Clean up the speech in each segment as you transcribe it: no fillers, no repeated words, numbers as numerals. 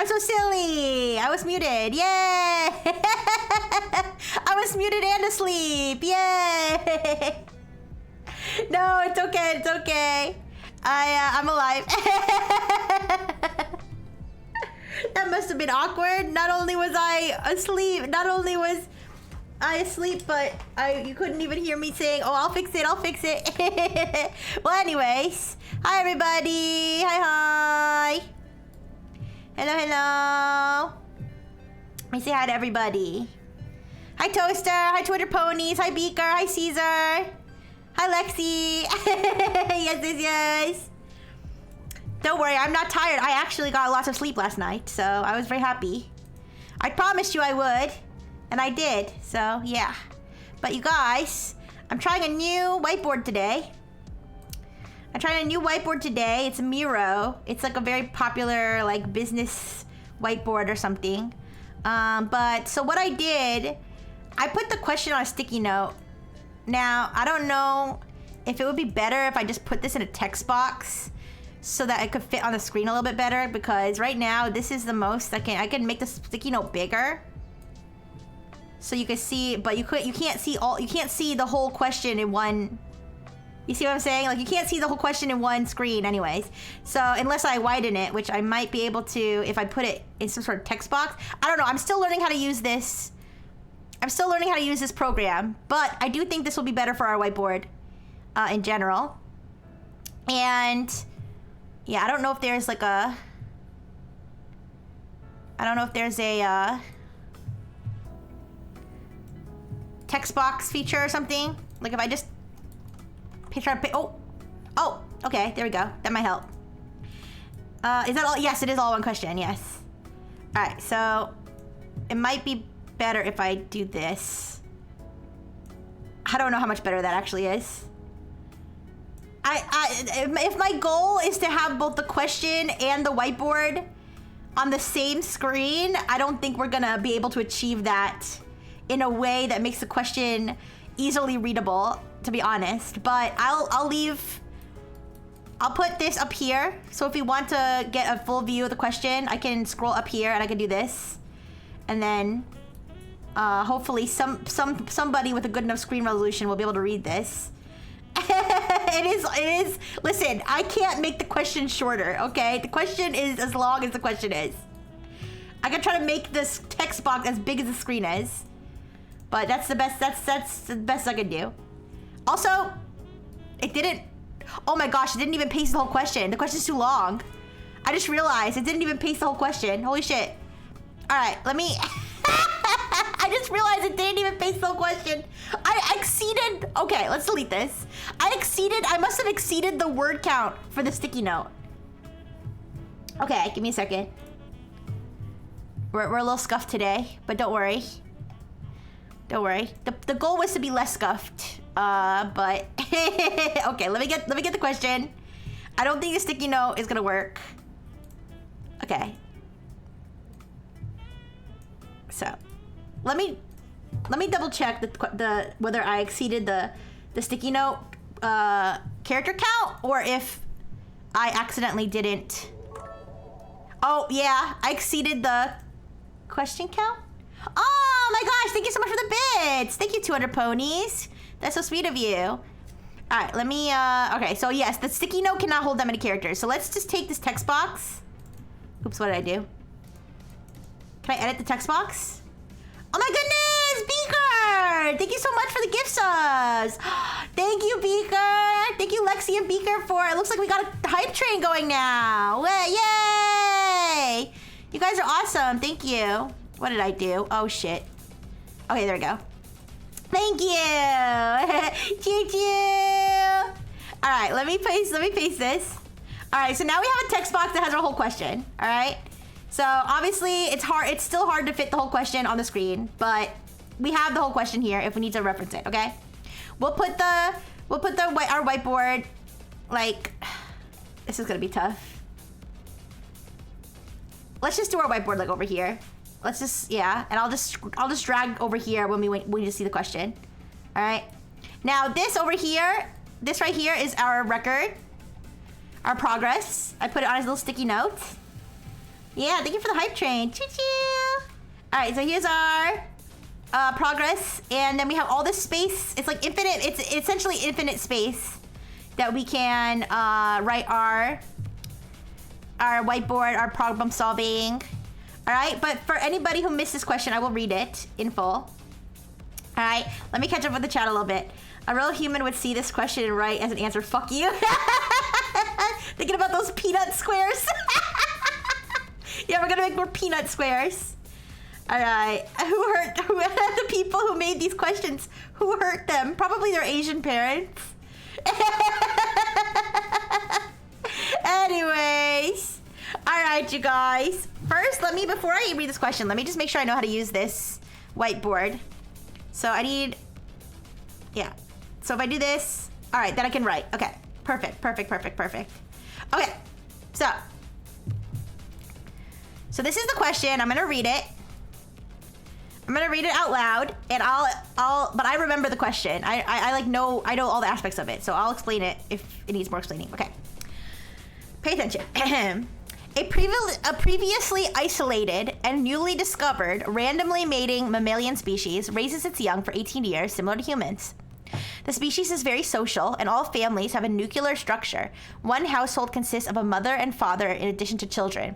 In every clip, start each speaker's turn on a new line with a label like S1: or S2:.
S1: I'm so silly. I was muted. Yay! I was muted and asleep. Yay! No, it's okay. It's okay. I'm alive. That must have been awkward. Not only was I asleep, but you couldn't even hear me saying, "Oh, I'll fix it. I'll fix it." Well, anyways, hi everybody. Hi. Hello. Let me say hi to everybody. Hi Toaster. Hi Twitter Ponies. Hi Beaker. Hi Caesar. Hi Lexi. Yes. Don't worry, I'm not tired. I actually got lots of sleep last night, so I was very happy. I promised you I would, and I did, so yeah. But you guys, I'm trying a new whiteboard today. It's a Miro. It's like a very popular like business whiteboard or something. But so what I did, I put the question on a sticky note. Now, I don't know if it would be better if I just put this in a text box so that it could fit on the screen a little bit better, because right now this is the most I can make the sticky note bigger so you can see, but you can't see the whole question in one. You see what I'm saying? Like, you can't see the whole question in one screen anyways. So unless I widen it, which I might be able to if I put it in some sort of text box. I don't know. I'm still learning how to use this. Program, but I do think this will be better for our whiteboard in general. And yeah, I don't know if there's a text box feature or something. Like if I just oh, okay, there we go. That might help. Is that all? Yes, it is all one question. Yes. All right, so it might be better if I do this. I don't know how much better that actually is. If my goal is to have both the question and the whiteboard on the same screen, I don't think we're gonna be able to achieve that in a way that makes the question easily readable, to be honest. But I'll put this up here, so if you want to get a full view of the question, I can scroll up here and I can do this, and then hopefully somebody with a good enough screen resolution will be able to read this. It is. Listen, I can't make the question shorter, okay? The question is as long as the question is. I can try to make this text box as big as the screen is, but that's the best I can do. Also, it didn't, oh my gosh, it didn't even paste the whole question. The question's too long. I just realized it didn't even paste the whole question. Holy shit. All right, let me, I just realized it didn't even paste the whole question. I exceeded, okay, let's delete this. I must have exceeded the word count for the sticky note. Okay, give me a second. We're a little scuffed today, but don't worry. Don't worry. The goal was to be less scuffed, but okay, let me get the question. I don't think the sticky note is gonna work. Okay. So, let me double check the whether I exceeded the sticky note character count, or if I accidentally didn't. Oh yeah, I exceeded the question count. Oh my gosh, thank you so much for the bits. Thank you, 200 ponies. That's so sweet of you. All right, let me okay, so yes, the sticky note cannot hold that many characters, so let's just take this text box. Oops, what did I do? Can I edit the text box? Oh my goodness, Beaker! Thank you so much for the gift subs. Thank you, Beaker. Thank you, Lexi and Beaker, for, it looks like we got a hype train going now. Yay! You guys are awesome, thank you. What did I do? Oh shit. Okay, there we go. Thank you. Choo-choo. All right, let me paste this. All right, so now we have a text box that has our whole question, all right? So obviously it's still hard to fit the whole question on the screen, but we have the whole question here if we need to reference it, okay? We'll put our whiteboard, like, this is gonna be tough. Let's just do our whiteboard like over here. Let's just, yeah, and I'll just drag over here when we just see the question. All right. Now this over here, this right here is our record, our progress. I put it on as a little sticky note. Yeah, thank you for the hype train. Choo-choo. All right, so here's our progress. And then we have all this space. It's like infinite. It's essentially infinite space that we can write our whiteboard, our problem solving. All right, but for anybody who missed this question, I will read it in full. All right, let me catch up with the chat a little bit. A real human would see this question and write as an answer, fuck you. Thinking about those peanut squares. Yeah, we're gonna make more peanut squares. All right, who hurt the people who made these questions? Who hurt them? Probably their Asian parents. Anyways, all right, you guys. First, before I read this question, let me just make sure I know how to use this whiteboard. So I need, yeah. So if I do this, all right, then I can write. Okay, perfect. Okay, so this is the question. I'm gonna read it. I'm gonna read it out loud, and but I remember the question. I know all the aspects of it, so I'll explain it if it needs more explaining. Okay. Pay attention. A previously isolated and newly discovered randomly mating mammalian species raises its young for 18 years, similar to humans. The species is very social, and all families have a nuclear structure. One household consists of a mother and father in addition to children.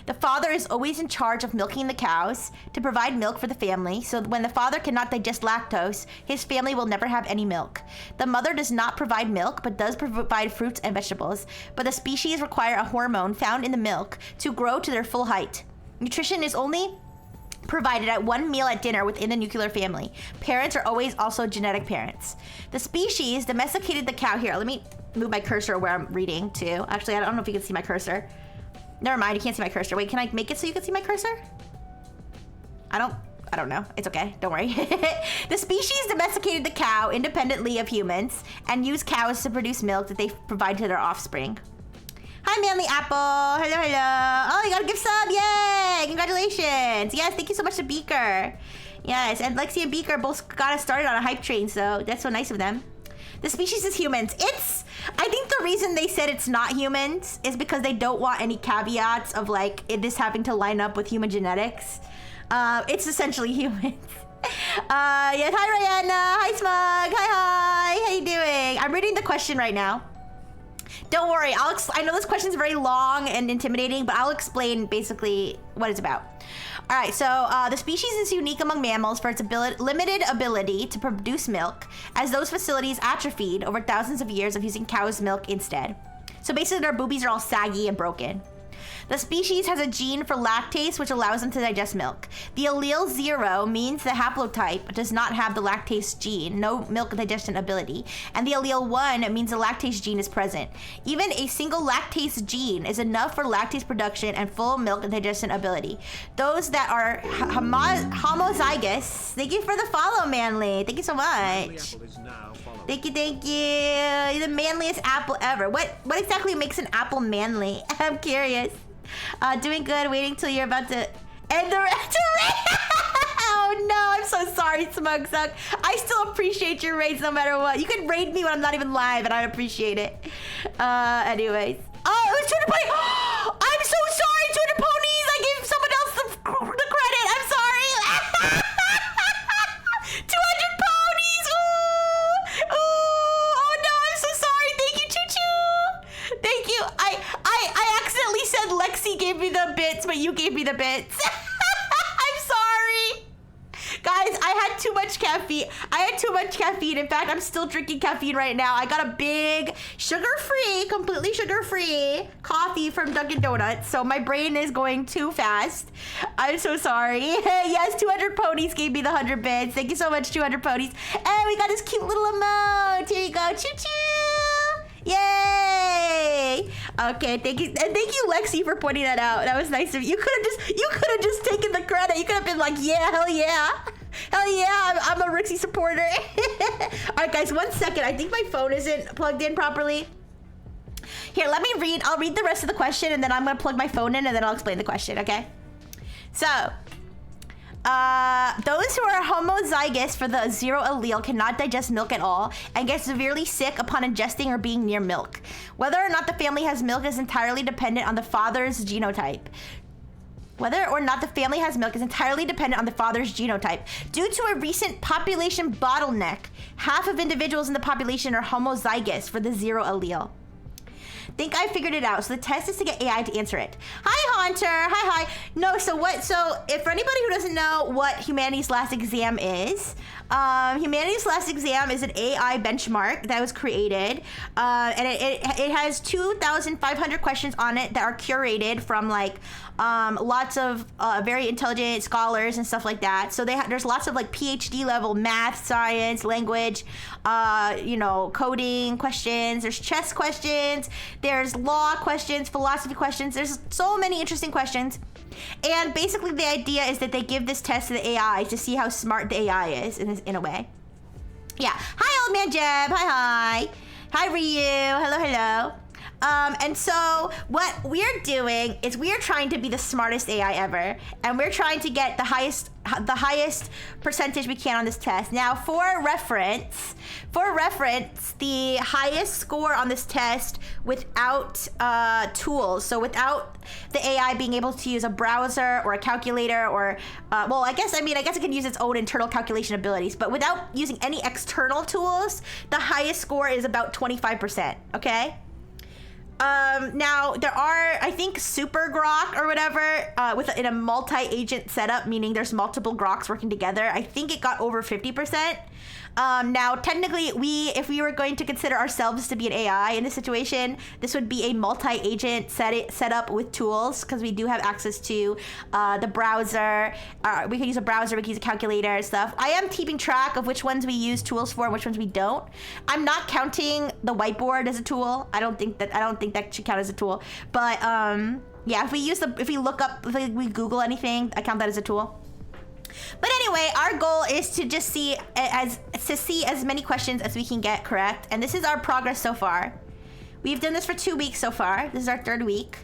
S1: The father is always in charge of milking the cows to provide milk for the family, so when the father cannot digest lactose, his family will never have any milk. The mother does not provide milk, but does provide fruits and vegetables, but the species require a hormone found in the milk to grow to their full height. Nutrition is only provided at one meal at dinner within the nuclear family. Parents are always also genetic parents. The species domesticated the cow. Here, let me move my cursor where I'm reading to. Actually, I don't know if you can see my cursor. Never mind, you can't see my cursor. Wait, can I make it so you can see my cursor? I don't know. It's okay, don't worry. The species domesticated the cow independently of humans and used cows to produce milk that they provide to their offspring. Hi, Manly Apple. Hello. Oh, you got a gift sub. Yay. Congratulations. Yes, thank you so much to Beaker. Yes, and Lexi and Beaker both got us started on a hype train, so that's so nice of them. The species is humans. I think the reason they said it's not humans is because they don't want any caveats of like this having to line up with human genetics. It's essentially humans. Yes, hi Rihanna, hi Smug, hi, how you doing? I'm reading the question right now. Don't worry, I know this question's very long and intimidating, but I'll explain basically what it's about. All right, so the species is unique among mammals for its limited ability to produce milk, as those facilities atrophied over thousands of years of using cow's milk instead. So basically their boobies are all saggy and broken. The species has a gene for lactase, which allows them to digest milk. The allele 0 means the haplotype does not have the lactase gene, no milk digestion ability. And the allele 1 means the lactase gene is present. Even a single lactase gene is enough for lactase production and full milk digestion ability. Those that are homozygous, thank you for the follow, Manly. Thank you so much. Thank you. You're the manliest apple ever. What exactly makes an apple manly? I'm curious. Doing good, waiting till you're about to end the rest of Oh no, I'm so sorry, Smug Suck. I still appreciate your raids no matter what. You can raid me when I'm not even live and I appreciate it. Anyways. Oh, it was 200 ponies. I'm so sorry, 200 ponies. I gave someone else the credit. I'm sorry. 200 ponies. Ooh. Oh no, I'm so sorry. Thank you, Choo Choo. Thank you. I accidentally said Lexi gave me the bits, but you gave me the bits. I'm sorry. Guys, I had too much caffeine. In fact, I'm still drinking caffeine right now. I got a big completely sugar-free coffee from Dunkin' Donuts, so my brain is going too fast. I'm so sorry. Yes, 200 ponies gave me the 100 bits. Thank you so much, 200 ponies. And we got this cute little emote. Here you go. Choo-choo. Yay! Okay, thank you, and thank you, Lexi, for pointing that out. That was nice of you. You could have just taken the credit. You could have been like, yeah, hell yeah, I'm a Rixie supporter. All right, guys, 1 second. I think my phone isn't plugged in properly. Here, let me read. I'll read the rest of the question, and then I'm gonna plug my phone in, and then I'll explain the question. Okay? So. Those who are homozygous for the 0 allele cannot digest milk at all and get severely sick upon ingesting or being near milk. Whether or not the family has milk is entirely dependent on the father's genotype. Whether or not the family has milk is entirely dependent on the father's genotype. Due to a recent population bottleneck, half of individuals in the population are homozygous for the 0 allele. Think I figured it out. So the test is to get AI to answer it. Hi, Haunter. Hi. No, so if for anybody who doesn't know what Humanity's Last Exam is, Humanity's Last Exam is an AI benchmark that was created, and it has 2,500 questions on it that are curated from like lots of very intelligent scholars and stuff like that. So there's lots of like PhD level math, science, language, coding questions. There's chess questions. There's law questions, philosophy questions. There's so many interesting questions. And basically the idea is that they give this test to the AI to see how smart the AI is in a way. Yeah. Hi, Old Man Jeb. Hi. Hi, Ryu. Hello. And so what we're doing is we're trying to be the smartest AI ever, and we're trying to get the highest percentage we can on this test. Now, for reference, the highest score on this test without tools, so without the AI being able to use a browser or a calculator or, I guess it can use its own internal calculation abilities, but without using any external tools, the highest score is about 25%, okay? Now there are, I think, Super Grok or whatever, in a multi-agent setup, meaning there's multiple Groks working together. I think it got over 50%. Now, technically, if we were going to consider ourselves to be an AI in this situation, this would be a multi-agent setup with tools, because we do have access to the browser. We can use a browser, we can use a calculator and stuff. I am keeping track of which ones we use tools for and which ones we don't. I'm not counting the whiteboard as a tool. I don't think that should count as a tool. But yeah, if we Google anything, I count that as a tool. But anyway, our goal is to just see as many questions as we can get correct, and this is our progress so far. We've done this for 2 weeks so far. This is our 3rd week,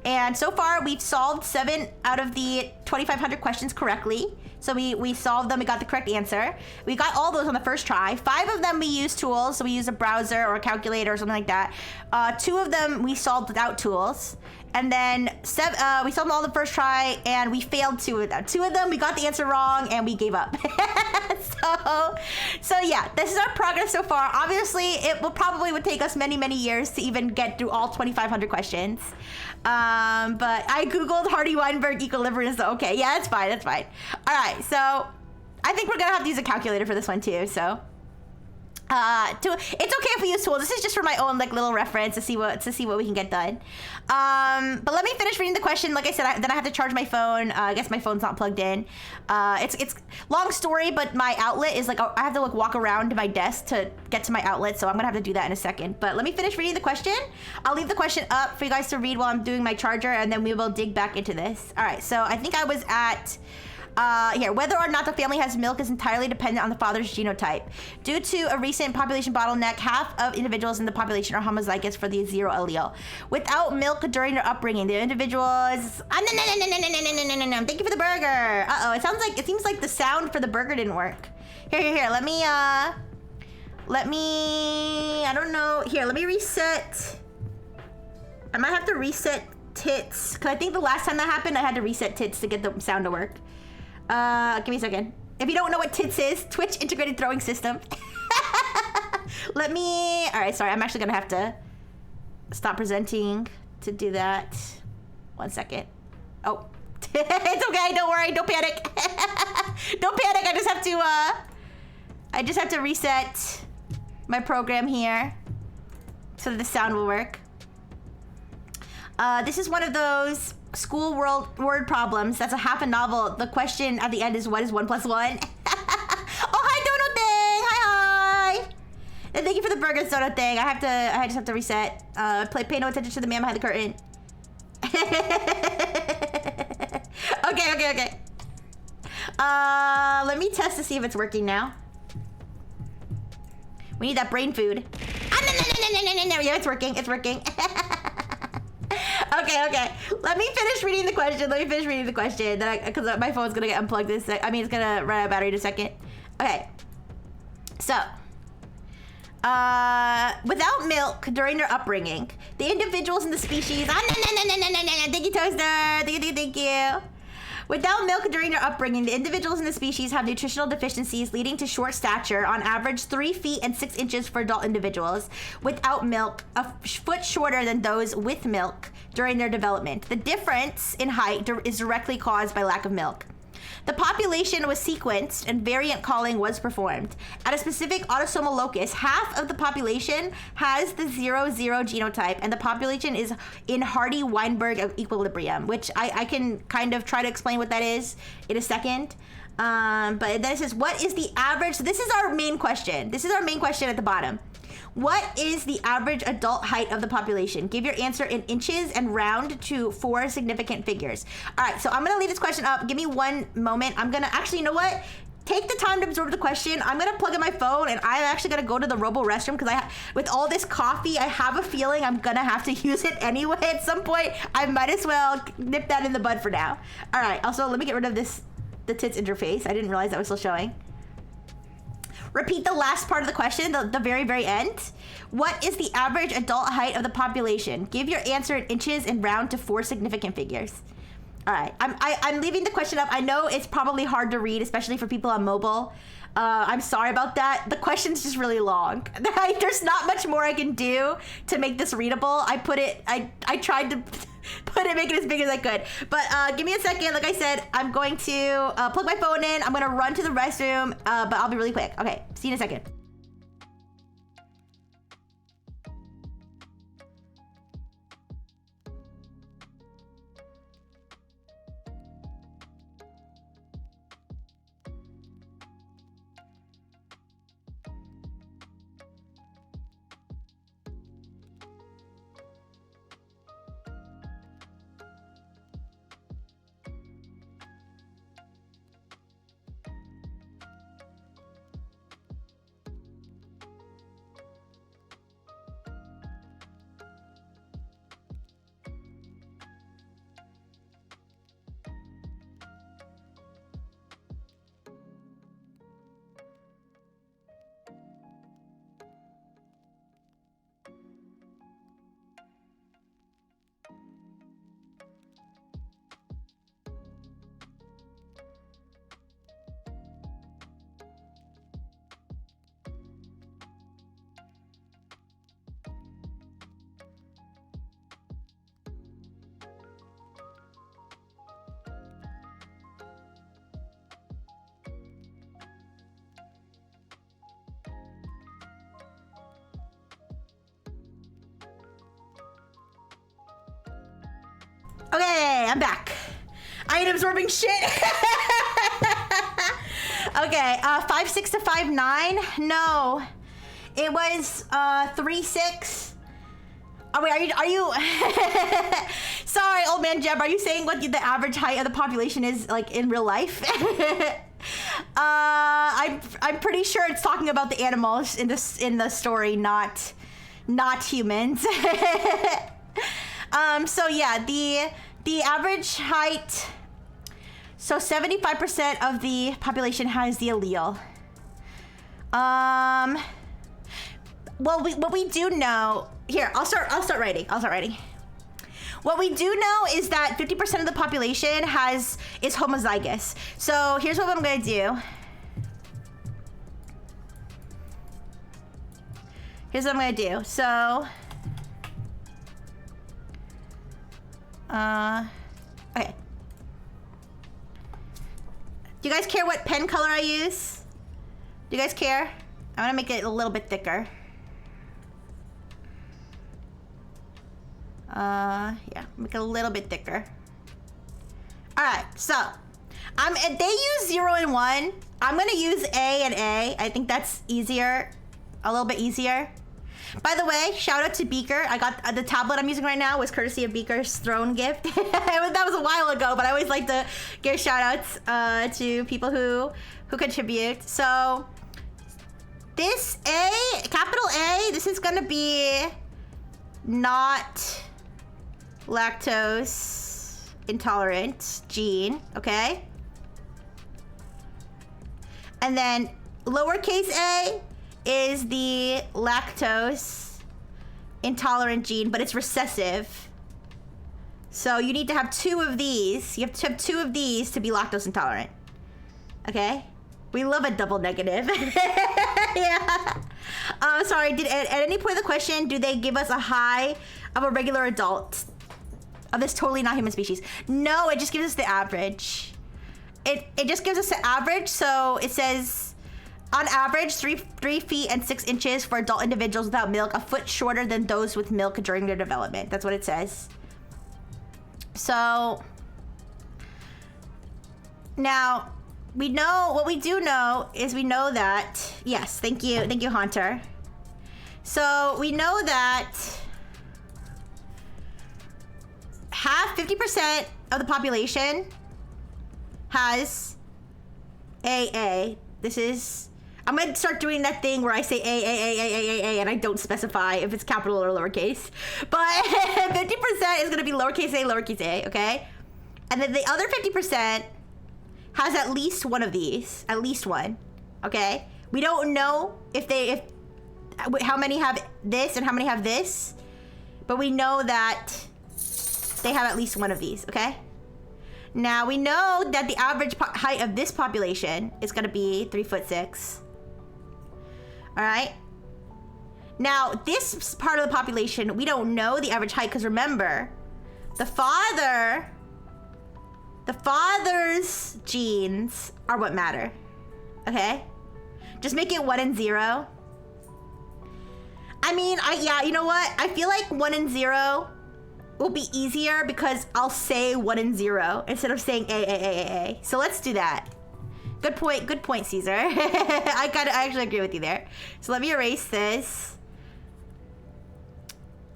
S1: and so far we've solved 7 out of the 2,500 questions correctly. So we solved them. We got the correct answer. We got all those on the first try. 5 of them we used tools, so we used a browser or a calculator or something like that. 2 of them we solved without tools. And then we solved them all the first try, and we failed 2 of them. 2 of them, we got the answer wrong, and we gave up. So yeah, this is our progress so far. Obviously, it would take us many, many years to even get through all 2,500 questions. But I Googled Hardy-Weinberg equilibrium, so okay, yeah, that's fine. All right, so I think we're gonna have to use a calculator for this one too, so. It's okay if we use tools. This is just for my own little reference to see what we can get done. But let me finish reading the question. Like I said, then I have to charge my phone. I guess my phone's not plugged in. It's long story, but my outlet is I have to walk around to my desk to get to my outlet, so I'm gonna have to do that in a second. But let me finish reading the question. I'll leave the question up for you guys to read while I'm doing my charger, and then we will dig back into this. All right. So I think I was at. Here, whether or not the family has milk is entirely dependent on the father's genotype. Due to a recent population bottleneck, half of individuals in the population are homozygous for the 0 allele. Without milk during their upbringing, the individuals... Thank you for the burger. Uh-oh, it seems like the sound for the burger didn't work. Here, let me, I don't know. Here, let me reset. I might have to reset tits, because I think the last time that happened, I had to reset tits to get the sound to work. Give me a second. If you don't know what TITS is, Twitch Integrated Throwing System. Alright, sorry, I'm actually gonna have to stop presenting to do that. 1 second. Oh. It's okay, don't worry, don't panic. Don't panic, I just have to reset my program here so that the sound will work. This is one of those school word problems. That's a half a novel. The question at the end is, what is 1 + 1? Oh, hi, Dono Thing. Hi. And thank you for the burgers, Dono Thing. I just have to reset. Pay no attention to the man behind the curtain. Okay. Let me test to see if it's working now. We need that brain food. No. Yeah, it's working. Okay. Let me finish reading the question. Because my phone's gonna get unplugged it's gonna run out of battery in a second. Okay. So, Without milk during their upbringing, the individuals in the species. Thank you, Toaster. Thank you. Without milk during their upbringing, the individuals in the species have nutritional deficiencies leading to short stature, on average 3 feet and 6 inches for adult individuals. Without milk, a foot shorter than those with milk during their development. The difference in height is directly caused by lack of milk. The population was sequenced and variant calling was performed. At a specific autosomal locus, half of the population has the 00 genotype, and the population is in Hardy-Weinberg equilibrium, which I can kind of try to explain what that is in a second. But then it says, what is the average? So this is our main question. This is our main question at the bottom. What is the average adult height of the population? Give your answer in inches and round to 4 significant figures. All right, so I'm gonna leave this question up. Give me one moment. I'm gonna, actually, you know what? Take the time to absorb the question. I'm gonna plug in my phone, and I'm actually gonna go to the robo restroom because with all this coffee, I have a feeling I'm gonna have to use it anyway at some point. I might as well nip that in the bud for now. All right, also, let me get rid of the tits interface. I didn't realize that was still showing. Repeat the last part of the question, the very, very end. What is the average adult height of the population? Give your answer in inches and round to 4 significant figures. All right, I'm leaving the question up. I know it's probably hard to read, especially for people on mobile. I'm sorry about that. The question's just really long. There's not much more I can do to make this readable. I tried to make it as big as I could. But give me a second. Like I said, I'm going to plug my phone in. I'm gonna run to the restroom, but I'll be really quick. Okay, see you in a second. Okay, I'm back. I ain't absorbing shit. Okay, 5'6" to 5'9". No, it was 3'6". Oh wait, are you? Sorry, old man Jeb. Are you saying what the average height of the population is like in real life? I'm pretty sure it's talking about the animals in the story, not humans. So yeah, the average height. So 75% of the population has the allele. Well, what we do know here, I'll start writing. What we do know is that 50% of the population is homozygous. So here's what I'm gonna do. So, okay. Do you guys care what pen color I use? Do you guys care? I'm gonna make it a little bit thicker. Yeah, make it a little bit thicker. All right, so they use 0 and 1. I'm gonna use A and A. I think that's easier, a little bit easier. By the way, shout out to Beaker. I got the tablet I'm using right now was courtesy of Beaker's throne gift. That was a while ago, but I always like to give shout outs to people who contribute. So this A, capital A, this is gonna be not lactose intolerant gene, okay? And then lowercase a is the lactose intolerant gene, but it's recessive. So you need to have 2 of these. You have to have 2 of these to be lactose intolerant. Okay? We love a double negative. Yeah. Sorry, at any point of the question, do they give us a high of a regular adult of this totally not human species? No, it just gives us the average. It just gives us the average, so it says, on average, 3 feet and 6 inches for adult individuals without milk, a foot shorter than those with milk during their development. That's what it says. So, now, what we do know is we know that, yes, thank you, Hunter. So, we know that 50% of the population has AA. This is, I'm gonna start doing that thing where I say A, and I don't specify if it's capital or lowercase. But 50% is gonna be lowercase a, okay? And then the other 50% has at least one of these, at least one, okay? We don't know how many have this and how many have this, but we know that they have at least one of these, okay? Now, we know that the average height of this population is going to be 3'6". All right? Now, this part of the population, we don't know the average height because remember, the father's genes are what matter, okay? Just make it 1 and 0. I mean, yeah, you know what? I feel like 1 and 0 will be easier because I'll say 1 and 0 instead of saying A. So let's do that. Good point, Caesar. I actually agree with you there. So let me erase this.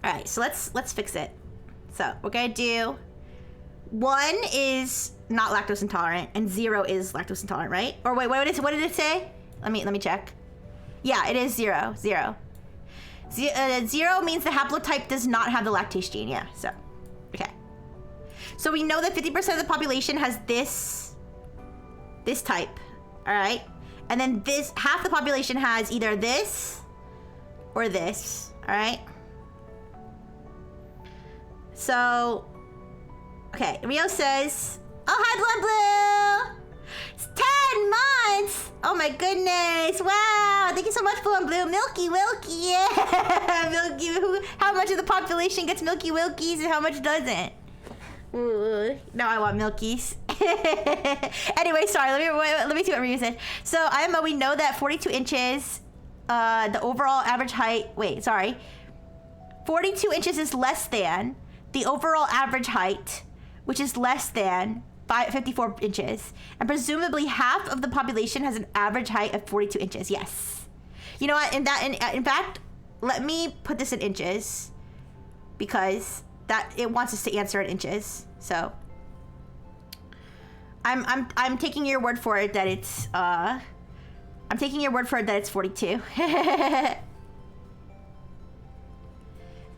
S1: All right, so let's fix it. So we're gonna do 1 is not lactose intolerant and 0 is lactose intolerant, right? Or wait, what did it say? Let me check. Yeah, it is 0. 0 means the haplotype does not have the lactase gene, yeah, so, okay. So we know that 50% of the population has this type, all right? And then half the population has either this or this, all right? So, okay, Rio says, oh, hi, Blue! It's 10 months! Oh my goodness! Wow! Thank you so much, Blue and Blue. Milky Wilkie, yeah! Milky. How much of the population gets Milky Wilkies and how much doesn't? Ooh, now I want Milkies. Anyway, sorry. Let me see what Ryu said. So IMO, we know that 42 inches, the overall average height. Wait, sorry. 42 inches is less than the overall average height, which is less than 54 inches, and presumably half of the population has an average height of 42 inches. Yes. You know what? In fact, let me put this in inches because it wants us to answer in inches. So I'm taking your word for it that it's 42.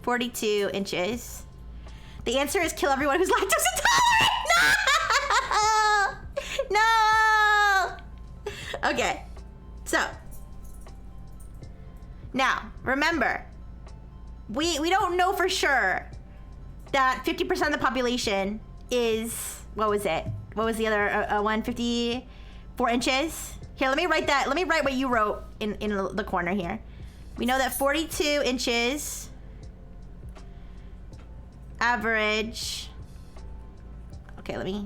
S1: 42 inches. The answer is kill everyone who's lactose intolerant. No! Okay, so now remember, we don't know for sure that 50% of the population is, what was it? What was the other 154 inches? Here, let me write that. Let me write what you wrote in the corner here. We know that 42 inches average. Okay,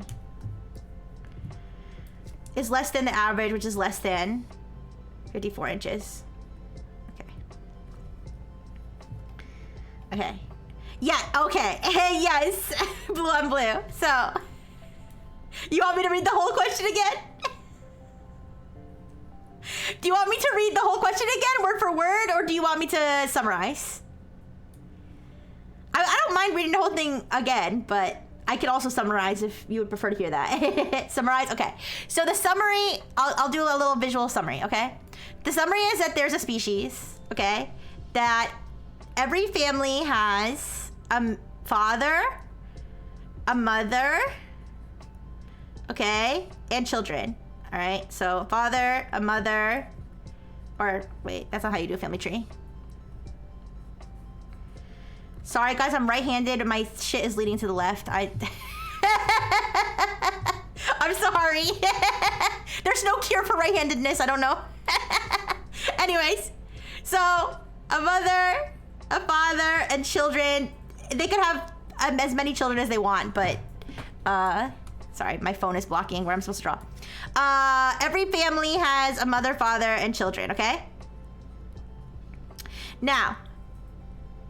S1: is less than the average, which is less than 54 inches. Okay. Yeah, okay. Yes, Blue on Blue. So, you want me to read the whole question again? Do you want me to read the whole question again, word for word, or do you want me to summarize? I don't mind reading the whole thing again, but I can also summarize if you would prefer to hear that. Summarize? Okay. So the summary, I'll do a little visual summary, okay? The summary is that there's a species, okay? That every family has a father, a mother, okay? And children, all right? So father, a mother, Or wait, that's not how you do a family tree. Sorry guys, I'm right-handed and my shit is leading to the left. I'm sorry. There's no cure for right-handedness, I don't know. Anyways, so a mother, a father, and children, they could have as many children as they want, but sorry, my phone is blocking where I'm supposed to draw. Every family has a mother, father, and children, okay? Now,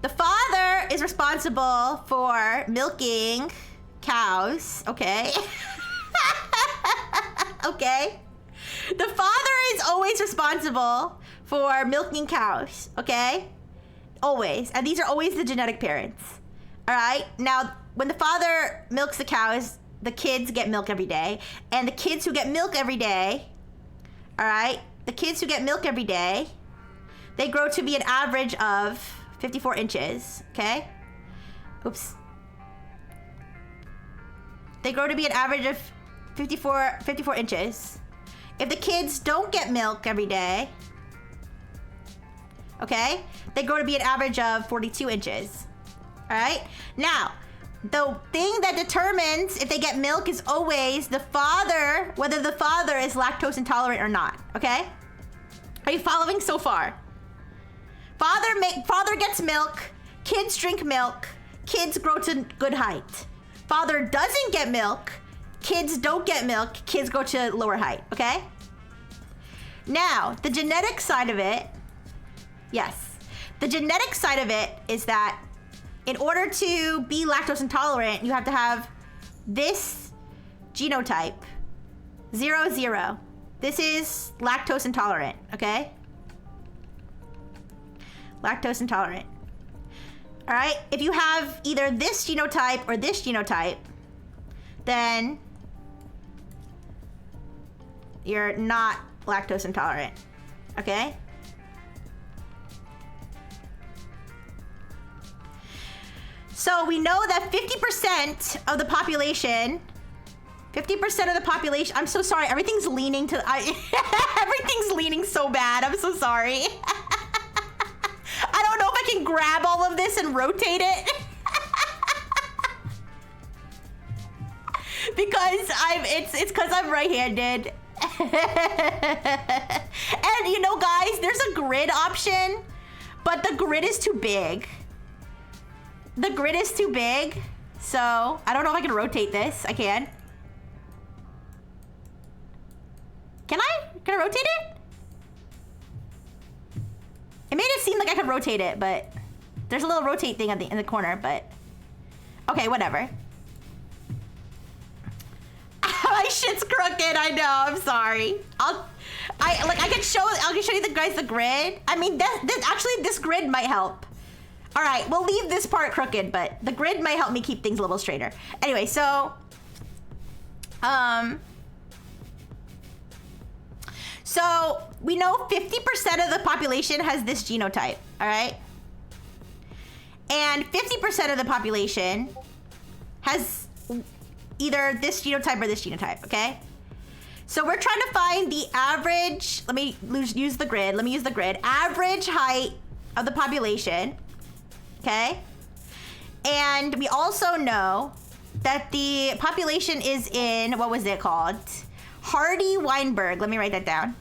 S1: the father is responsible for milking cows, okay? Okay? The father is always responsible for milking cows, okay? Always. And these are always the genetic parents. All right? Now, when the father milks the cows, the kids get milk every day. And the kids who get milk every day, all right? The kids who get milk every day, they grow to be an average of 54 inches, okay? Oops. They grow to be an average of 54 inches. If the kids don't get milk every day, okay, they grow to be an average of 42 inches. All right? Now, the thing that determines if they get milk is always the father, whether the father is lactose intolerant or not, okay? Are you following so far? Father gets milk, kids drink milk, kids grow to good height. Father doesn't get milk, kids don't get milk, kids go to lower height, okay? Now, the genetic side of it, yes. The genetic side of it is that in order to be lactose intolerant, you have to have this genotype, 0, 0. This is lactose intolerant, okay? Lactose intolerant. All right, if you have either this genotype or this genotype, then you're not lactose intolerant, okay? So we know that 50% of the population, I'm so sorry, everything's leaning to, everything's leaning so bad, I'm so sorry. I don't know if I can grab all of this and rotate it. Because it's because I'm right-handed. And you know guys, there's a grid option, but the grid is too big. The grid is too big, so I don't know if I can rotate this. I can. Can I rotate it? It made it seem like I could rotate it, but there's a little rotate thing in the corner, but okay, whatever. My shit's crooked, I know, I'm sorry. I can show you the grid. I mean, this grid might help. All right, we'll leave this part crooked, but the grid might help me keep things a little straighter. Anyway, so we know 50% of the population has this genotype, all right? And 50% of the population has either this genotype or this genotype, okay? So we're trying to find the average, let me use the grid, average height of the population, okay? And we also know that the population is in, what was it called? Hardy-Weinberg, let me write that down.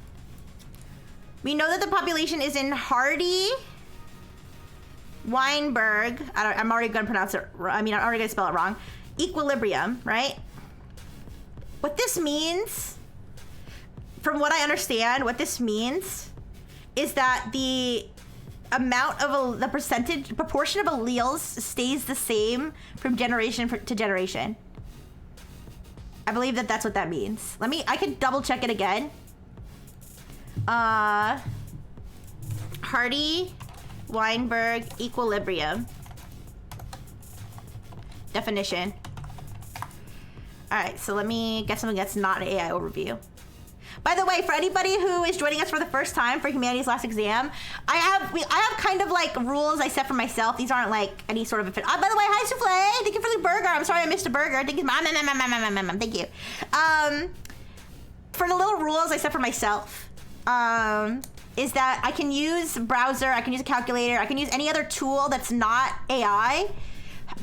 S1: We know that the population is in Hardy-Weinberg, I'm already gonna pronounce it, I'm already gonna spell it wrong. Equilibrium, right? What this means, from what I understand, what this means is that the amount of the proportion of alleles stays the same from generation to generation. I believe that that's what that means. I can double check it again. Hardy-Weinberg equilibrium. Definition. All right, so let me get something that's not an AI overview. By the way, for anybody who is joining us for the first time for Humanities Last Exam, I have kind of like rules I set for myself. These aren't like any sort of by the way, hi Souffle, thank you for the burger. I'm sorry I missed a burger. Thank you, thank you. For the little rules I set for myself, is that I can use browser, I can use a calculator, I can use any other tool that's not AI,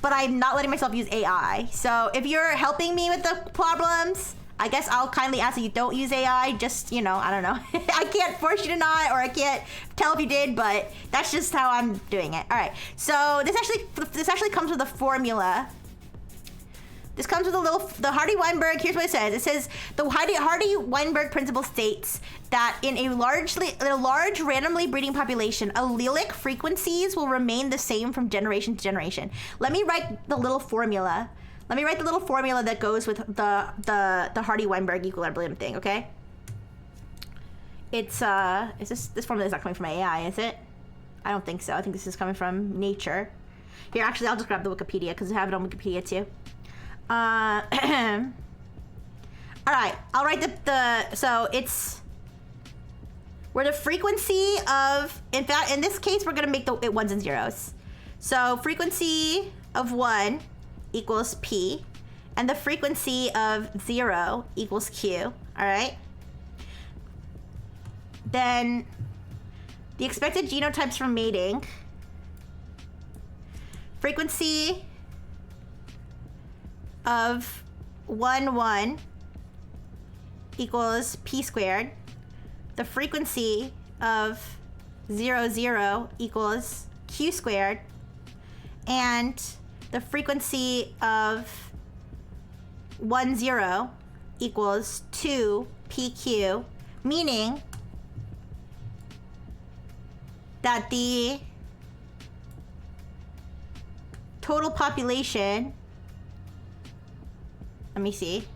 S1: but I'm not letting myself use AI. So if you're helping me with the problems, I guess I'll kindly ask that you don't use AI. Just, you know, I don't know. I can't force you to not, or I can't tell if you did, but that's just how I'm doing it. All right. So this actually comes with a formula. This comes with the Hardy-Weinberg. Here's what it says. It says the Hardy-Weinberg principle states that in a large randomly breeding population, allelic frequencies will remain the same from generation to generation. Let me write the little formula. Let me write the little formula that goes with the Hardy-Weinberg equilibrium thing. Okay. It's this formula is not coming from AI, is it? I don't think so. I think this is coming from nature. Here, actually, I'll just grab the Wikipedia because I have it on Wikipedia too. All right, I'll write so it's where the frequency of, in fact, in this case, we're gonna make it ones and zeros. So frequency of 1 equals P, and the frequency of 0 equals Q, all right? Then the expected genotypes from mating, frequency of 1, 1 equals P squared. The frequency of 0, 0 equals Q squared. And the frequency of 1, 0 equals 2 PQ, meaning that the total population, let me see.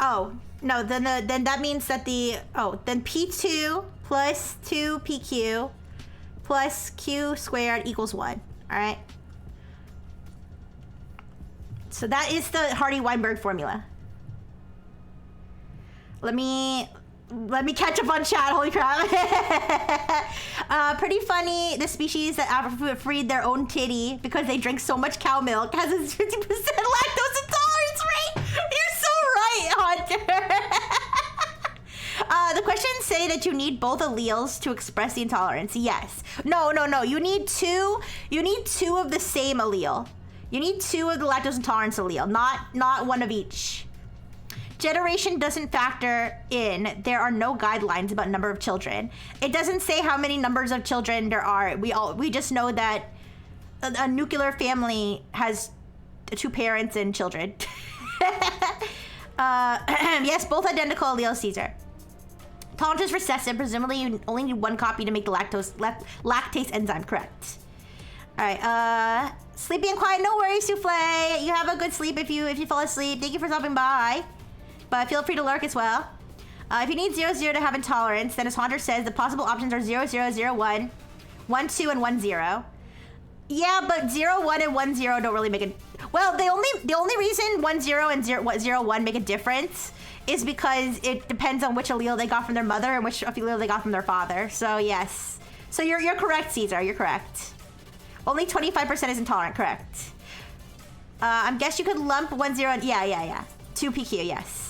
S1: Oh, no, then that means that then P2 plus 2 PQ plus Q squared equals 1, all right? So that is the Hardy-Weinberg formula. Let me catch up on chat, holy crap. Pretty funny, the species that freed their own titty because they drink so much cow milk has a 50% lactose intolerance rate. You're so right, Hunter. The questions say that you need both alleles to express the intolerance. Yes. No. You need two of the same allele. You need 2 of the lactose intolerance allele, not one of each. Generation doesn't factor in. There are no guidelines about number of children. It doesn't say how many numbers of children there are. We just know that a nuclear family has 2 parents and children. Yes, both identical alleles, Caesar. Tolerance is recessive. Presumably, you only need 1 copy to make the lactase enzyme correct. All right. Sleepy and quiet. No worries, Souffle. You have a good sleep if you fall asleep. Thank you for stopping by. But feel free to lurk as well. If you need 0, 0 to have intolerance, then as Hunter says, the possible options are 0, 0, 0, 1, 1, 2, and 1, 0. Yeah, but 0, 1, and 1, 0 don't really make a... Well, the only reason 1, 0 and 0, 1 make a difference is because it depends on which allele they got from their mother and which allele they got from their father. So, yes. So you're correct, Caesar. You're correct. Only 25% is intolerant, correct. I guess you could lump 1, 0, and... Yeah. 2 PQ, yes.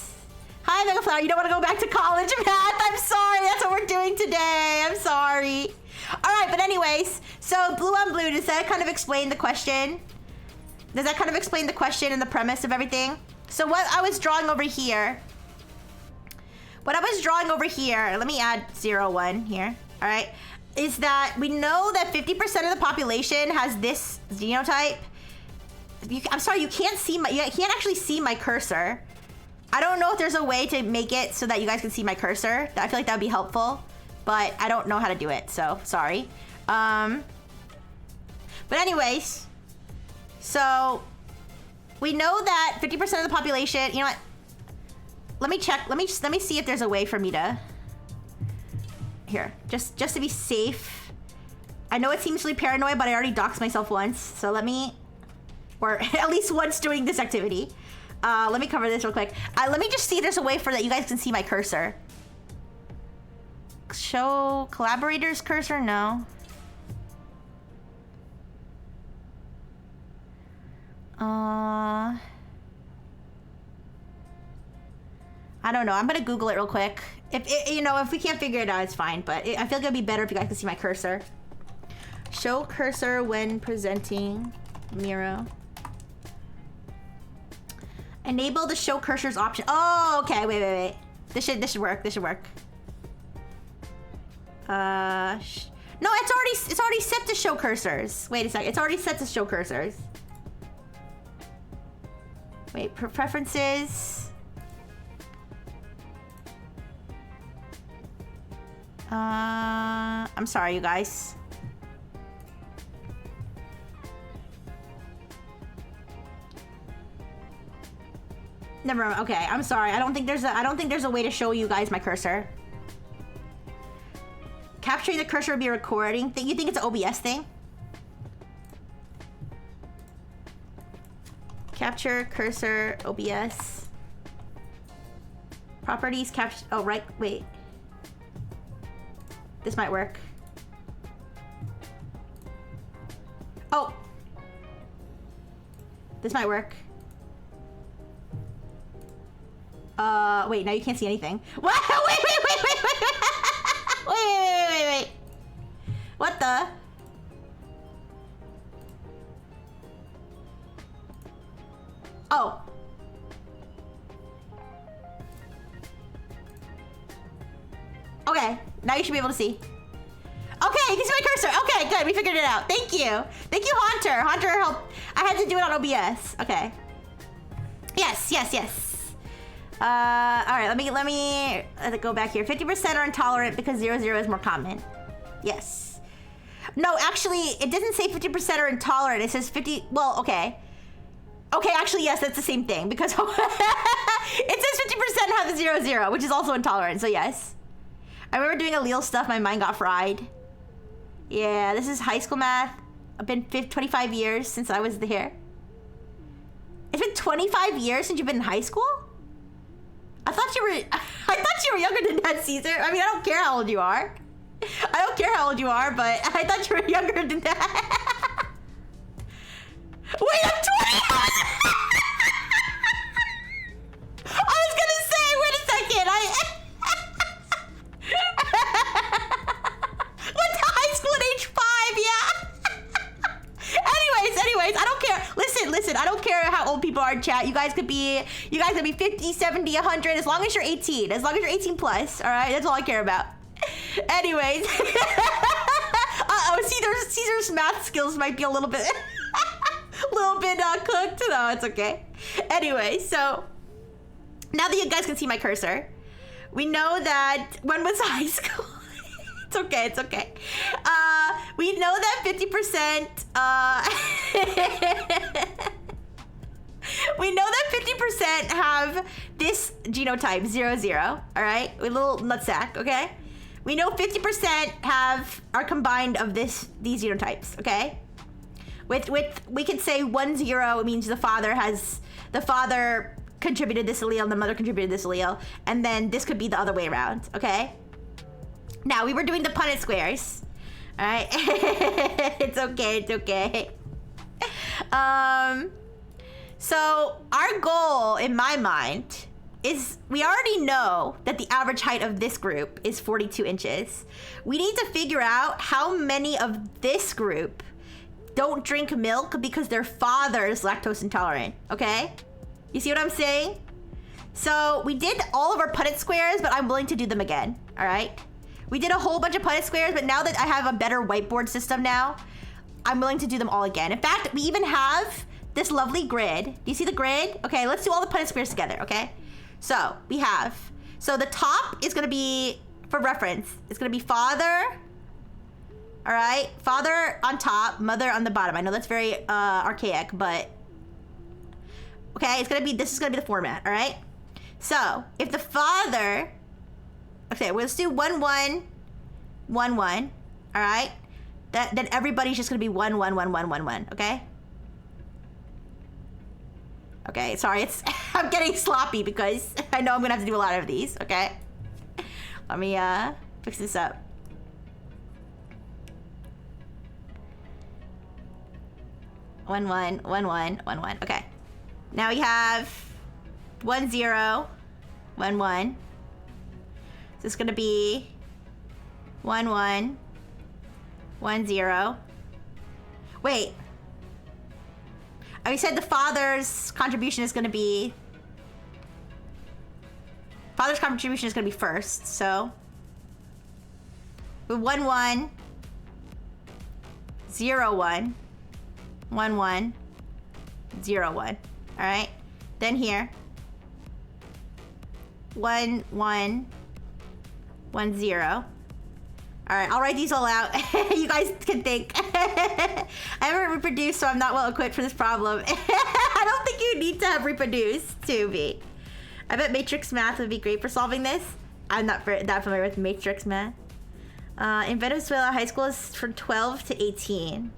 S1: Hi, Megaflower. You don't want to go back to college, Matt. I'm sorry. That's what we're doing today. I'm sorry. All right, but anyways, so blue on blue, does that kind of explain the question? Does that kind of explain the question and the premise of everything? So what I was drawing over here, let me add 0, 1 here, all right, is that we know that 50% of the population has this genotype. I'm sorry, you can't actually see my cursor. I don't know if there's a way to make it so that you guys can see my cursor. I feel like that would be helpful, but I don't know how to do it, so sorry. But anyways, so we know that 50% of the population, you know what? Let me check, let me see if there's a way for me to, here, just to be safe. I know it seems really paranoid, but I already doxed myself once, so let me, or at least once doing this activity. Let me cover this real quick. Let me just see if there's a way for that you guys can see my cursor. Show collaborators cursor? No. I don't know. I'm gonna Google it real quick. If we can't figure it out, it's fine. But I feel like it'd be better if you guys could see my cursor. Show cursor when presenting Miro. Enable the show cursors option. Oh, okay. Wait. This should work. This should work. No, it's already set to show cursors. Wait a second. It's already set to show cursors. Wait, preferences. I'm sorry, you guys. Never mind. Okay, I'm sorry. I don't think there's a way to show you guys my cursor. Capturing the cursor would be a recording. You think it's an OBS thing? Capture cursor OBS. Properties capture. Oh, right. Wait. This might work. Oh. This might work. Wait, now you can't see anything. What? Wait. What the? Oh. Okay, now you should be able to see. Okay, you can see my cursor. Okay, good, we figured it out. Thank you. Thank you, Haunter. Haunter helped. I had to do it on OBS. Okay. Yes. All right, let me go back here. 50% are intolerant because 00 is more common. Yes. No, actually, it doesn't say 50% are intolerant. It says 50. Well, okay. Okay, actually, yes, that's the same thing because it says 50% have the 00, which is also intolerant. So yes. I remember doing allele stuff. My mind got fried. Yeah, this is high school math. I've been 25 years since I was here. It's been 25 years since you've been in high school? I thought you were younger than that, Caesar. I mean, I don't care how old you are. But I thought you were younger than that. Wait, I'm 20! I was gonna say, wait a second, went to high school at age 5, yeah. Anyways, I don't care. Listen, I don't care how old people are in chat. You guys could be 50, 70, 100, as long as you're 18. As long as you're 18 plus, all right? That's all I care about. Anyways. Caesar's math skills might be a little bit cooked. No, it's okay. Anyway, so now that you guys can see my cursor, we know that when was high school? It's okay. We know that 50%, we know that 50% have this genotype, 00, all right? A little nutsack, okay? We know 50% are combined of these genotypes, okay? With we could say 10, it means the father contributed this allele and the mother contributed this allele, and then this could be the other way around, okay? Now, we were doing the Punnett squares, all right? It's okay. So our goal, in my mind, is we already know that the average height of this group is 42 inches. We need to figure out how many of this group don't drink milk because their father is lactose intolerant, okay? You see what I'm saying? So we did all of our Punnett squares, but I'm willing to do them again, all right? We did a whole bunch of Punnett squares, but now that I have a better whiteboard system now, I'm willing to do them all again. In fact, we even have this lovely grid. Do you see the grid? Okay, let's do all the Punnett squares together, okay? So we have, so the top is gonna be, for reference, it's gonna be father, all right? Father on top, mother on the bottom. I know that's very archaic, but okay, this is gonna be the format, all right? So if the father, okay, let's do 1, 1, 1, 1, all right? Then everybody's just gonna be 1, 1, 1, 1, 1, 1, okay? Okay, sorry, I'm getting sloppy because I know I'm gonna have to do a lot of these, okay? Let me fix this up. One, 1, 1, 1, 1, 1, okay. Now we have 1, 0, 1, 1. So it's gonna be 1, 1, 1, 0. Wait. Oh, you said the father's contribution is gonna be... Father's contribution is gonna be first, so... 1, 1, 0, 1, 1, 1, 0, 1. Alright? Then here. 1, 1, 1, 0. Alright, I'll write these all out. You guys can think. I haven't reproduced, so I'm not well equipped for this problem. I don't think you need to have reproduced to be. I bet matrix math would be great for solving this. I'm not that familiar with matrix math. In Venezuela, high school is from 12 to 18.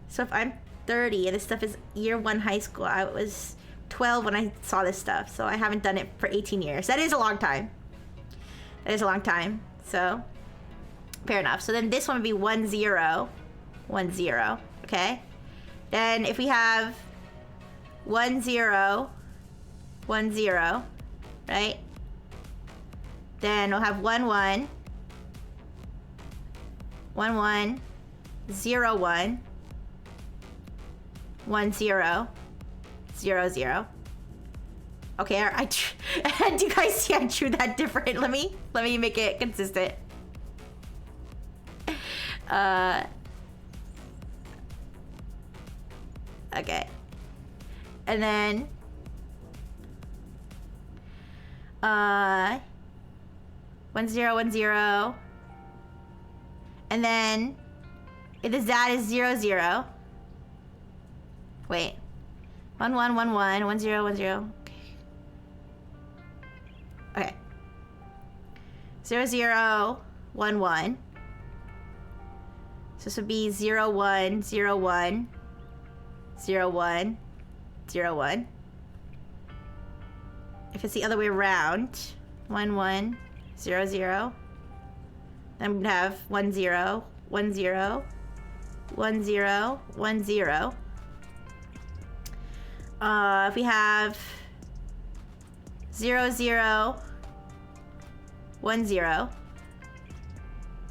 S1: So if I'm 30 and this stuff is year 1 high school, I was 12 when I saw this stuff. So I haven't done it for 18 years. That is a long time. That is a long time. So... fair enough. So then this one would be 1, 0, 1, 0. Okay? Then if we have 1, 0, 1, 0, right? Then we'll have 1, 1, 1, 1, 0, 1, 1, 0, 0, 0. Okay, do you guys see I drew that different? Let me make it consistent. Okay. And then 1, 0, 1, 0. And then if his dad is 0, 0. Wait. 1, 1, 1, 1, 1, 0, 1, 0. Okay. 0, 0, 1, 1. So this would be 0, 1, 0, 1, 0, 1, 0, 1. If it's the other way around, 1, 1, 0, 0. Then we'd have 1, 0, 1, 0, 1, 0, 1, 0. If we have 0, 0, 1, 0.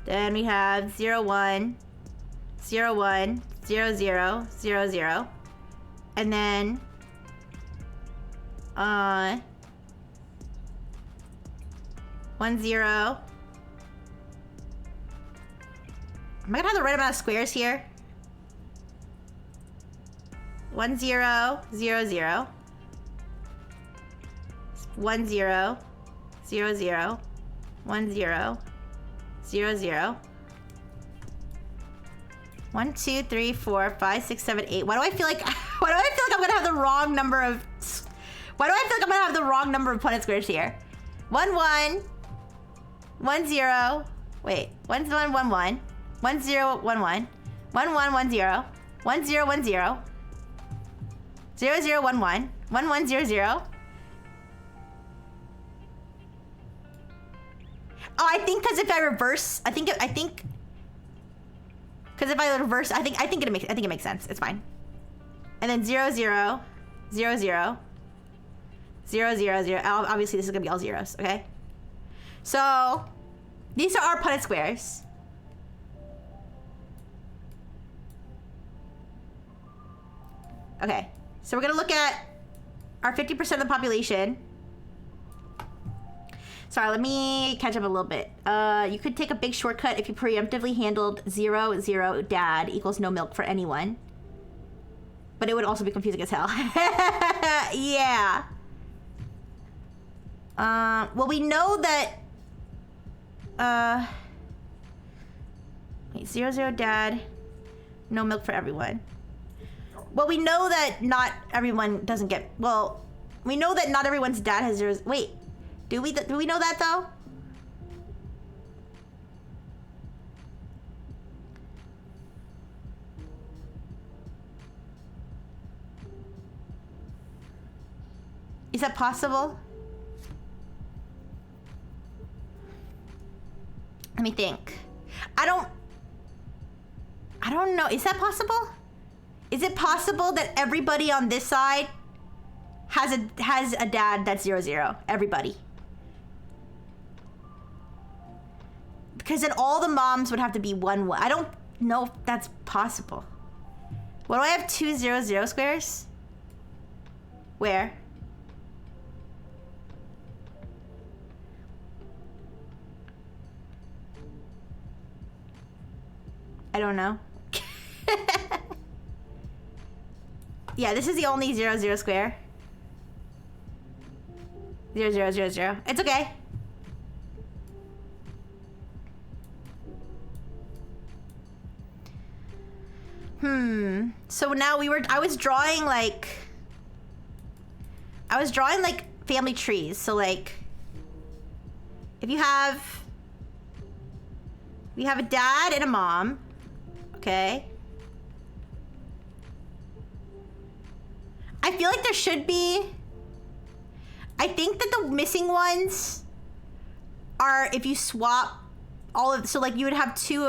S1: Then we have 0, 1, 0, 1, 0, 0, 0, 0. And then 1, 0. Am I gonna have the right amount of squares here? 1, 0, 0, 0. 1, 0, 0, 0. 1, 0, 0, 0. 1, 2, 3, 4, 5, 6, 7, 8. Why do I feel like I'm gonna have the wrong number of... Why do I feel like I'm gonna have the wrong number of Punnett squares here? 1, 1. 1, 0. Wait. 1, 1, 1, 1. 1, 0, 1, 1. 1, 1, 1, 0. 1, 0, 1, 0. 0, 0, 1, 1. 1, 1, 0, 0. Oh, I think because if I reverse, I think because if I reverse, I think it makes sense. It's fine. And then 0, 0, 0, 0, 0, 0, 0. Obviously, this is gonna be all zeros. Okay. So these are our Punnett squares. Okay. So we're gonna look at our 50% of the population. Sorry, let me catch up a little bit. You could take a big shortcut if you preemptively handled 0, 0, dad equals no milk for anyone. But it would also be confusing as hell. Yeah. Well, we know that... wait, 0, 0, dad, no milk for everyone. Well, we know that not everyone doesn't get... Well, we know that not everyone's dad has zeros... Wait. Do we know that, though? Is that possible? Let me think. I don't know. Is that possible? Is it possible that everybody on this side has a dad that's 0, 0? Everybody. Because then all the moms would have to be 1, 1. I don't know if that's possible. What do I have 2, 0, 0 squares? Where? I don't know. Yeah, this is the only 0, 0 square. 0, 0, 0, 0. It's okay. So now I was drawing like family trees. So like, if you have a dad and a mom, okay? I feel like there should be, I think that the missing ones are if you swap all of, so like you would have you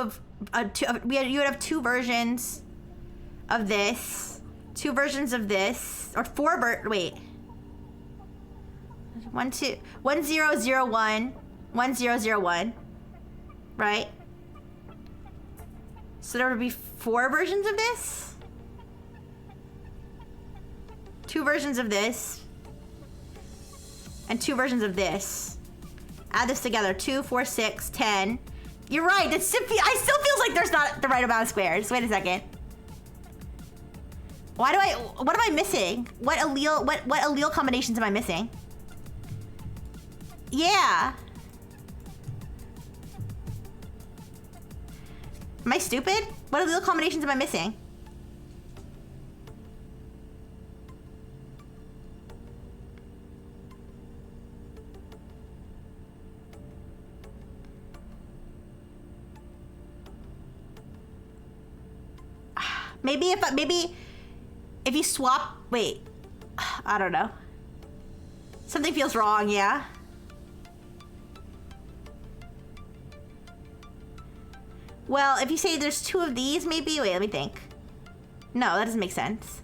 S1: would have 2 versions of this, 2 versions of this, or 4 wait. 1, 2, 1, 0, 0, 1, 1, 0, 0, 1, right? So there would be 4 versions of this, 2 versions of this, and 2 versions of this. Add this together, 2, 4, 6, 10. You're right, I still feels like there's not the right amount of squares. Wait a second. What am I missing? What allele combinations am I missing? Yeah. Am I stupid? What allele combinations am I missing? Maybe if you swap, wait, I don't know. Something feels wrong, yeah? Well, if you say there's 2 of these, maybe, wait, let me think. No, that doesn't make sense.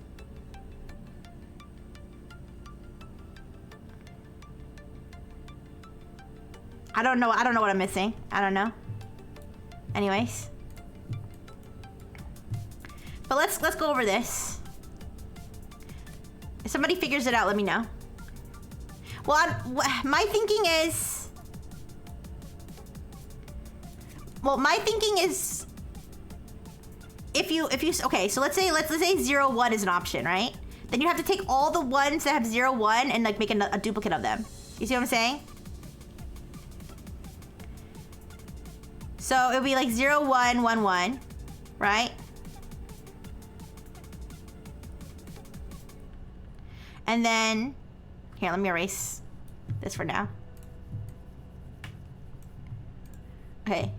S1: I don't know what I'm missing. I don't know. Anyways. But let's go over this. If somebody figures it out, let me know. Well, my thinking is if you okay, so let's say 0, 1 is an option, right? Then you have to take all the ones that have 0, 1 and like make a duplicate of them. You see what I'm saying? So it would be like 0, 1, 1, 1, right? And then, here, let me erase this for now. Okay.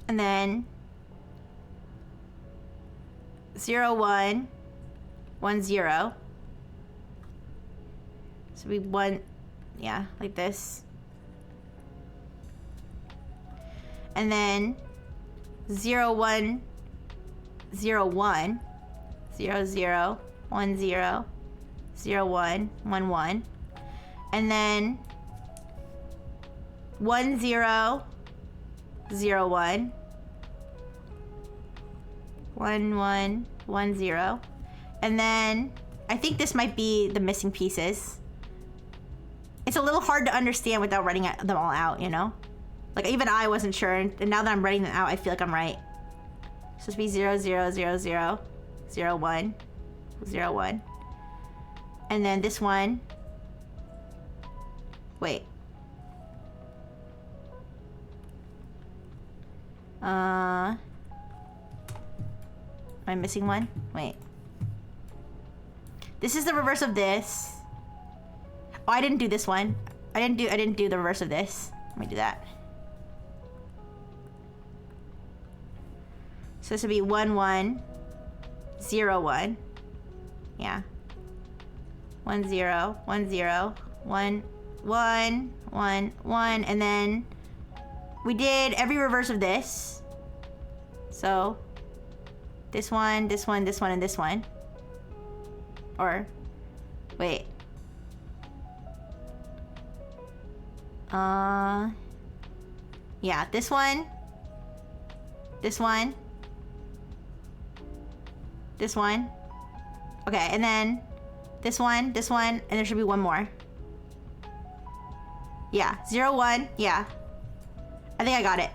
S1: And then 0, 1, 1, 0. So we 1, yeah, like this. And then 0, 1, 0, 1. 0, 0, 1, 0, 0, 1, 1, 1. And then 1, 0, 0, 1. 1, 1, 1, 0. And then I think this might be the missing pieces. It's a little hard to understand without writing them all out, you know? Like even I wasn't sure, and now that I'm writing them out, I feel like I'm right. So it's be 0, 0, 0, 0. 0, 1, 0, 1. And then this one. Wait. Am I missing one? Wait. This is the reverse of this. Oh, I didn't do this one. I didn't do the reverse of this. Let me do that. So this would be 1, 1. 0, 1. Yeah. 1, 0, 1, 0, 1, 1, 1, 1. And then we did every reverse of this. So this one, this one, this one, and this one. Or, wait. Yeah, this one. This one. This one. Okay, and then this one, and there should be one more. Yeah, 0, 1, yeah. I think I got it.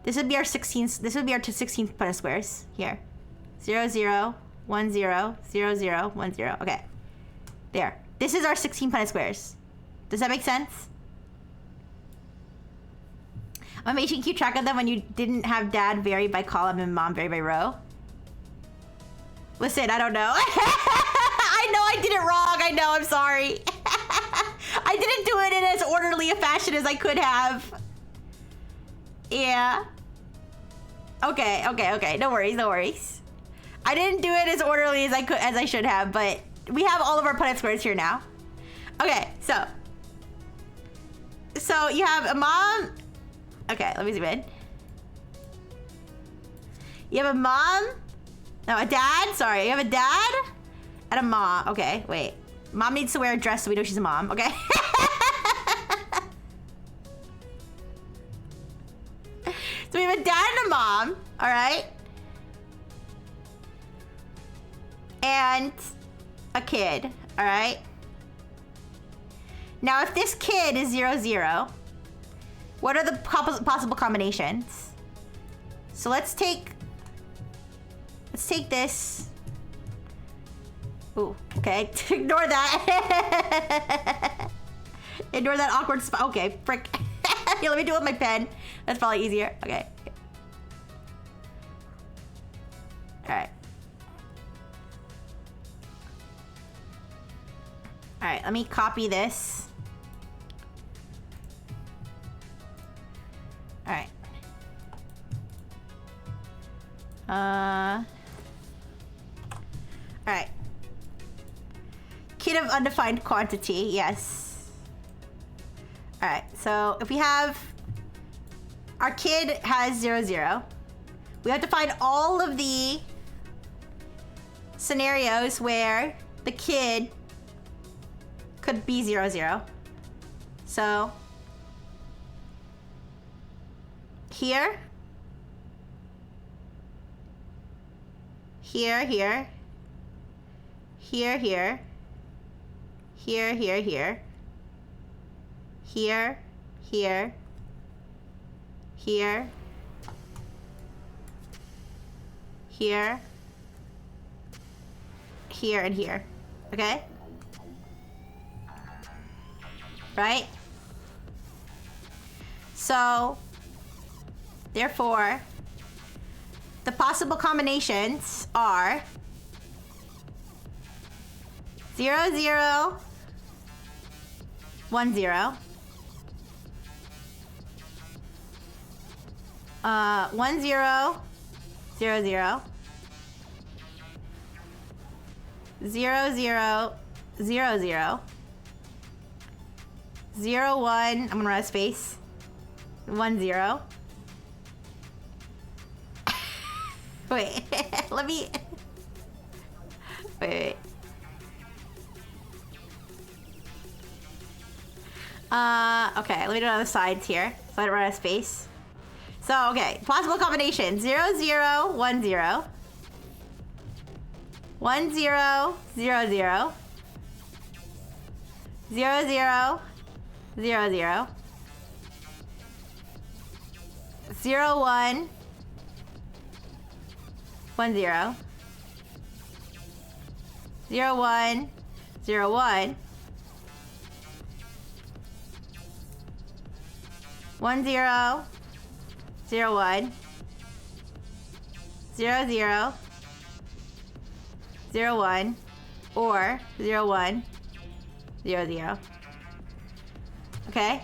S1: This would be our 16th, this would be our 16th Punnett squares. Here. 0, 0, 1, 0, 0, 0, 1, 0. Okay. There. This is our 16 Punnett squares. Does that make sense? I'm making keep track of them when you didn't have dad vary by column and mom vary by row. Listen, I don't know. I know I did it wrong. I know, I'm sorry. I didn't do it in as orderly a fashion as I could have. Yeah. Okay, okay, okay. No worries, no worries. I didn't do it as orderly as I should have, but we have all of our Punnett squares here now. Okay, so you have a mom. Okay, let me zoom in. You have a mom. No, a dad. Sorry, you have a dad and a mom. Okay, wait. Mom needs to wear a dress so we know she's a mom. Okay. So we have a dad and a mom. All right. And a kid. All right. Now, if this kid is 0, 0, what are the possible combinations? So let's take this. Ooh, okay. Ignore that. Ignore that awkward spot. Okay, frick. Here, let me do it with my pen. That's probably easier. Okay. Alright. Alright, let me copy this. Alright. Alright. Kid of undefined quantity, yes. Alright, so if we have... Our kid has 0, 0. We have to find all of the scenarios where the kid could be 0, 0. So... Here. Here, here. Here, here. Here, here, here. Here, here. Here. Here. Here and here. Okay? Right? So, therefore, the possible combinations are 0, 0, 1, 0. 1, 0, 0, 0. 0, 0, 0, 0. 0, 1, I'm gonna run out of space. 1, 0. Wait, let me... Wait. Okay, let me do it on the sides here, so I don't run out of space. So, okay, possible combination. 0, 0, 1, 0. 1, 0, 0, 0. 0, 0, 0, 0. 0, 1, 1, 0. 0, 1, 0, 1. 1, 0, 0, 1. 0, 0, 0, 1. Or 0, 1, 0, 0. Okay?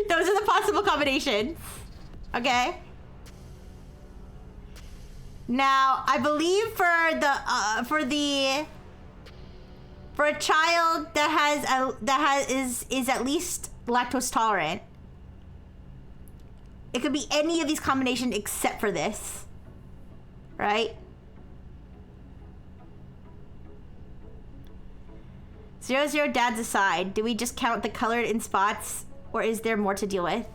S1: Those are the possible combinations. Okay? Now, I believe for a child that is at least lactose tolerant, it could be any of these combinations except for this. Right? 0, 0, dads aside, do we just count the colored in spots, or is there more to deal with?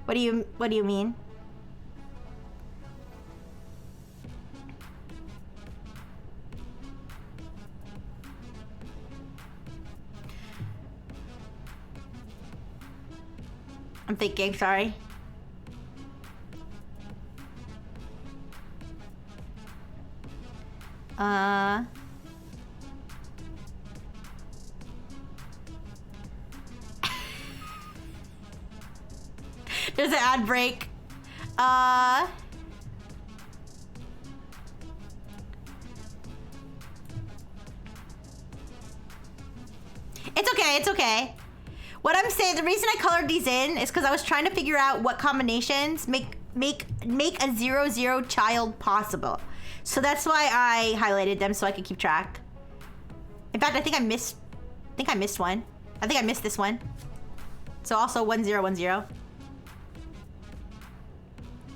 S1: What do you mean? I'm thinking, sorry. There's an ad break. It's okay, it's okay. What I'm saying, the reason I colored these in is because I was trying to figure out what combinations make a 0, 0 child possible. So that's why I highlighted them so I could keep track. In fact, I think I missed one. I think I missed this one. So also 1, 0, 1, 0.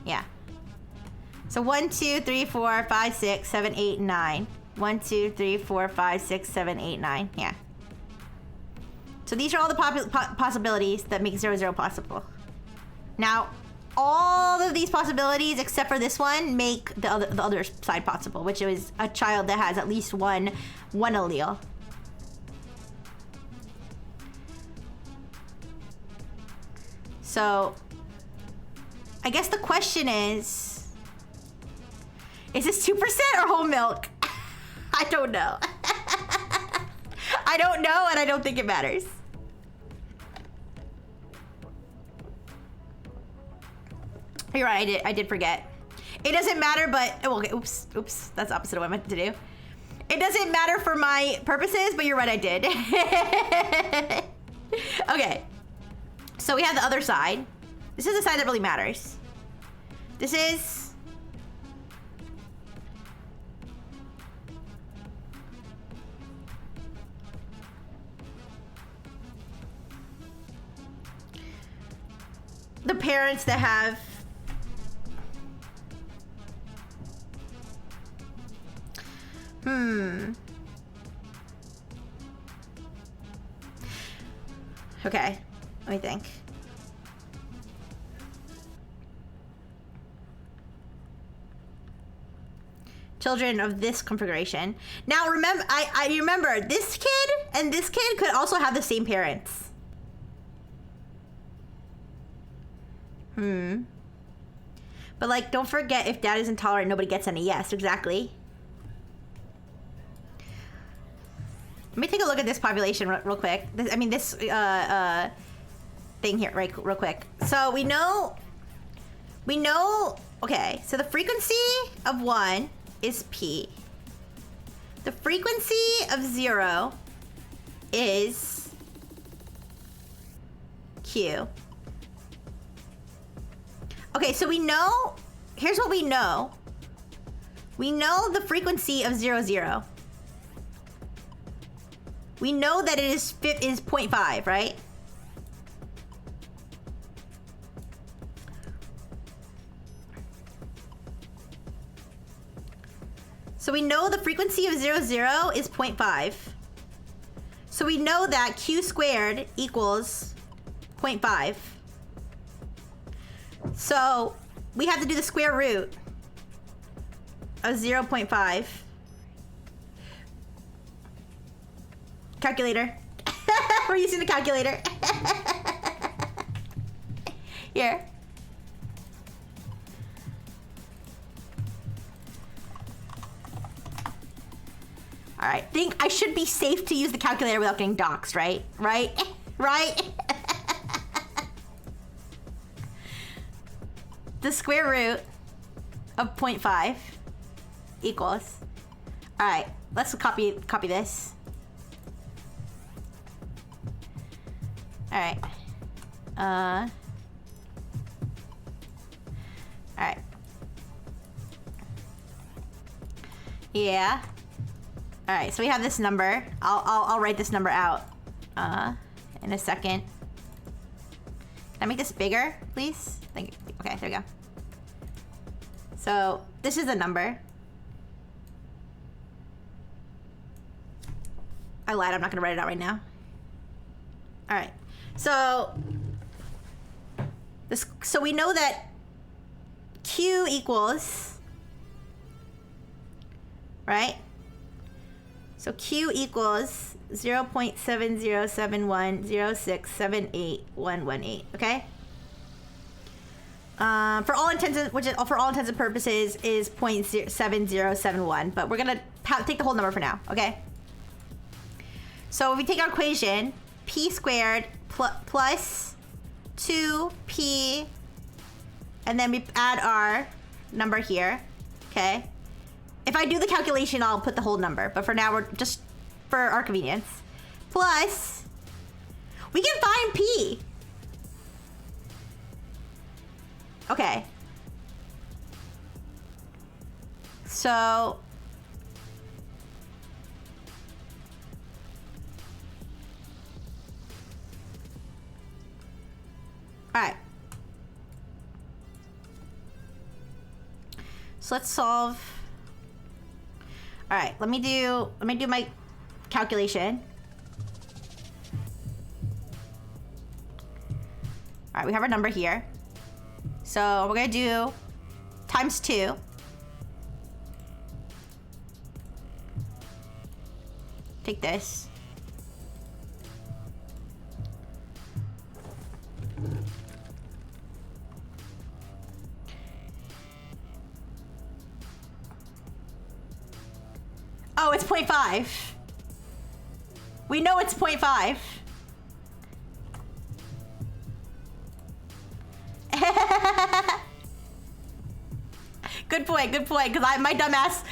S1: Yeah. So 1, 2, 3, 4, 5, 6, 7, 8, 9. 1, 2, 3, 4, 5, 6, 7, 8, 9. Yeah. So these are all the possibilities that make 0, 0 possible. Now, all of these possibilities, except for this one, make the other side possible, which is a child that has at least one allele. So, I guess the question is this 2% or whole milk? I don't know. I don't know, and I don't think it matters. You're right, I did forget. It doesn't matter, but, okay, oops, that's opposite of what I meant to do. It doesn't matter for my purposes, but you're right, I did. Okay, so we have the other side. This is the side that really matters. This is the parents that have okay, let me think. Children of this configuration. Now remember, I remember this kid and this kid could also have the same parents. But like, don't forget, if dad is intolerant, nobody gets any. Yes, exactly. Let me take a look at this population real quick. This thing here, right, real quick. So we know, okay, so the frequency of 1 is P. The frequency of 0 is Q. Okay, so we know, here's what we know. We know the frequency of 0, 0. We know that it is 0.5, right? So we know the frequency of 0, 0 is 0.5. So we know that Q squared equals 0.5. So we have to do the square root of 0.5. Calculator. We're using the calculator. Here. All right, think I should be safe to use the calculator without getting doxxed, right? Right? Right? The square root of 0.5 equals. All right, let's copy this. All right. All right. Yeah. All right, so we have this number. I'll write this number out in a second. Can I make this bigger, please? Thank you. Okay, there we go. So this is a number. I lied. I'm not gonna write it out right now. All right. So we know that Q equals, right? So Q equals 0.70710678118, okay? For all intents and purposes is 0.7071, but we're gonna take the whole number for now, okay? So if we take our equation, p squared plus 2p, and then we add our number here, okay? If I do the calculation, I'll put the whole number, but for now, we're just for our convenience. Plus, we can find p. Okay. So, all right. So let's solve. All right, let me do my calculation. All right, we have our number here. So we're gonna do times 2. Take this. Oh, it's 0.5. We know it's 0.5. Good point, because my dumbass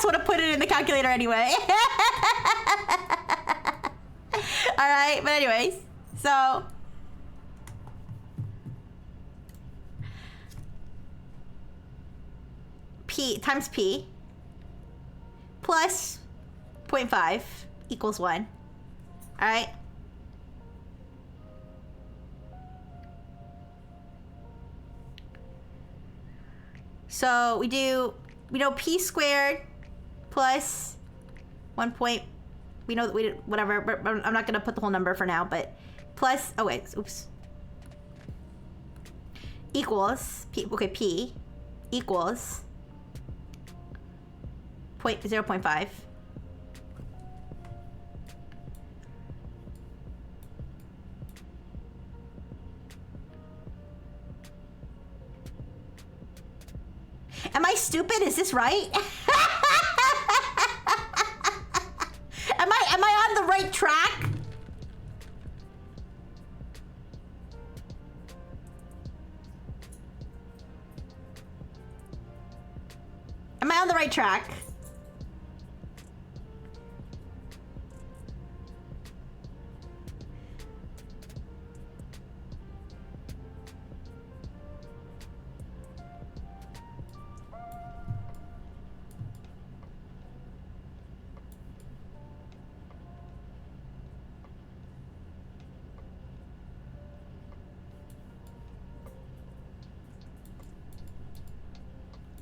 S1: would have put it in the calculator anyway. All right, but anyways, so p times p plus 0.5 equals 1. All right. So we know p squared plus 1 point. We know that we did whatever, but I'm not gonna put the whole number for now, but plus, oh wait, oops. Equals, p equals 0.5. Am I stupid? Is this right? Am I on the right track? Am I on the right track?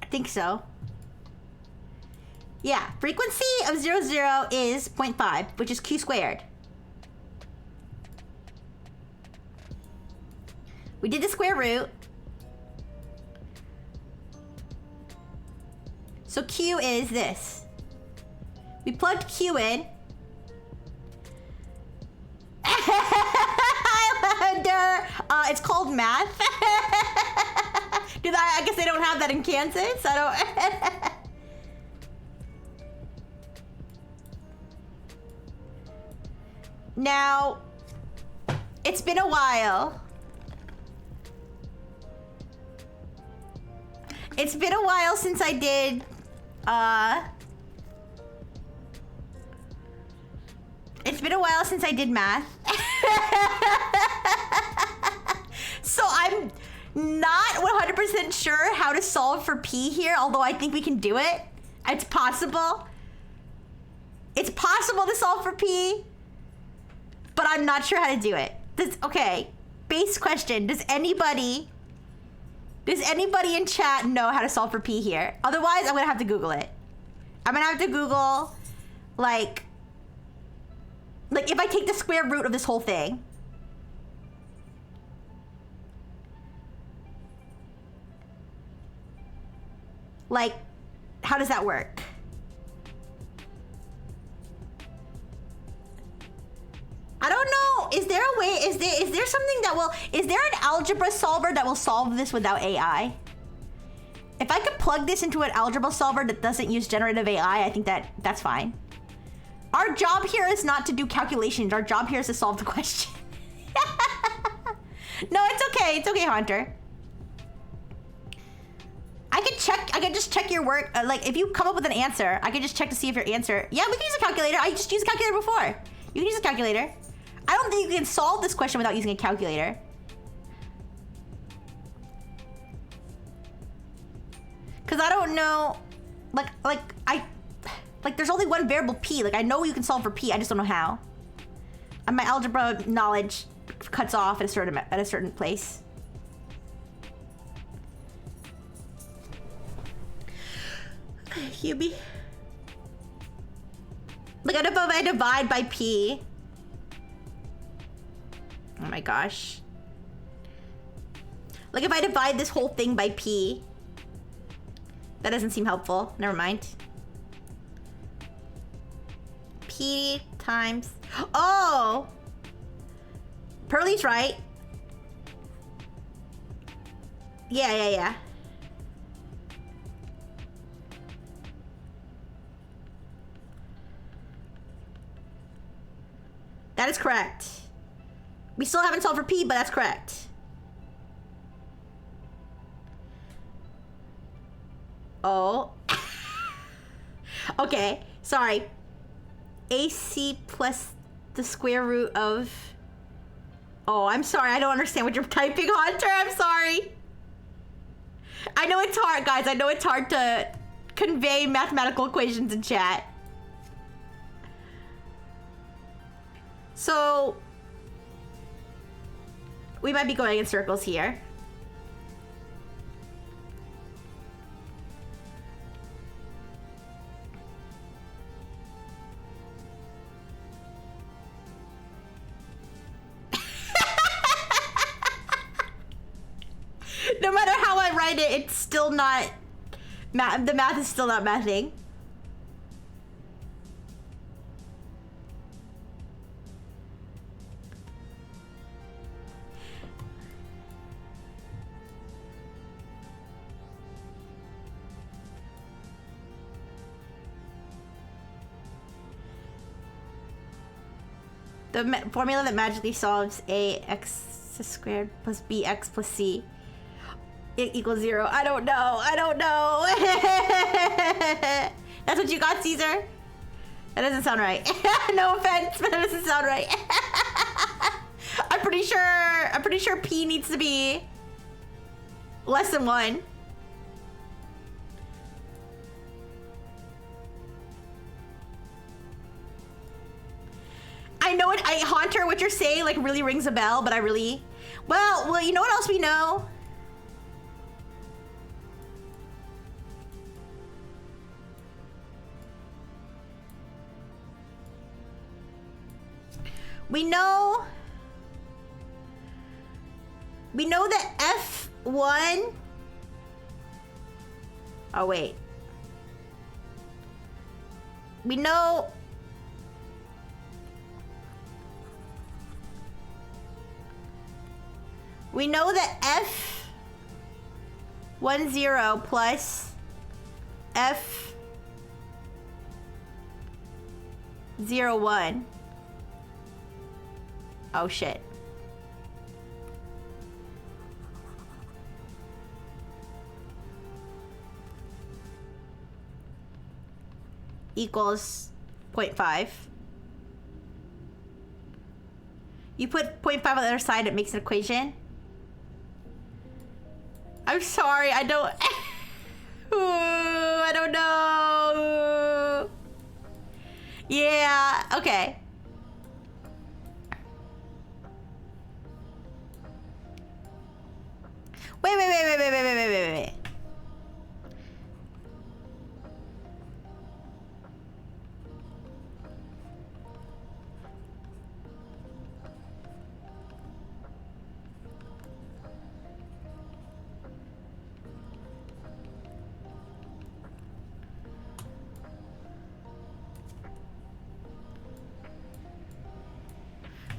S1: I think so. Yeah, frequency of 0, 0 is 0.5, which is q squared. We did the square root. So q is this. We plugged q in. Highlander! It's called math. I guess they don't have that in Kansas. I don't. Now, it's been a while. It's been a while since I did, it's been a while since I did math. So I'm not 100% sure how to solve for p here, although I think we can do it. It's possible. It's possible to solve for p, but I'm not sure how to do it. Okay, base question. Does anybody in chat know how to solve for p here? Otherwise, I'm gonna have to Google it. I'm gonna have to Google, like, Like, if I take the square root of this whole thing. Like, how does that work? I don't know. Is there a way, is there something that will, is there an algebra solver that will solve this without AI? If I could plug this into an algebra solver that doesn't use generative AI, I think that's fine. Our job here is not to do calculations. Our job here is to solve the question. No, it's okay. It's okay, Hunter. I could just check your work. Like, if you come up with an answer, I could just check to see if your answer... Yeah, we can use a calculator. I just used a calculator before. You can use a calculator. I don't think you can solve this question without using a calculator. Because I don't know... Like, there's only one variable p. Like, I know you can solve for p. I just don't know how. And my algebra knowledge cuts off at a certain place. Hubie. Look at if I divide by p. Oh my gosh. Like, if I divide this whole thing by p. That doesn't seem helpful. Never mind. P times... Oh! Pearly's right. Yeah. That is correct. We still haven't solved for P, but that's correct. Oh. Okay, sorry. AC plus the square root of... Oh, I'm sorry. I don't understand what you're typing, Hunter. I'm sorry. I know it's hard, guys. I know it's hard to convey mathematical equations in chat. So... we might be going in circles here. No matter how I write it, it's still not... the math is still not mathing. The formula that magically solves ax squared plus bx plus c equals 0. I don't know. That's what you got, Caesar? That doesn't sound right. No offense, but that doesn't sound right. I'm pretty sure P needs to be less than 1. I know it. Haunter, what you're saying like really rings a bell, but I really... Well, you know what else we know? We know that F1... Oh, wait. We know... We know that F10 plus F01. Oh shit. Equals 0.5. You put 0.5 on the other side, it makes an equation. I'm sorry, I don't... I don't know. Yeah, okay. Wait.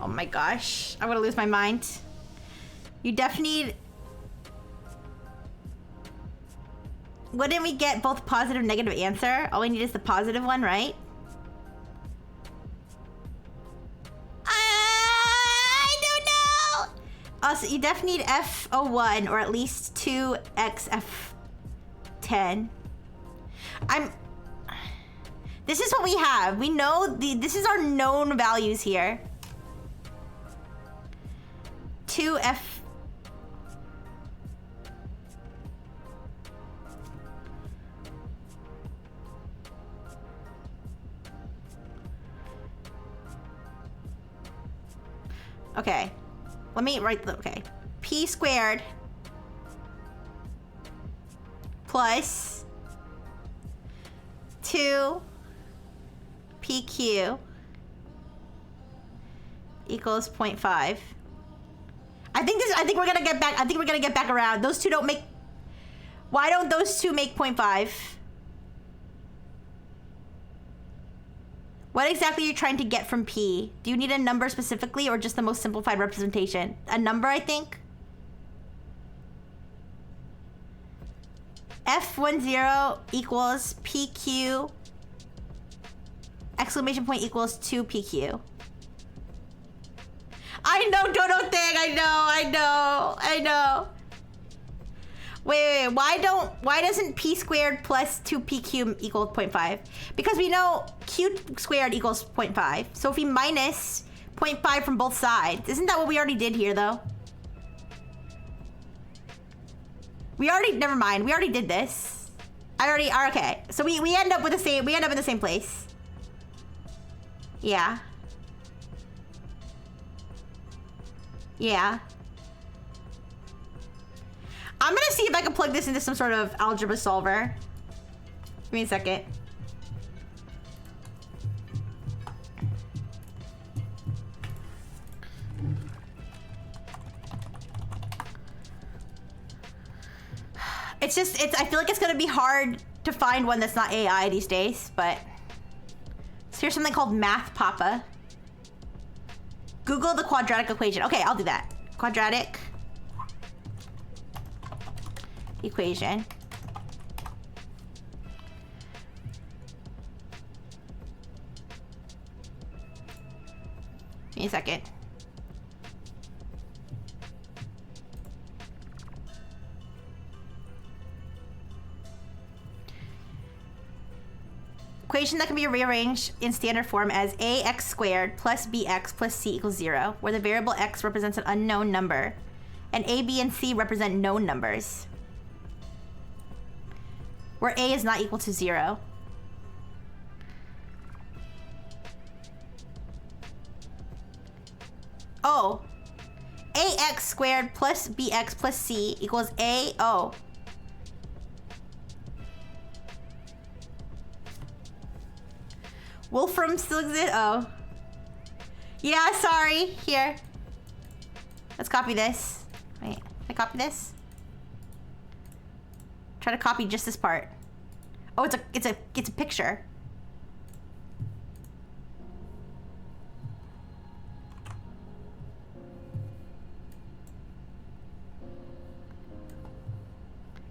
S1: Oh my gosh. I'm gonna lose my mind. You definitely need... Wouldn't we get both positive and negative answer? All we need is the positive one, right? I don't know! Also, you definitely need F01 or at least 2xF10. This is what we have. We know this is our known values here. 2F. Okay. Let me write the, okay. P squared plus 2 PQ equals 0.5. I think we're gonna get back around. Those two don't make... Why don't those two make 0.5? What exactly are you trying to get from P? Do you need a number specifically or just the most simplified representation? A number, I think? F10 equals PQ exclamation point equals 2 PQ. I know, Dodo thing. I know. Wait. Why doesn't P squared plus 2 PQ equal 0.5? Because we know Q squared equals 0.5. So if we minus 0.5 from both sides, isn't that what we already did here though? Never mind. We already did this. Okay. So we end up with the same, we end up in the same place. Yeah. Yeah. I'm gonna see if I can plug this into some sort of algebra solver. Give me a second. I feel like it's gonna be hard to find one that's not AI these days, but so here's something called Math Papa. Google the quadratic equation. Okay, I'll do that. Quadratic equation. Give me a second. Equation that can be rearranged in standard form as ax squared plus bx plus c equals 0, where the variable x represents an unknown number, and a, b, and c represent known numbers, where a is not equal to 0. Oh, ax squared plus bx plus c equals a, oh. Wolfram still exists? Oh. Yeah, sorry. Here. Let's copy this. Wait, can I copy this? Try to copy just this part. Oh, it's a picture.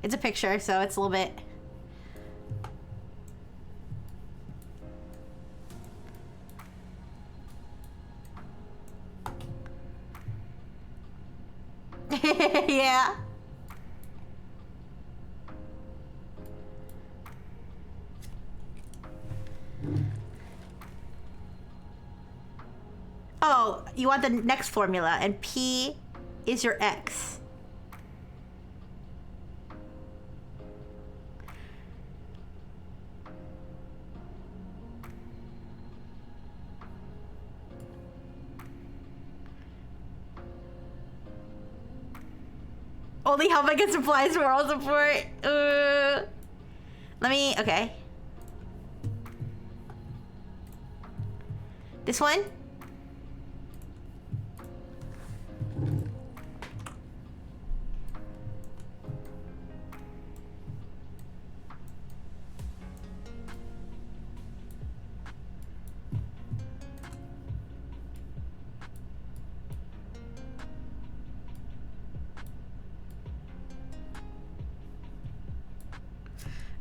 S1: It's a picture, so it's a little bit... Yeah. Oh, you want the next formula, and P is your X. Only help I get supplies for moral support. Let me, okay. This one?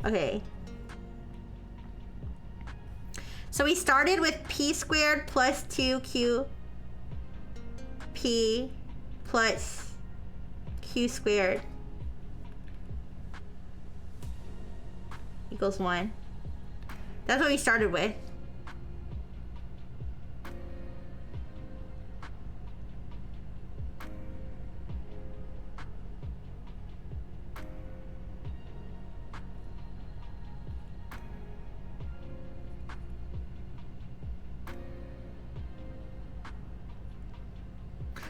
S1: Okay. So we started with p squared plus 2q p plus q squared equals 1. That's what we started with.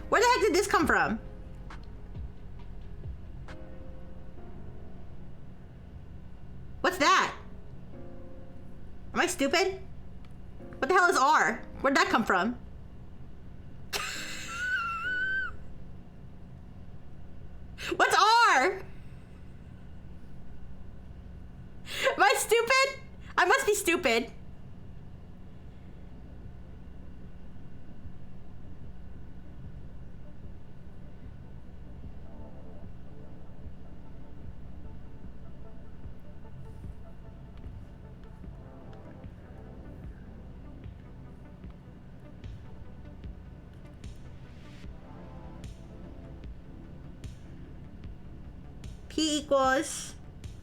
S1: Where the heck did this come from? What's that? Am I stupid? What the hell is R? Where'd that come from? What's R? Am I stupid? I must be stupid. P equals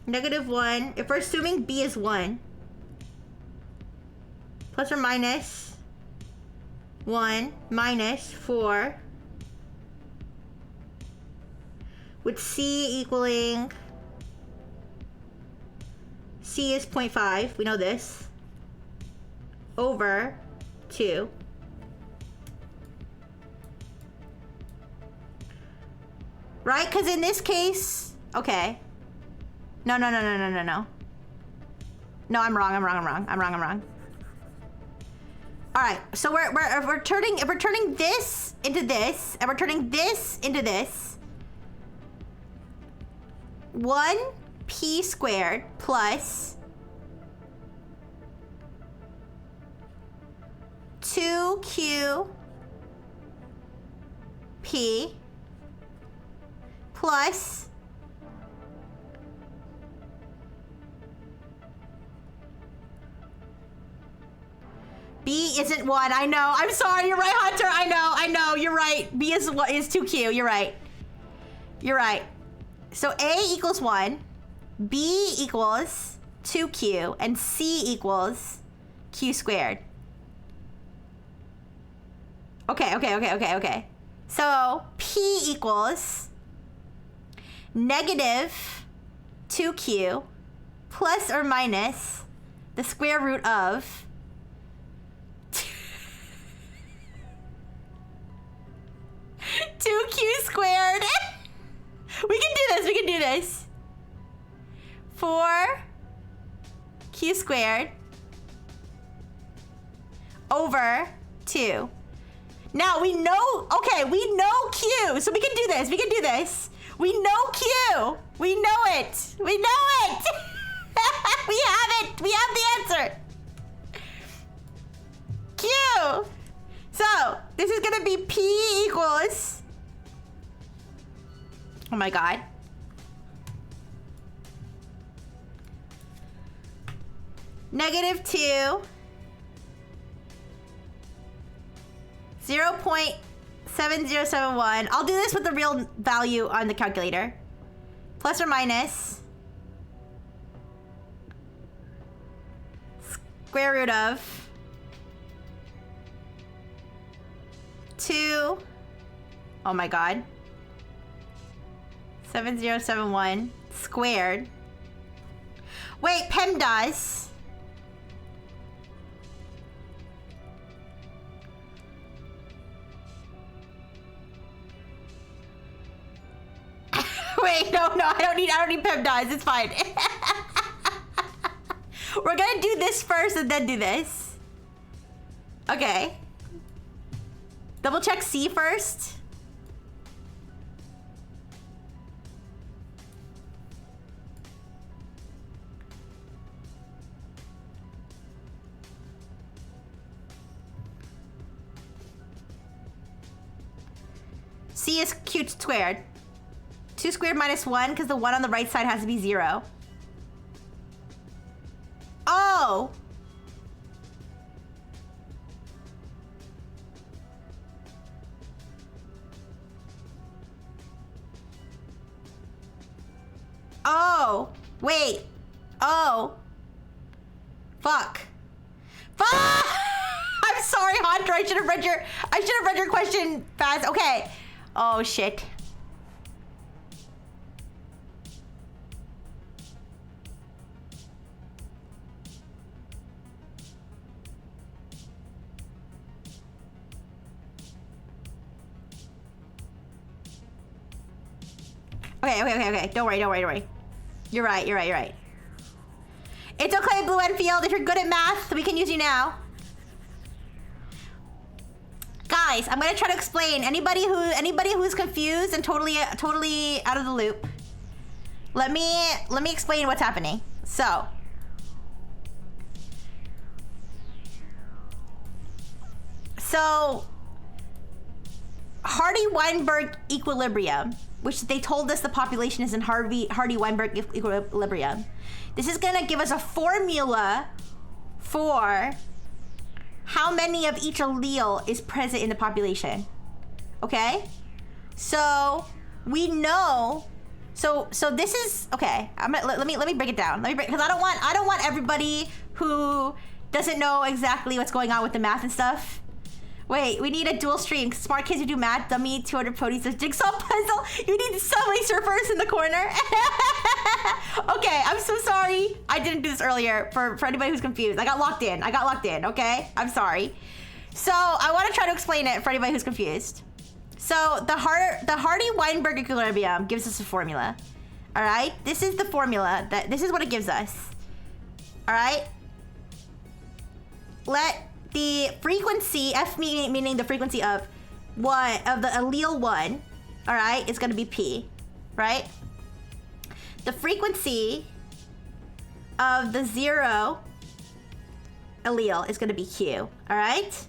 S1: -1. If we're assuming B is 1, plus or minus 1 minus 4, with C equaling, C is 0.5, we know this, over 2. Right? Because in this case, okay. No. No, I'm wrong. All right. So if we're turning this into this, and we're turning this into this, 1p squared plus 2q p plus B isn't 1. I know. I'm sorry. You're right, Hunter. I know. You're right. B is 2q. You're right. So A equals 1, B equals 2q, and C equals q squared. Okay. So P equals -2q plus or minus the square root of 2q squared. We can do this. 4q squared over 2. Now we know, okay, we know q, so we can do this. We know q. We know it. We have it. We have the answer. Q. So this is gonna be P equals, oh my God. -2, 0.7071. I'll do this with the real value on the calculator. Plus or minus square root of 2, oh my God, 7071 squared. Wait, PEMDAS. Wait, no, I don't need PEMDAS. It's fine. We're gonna do this first and then do this. Okay. Double check C first. C is q squared. 2 squared minus 1, because the 1 on the right side has to be 0. O. Oh, wait. Oh. Fuck. Fuck! I'm sorry, Hunter. I should have read your question fast. Okay. Oh shit. Okay. Don't worry. You're right. It's okay, Blue Enfield. If you're good at math, we can use you now. Guys, I'm gonna try to explain. Anybody who's confused and totally out of the loop, let me explain what's happening. So, Hardy-Weinberg equilibrium, which they told us the population is in Hardy-Weinberg equilibrium. This is gonna give us a formula for how many of each allele is present in the population. Okay? So we know. So this is okay. Let me break it down. Because I don't want everybody who doesn't know exactly what's going on with the math and stuff. Wait, we need a dual stream. Smart kids who do math, dummy, 200 ponies, a jigsaw puzzle. You need so many surfers in the corner. Okay, I'm so sorry. I didn't do this earlier for anybody who's confused. I got locked in, okay? I'm sorry. So I want to try to explain it for anybody who's confused. So the Hardy-Weinberg equilibrium gives us a formula. All right? This is the formula. This is what it gives us. All right? Let the frequency, F meaning the frequency of the allele 1, all right, is going to be P, right? The frequency of the 0 allele is going to be Q, all right?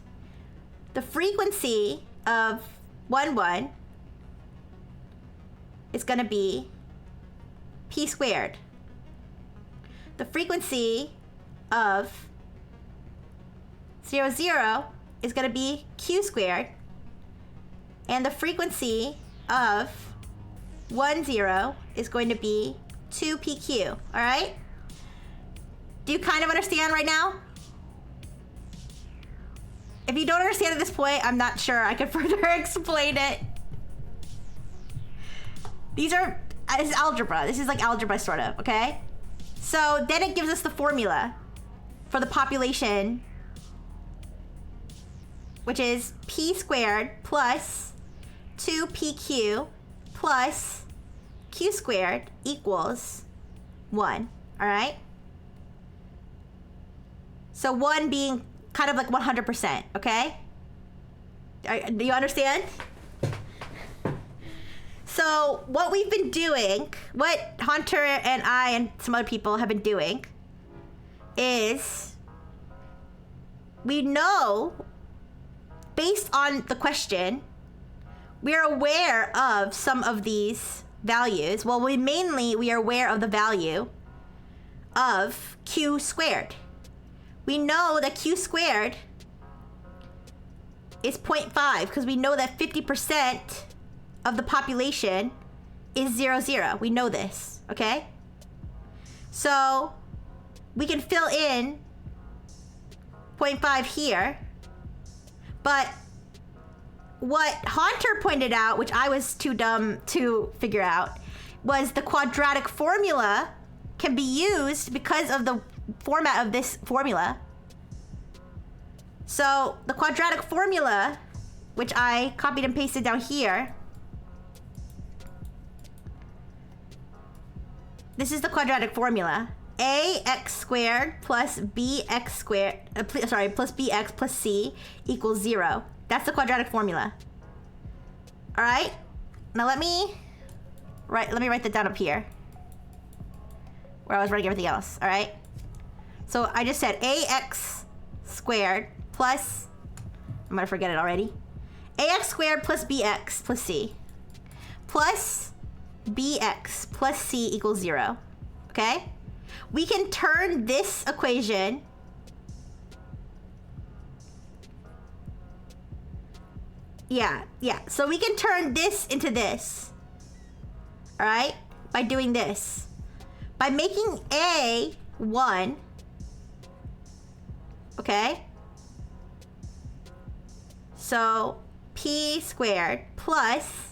S1: The frequency of 1, 1 is going to be P squared. The frequency of 0, 0 is going to be Q squared. And the frequency of 1, 0 is going to be 2PQ. All right? Do you kind of understand right now? If you don't understand at this point, I'm not sure I could further explain it. This is algebra. This is like algebra, sort of, okay? So then it gives us the formula for the population, which is P squared plus 2PQ plus Q squared equals 1, all right? So 1 being kind of like 100%, okay? Do you understand? So what we've been doing, what Hunter and I and some other people have been doing is we know, based on the question, we're aware of some of these values. Well, we are aware of the value of Q squared. We know that Q squared is 0.5 because we know that 50% of the population is 0, 0. We know this, okay? So we can fill in 0.5 here. But what Hunter pointed out, which I was too dumb to figure out, was the quadratic formula can be used because of the format of this formula. So the quadratic formula, which I copied and pasted down here, this is the quadratic formula. Ax squared plus bx squared, plus bx plus c equals 0. That's the quadratic formula. All right. Now let me write that down up here, where I was writing everything else. All right. So I just said ax squared plus, I'm gonna forget it already. Ax squared plus bx plus c plus bx plus c equals 0. Okay. We can turn this equation Yeah. So we can turn this into this. All right? By doing this. By making A 1. Okay? So P squared plus,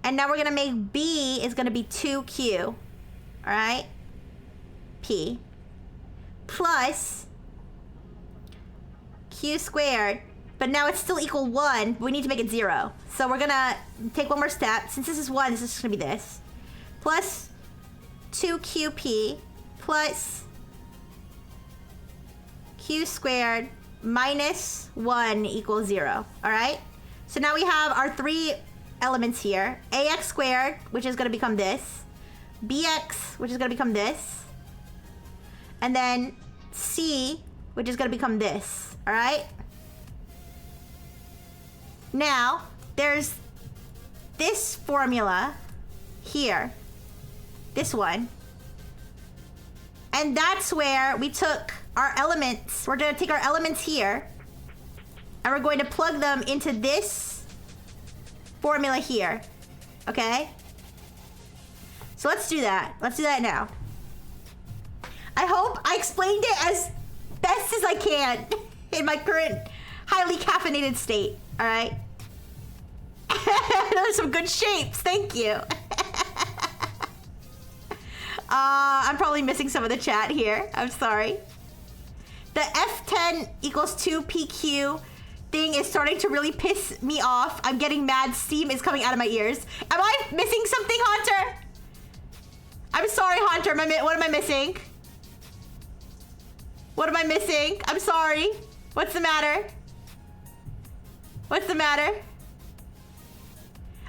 S1: and now we're gonna make B is gonna be 2Q. All right? P plus Q squared, but now it's still equal 1. We need to make it 0. So we're gonna take one more step. Since this is 1, this is just gonna be this. Plus 2QP plus Q squared minus 1 equals 0. All right? So now we have our 3 elements here. AX squared, which is gonna become this. BX, which is gonna become this. And then C, which is gonna become this. All right? Now, there's this formula here. This one. And that's where we took our elements. We're gonna take our elements here, and we're going to plug them into this formula here. Okay? So let's do that. Let's do that now. I hope I explained it as best as I can in my current highly caffeinated state. All right? Those are some good shapes. Thank you. I'm probably missing some of the chat here. I'm sorry. The F10 equals 2PQ thing is starting to really piss me off. I'm getting mad. Steam is coming out of my ears. Am I missing something, Haunter? I'm sorry, Haunter. What am I missing? What am I missing? I'm sorry. What's the matter? What's the matter?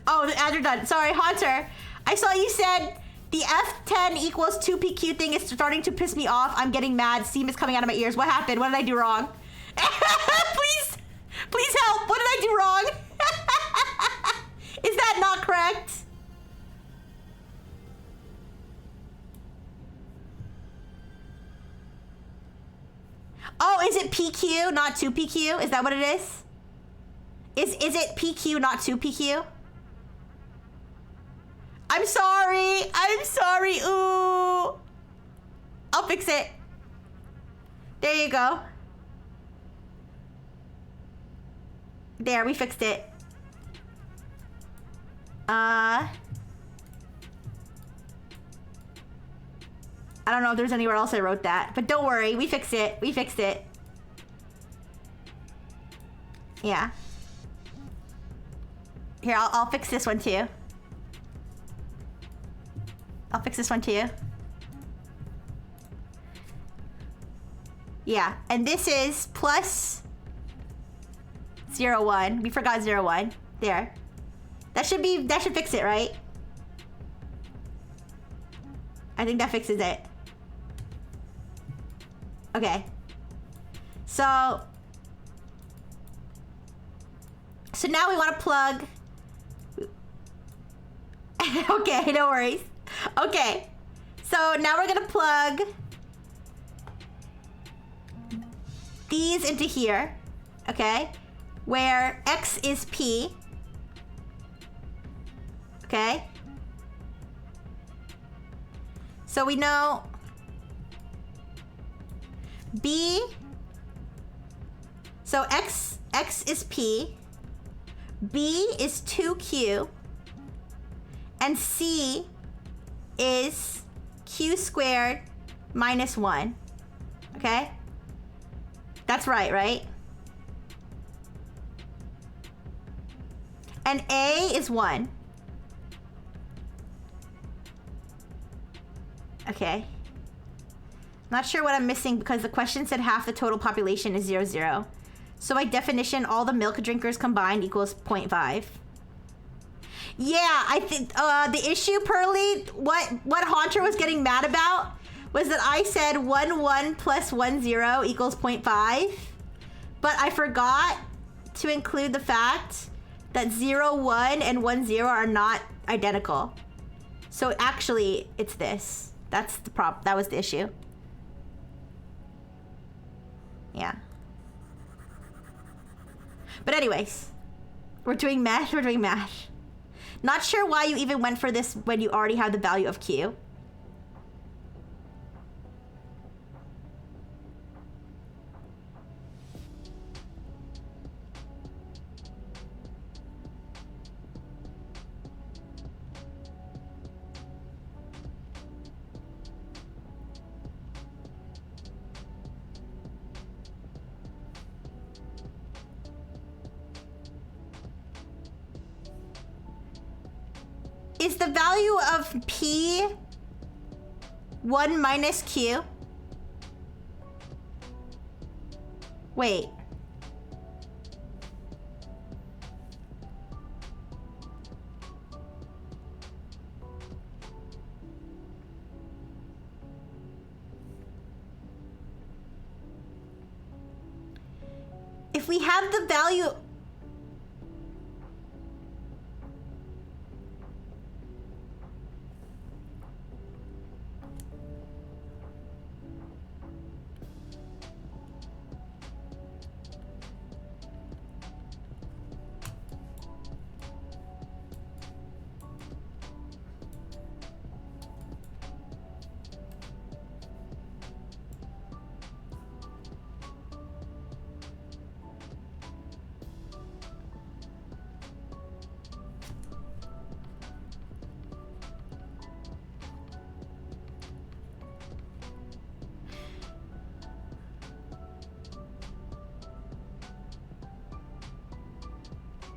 S1: Oh, the ads are done. Sorry, Haunter. I saw you said the F10 equals 2PQ thing is starting to piss me off. I'm getting mad. Steam is coming out of my ears. What happened? What did I do wrong? Please help. What did I do wrong? Is that not correct? Oh, is it PQ, not 2PQ? Is that what it is? Is it PQ, not 2PQ? I'm sorry. I'm sorry. Ooh. I'll fix it. There you go. There, we fixed it. I don't know if there's anywhere else I wrote that, but don't worry, we fixed it. We fixed it. Yeah. Here, I'll fix this one too. I'll fix this one too. Yeah, and this is plus 0, 1. We forgot 0, 1. There. That should fix it, right? I think that fixes it. Okay. So now we want to plug. Okay, no worries. Okay. So now we're going to plug these into here. Okay? Where X is P. Okay? So we know B, so X is P, B is 2Q, and C is Q squared minus 1. Okay? That's right? And A is 1. Okay. Not sure what I'm missing because the question said half the total population is 0, 0. So by definition, all the milk drinkers combined equals 0.5. Yeah, I think the issue, Pearly, what Haunter was getting mad about was that I said 1, 1 plus 1, 0 equals 0.5. But I forgot to include the fact that 0, 1 and 1, 0 are not identical. So actually, it's this. That's the problem. That was the issue. Yeah. But anyways, We're doing math. We're doing math. Not sure why you even went for this when you already have the value of Q. Is the value of P 1 minus Q? Wait. If we have the value...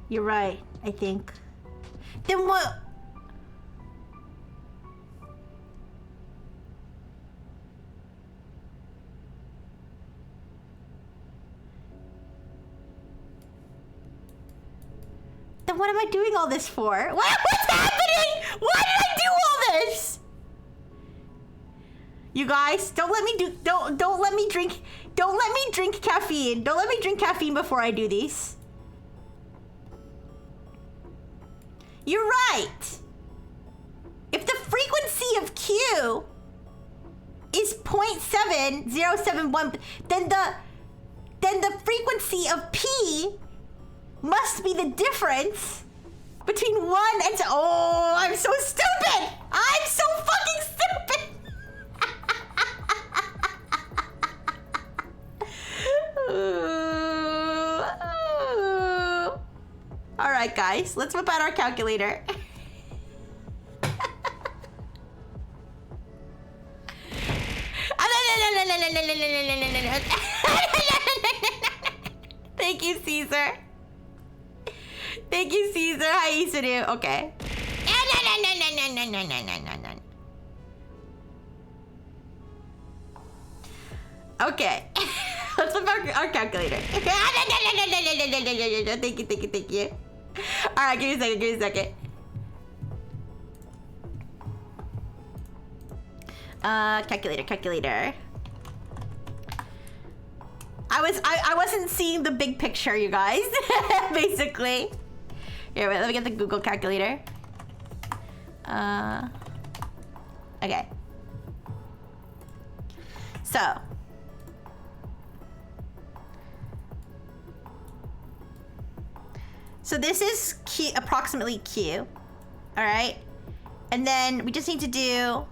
S1: You're right, I think. Then what? Then what am I doing all this for? What's happening? Why did I do all this? You guys, don't let me drink caffeine. Don't let me drink caffeine before I do these. You're right. If the frequency of Q is 0.7071, then the frequency of P must be the difference between 1 and... Oh, I'm so stupid! I'm so fucking stupid! All right, guys, let's whip out our calculator. Thank you, Caesar. Thank you, Caesar. Hi, Isuru. Okay. Okay. Let's whip out our calculator. Thank you. All right, give me a second. Calculator. I wasn't seeing the big picture, you guys. Basically. Here, wait, let me get the Google calculator. Okay. So this is Q, approximately Q. All right. And then we just need to do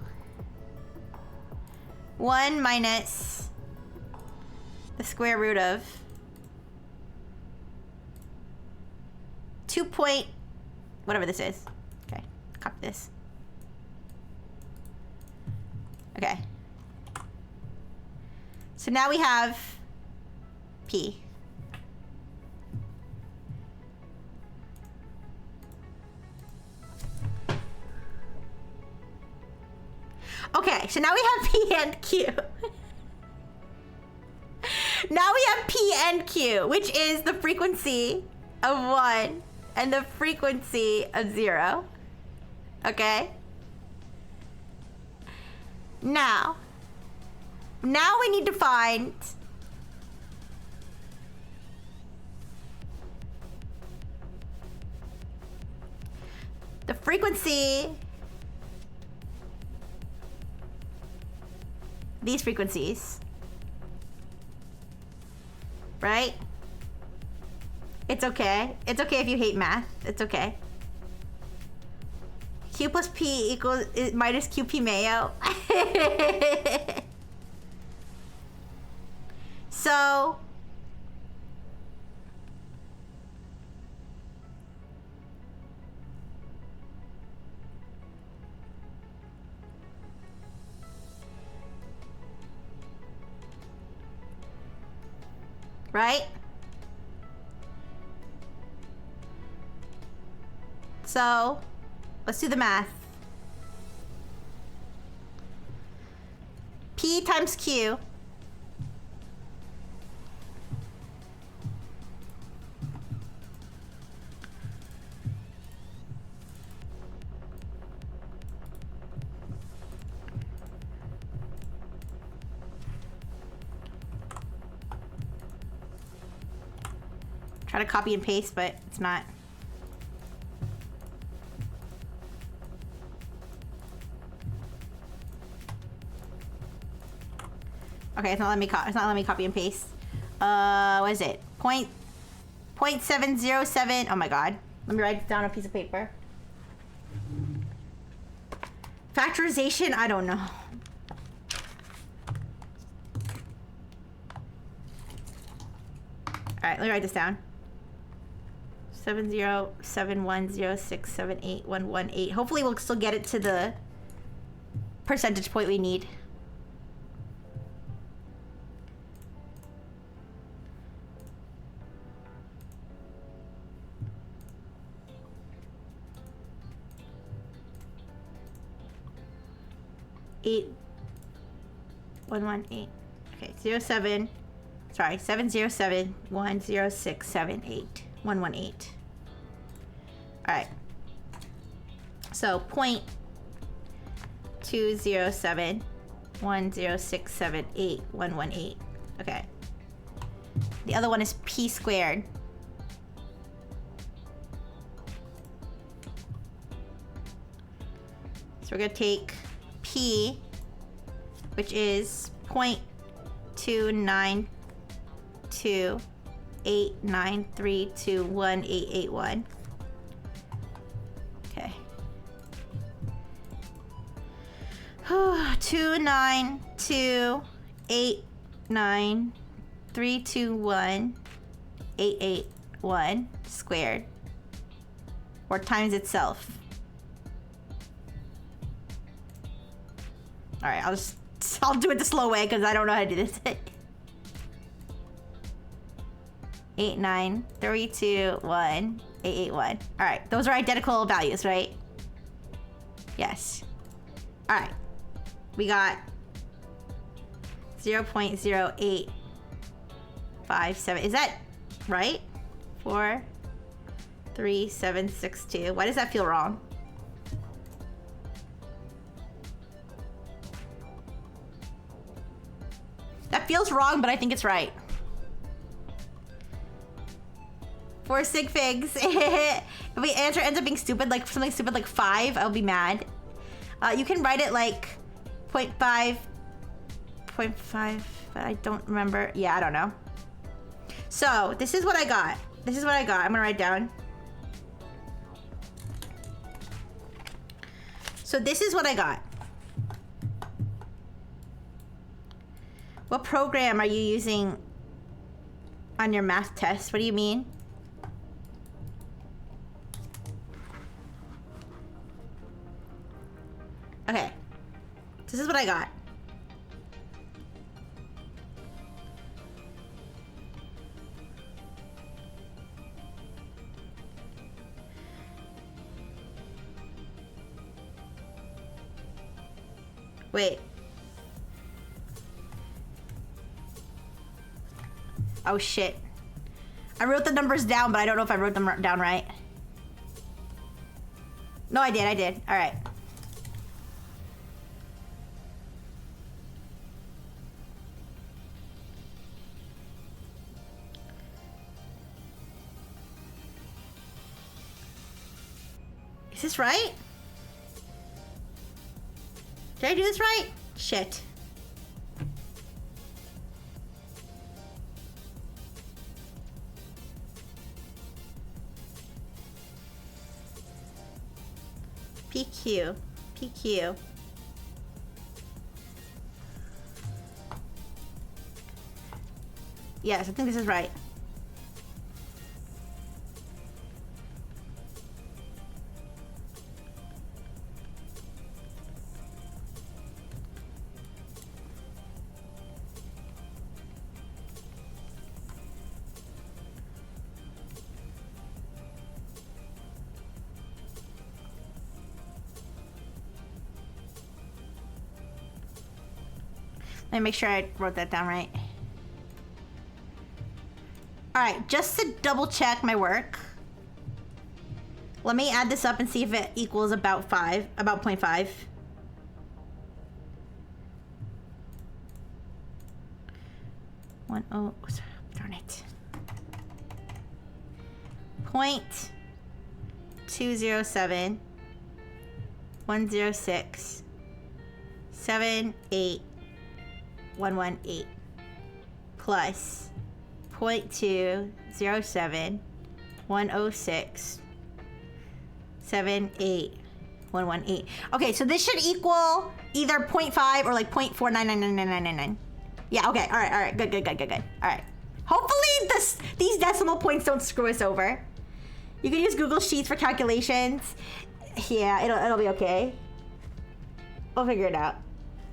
S1: 1 minus the square root of 2 point, whatever this is. Okay, copy this. Okay. So now we have P. Okay, so now we have P and Q. Now we have P and Q, which is the frequency of 1 and the frequency of 0. Okay? Now we need to find the frequency, these frequencies, right? It's okay. It's okay if you hate math. It's okay. Q plus P equals minus QP mayo. So... right? So, let's do the math. P times Q try to copy and paste, but it's not. Okay, it's not letting me copy and paste. What is it? 0.707. Oh my god. Let me write it down on a piece of paper. Factorization, I don't know. Alright, let me write this down. 707106781118. Hopefully we'll still get it to the percentage point we need. Eight 118. Okay, 07. Sorry, 70710678118. All right. So 0.20710678118. Okay. The other one is P squared. So we're gonna take P, which is 0.29289321881. Okay. 29289321881 squared, or times itself. All right, I'll do it the slow way because I don't know how to do this. 893218881. All right, those are identical values, right? Yes. All right, we got 0.0857. Is that right? 43762. Why does that feel wrong? That feels wrong, but I think it's right. 4 sig figs. If the answer ends up being stupid, like something stupid like 5, I'll be mad. You can write it like 0.5, 0.5, I don't remember. Yeah, I don't know. So, this is what I got. This is what I got. I'm gonna write down. So this is what I got. What program are you using on your math test? What do you mean? Okay. This is what I got. Wait. Oh shit. I wrote the numbers down, but I don't know if I wrote them down right. No, I did. All right. Is this right? Did I do this right? Shit. PQ. PQ. Yes, I think this is right. Let me make sure I wrote that down right. All right, just to double check my work, let me add this up and see if it equals about 0.5. Oh, darn it. 0.207 106 78118 plus 0.207 106 78118. Okay, so this should equal either 0.5 or like 0.4999999. Yeah, okay, all right, good. All right. Hopefully these decimal points don't screw us over. You can use Google Sheets for calculations. Yeah, it'll be okay. We'll figure it out.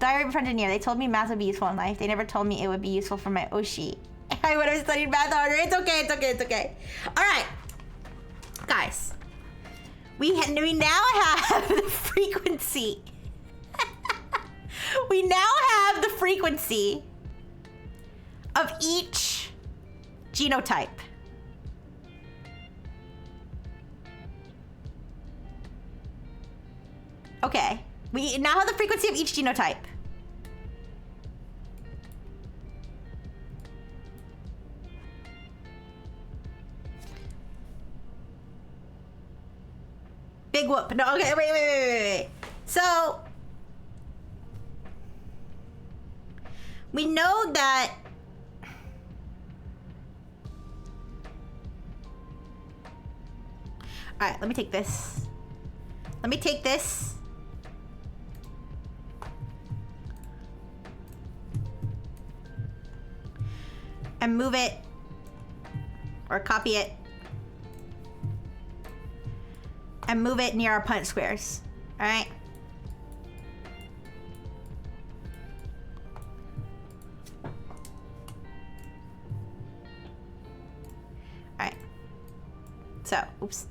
S1: Diary of a engineer. They told me math would be useful in life. They never told me it would be useful for my OSHI. I would have studied math harder. It's okay. All right, guys. We now have the frequency. We now have the frequency of each genotype. Okay. We now have the frequency of each genotype. Big whoop. No, okay, wait. So, we know that all right, let me take this. And move it or copy it and move it near our Punnett squares. All right. All right. So, oops.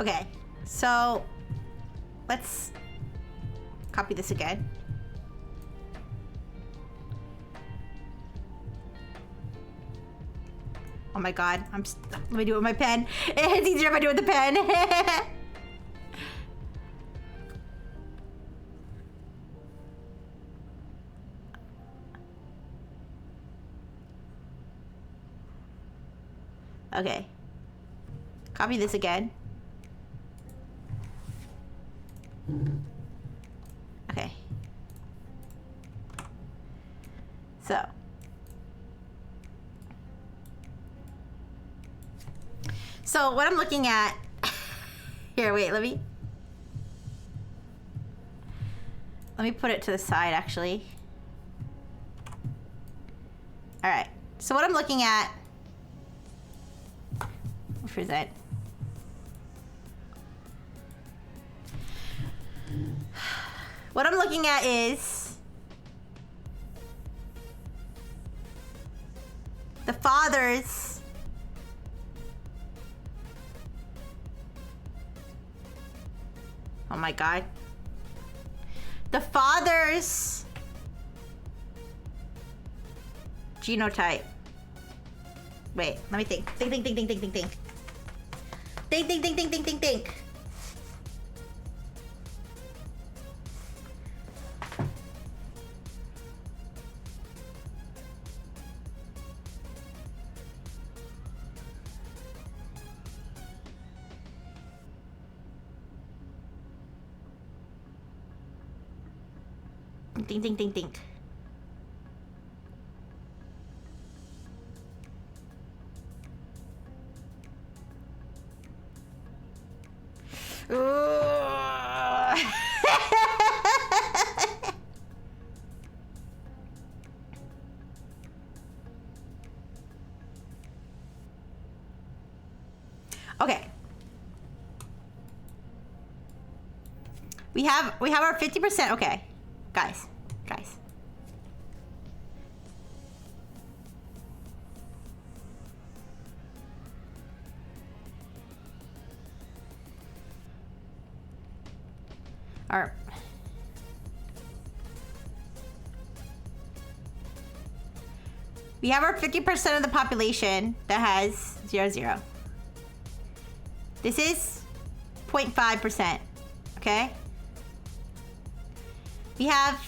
S1: Okay, so let's copy this again. Oh my god, let me do it with my pen. It's easier if I do it with the pen. Okay, copy this again. Okay. So what I'm looking at here, wait, let me put it to the side actually. All right. So what I'm looking at, where is it? What I'm looking at is the father's oh my god. The father's genotype. Wait, let me think. Think. Think, think, think, think. Okay. We have our 50%. Okay. Guys. We have our 50% of the population that has 0, 0. This is 0.5%, okay? We have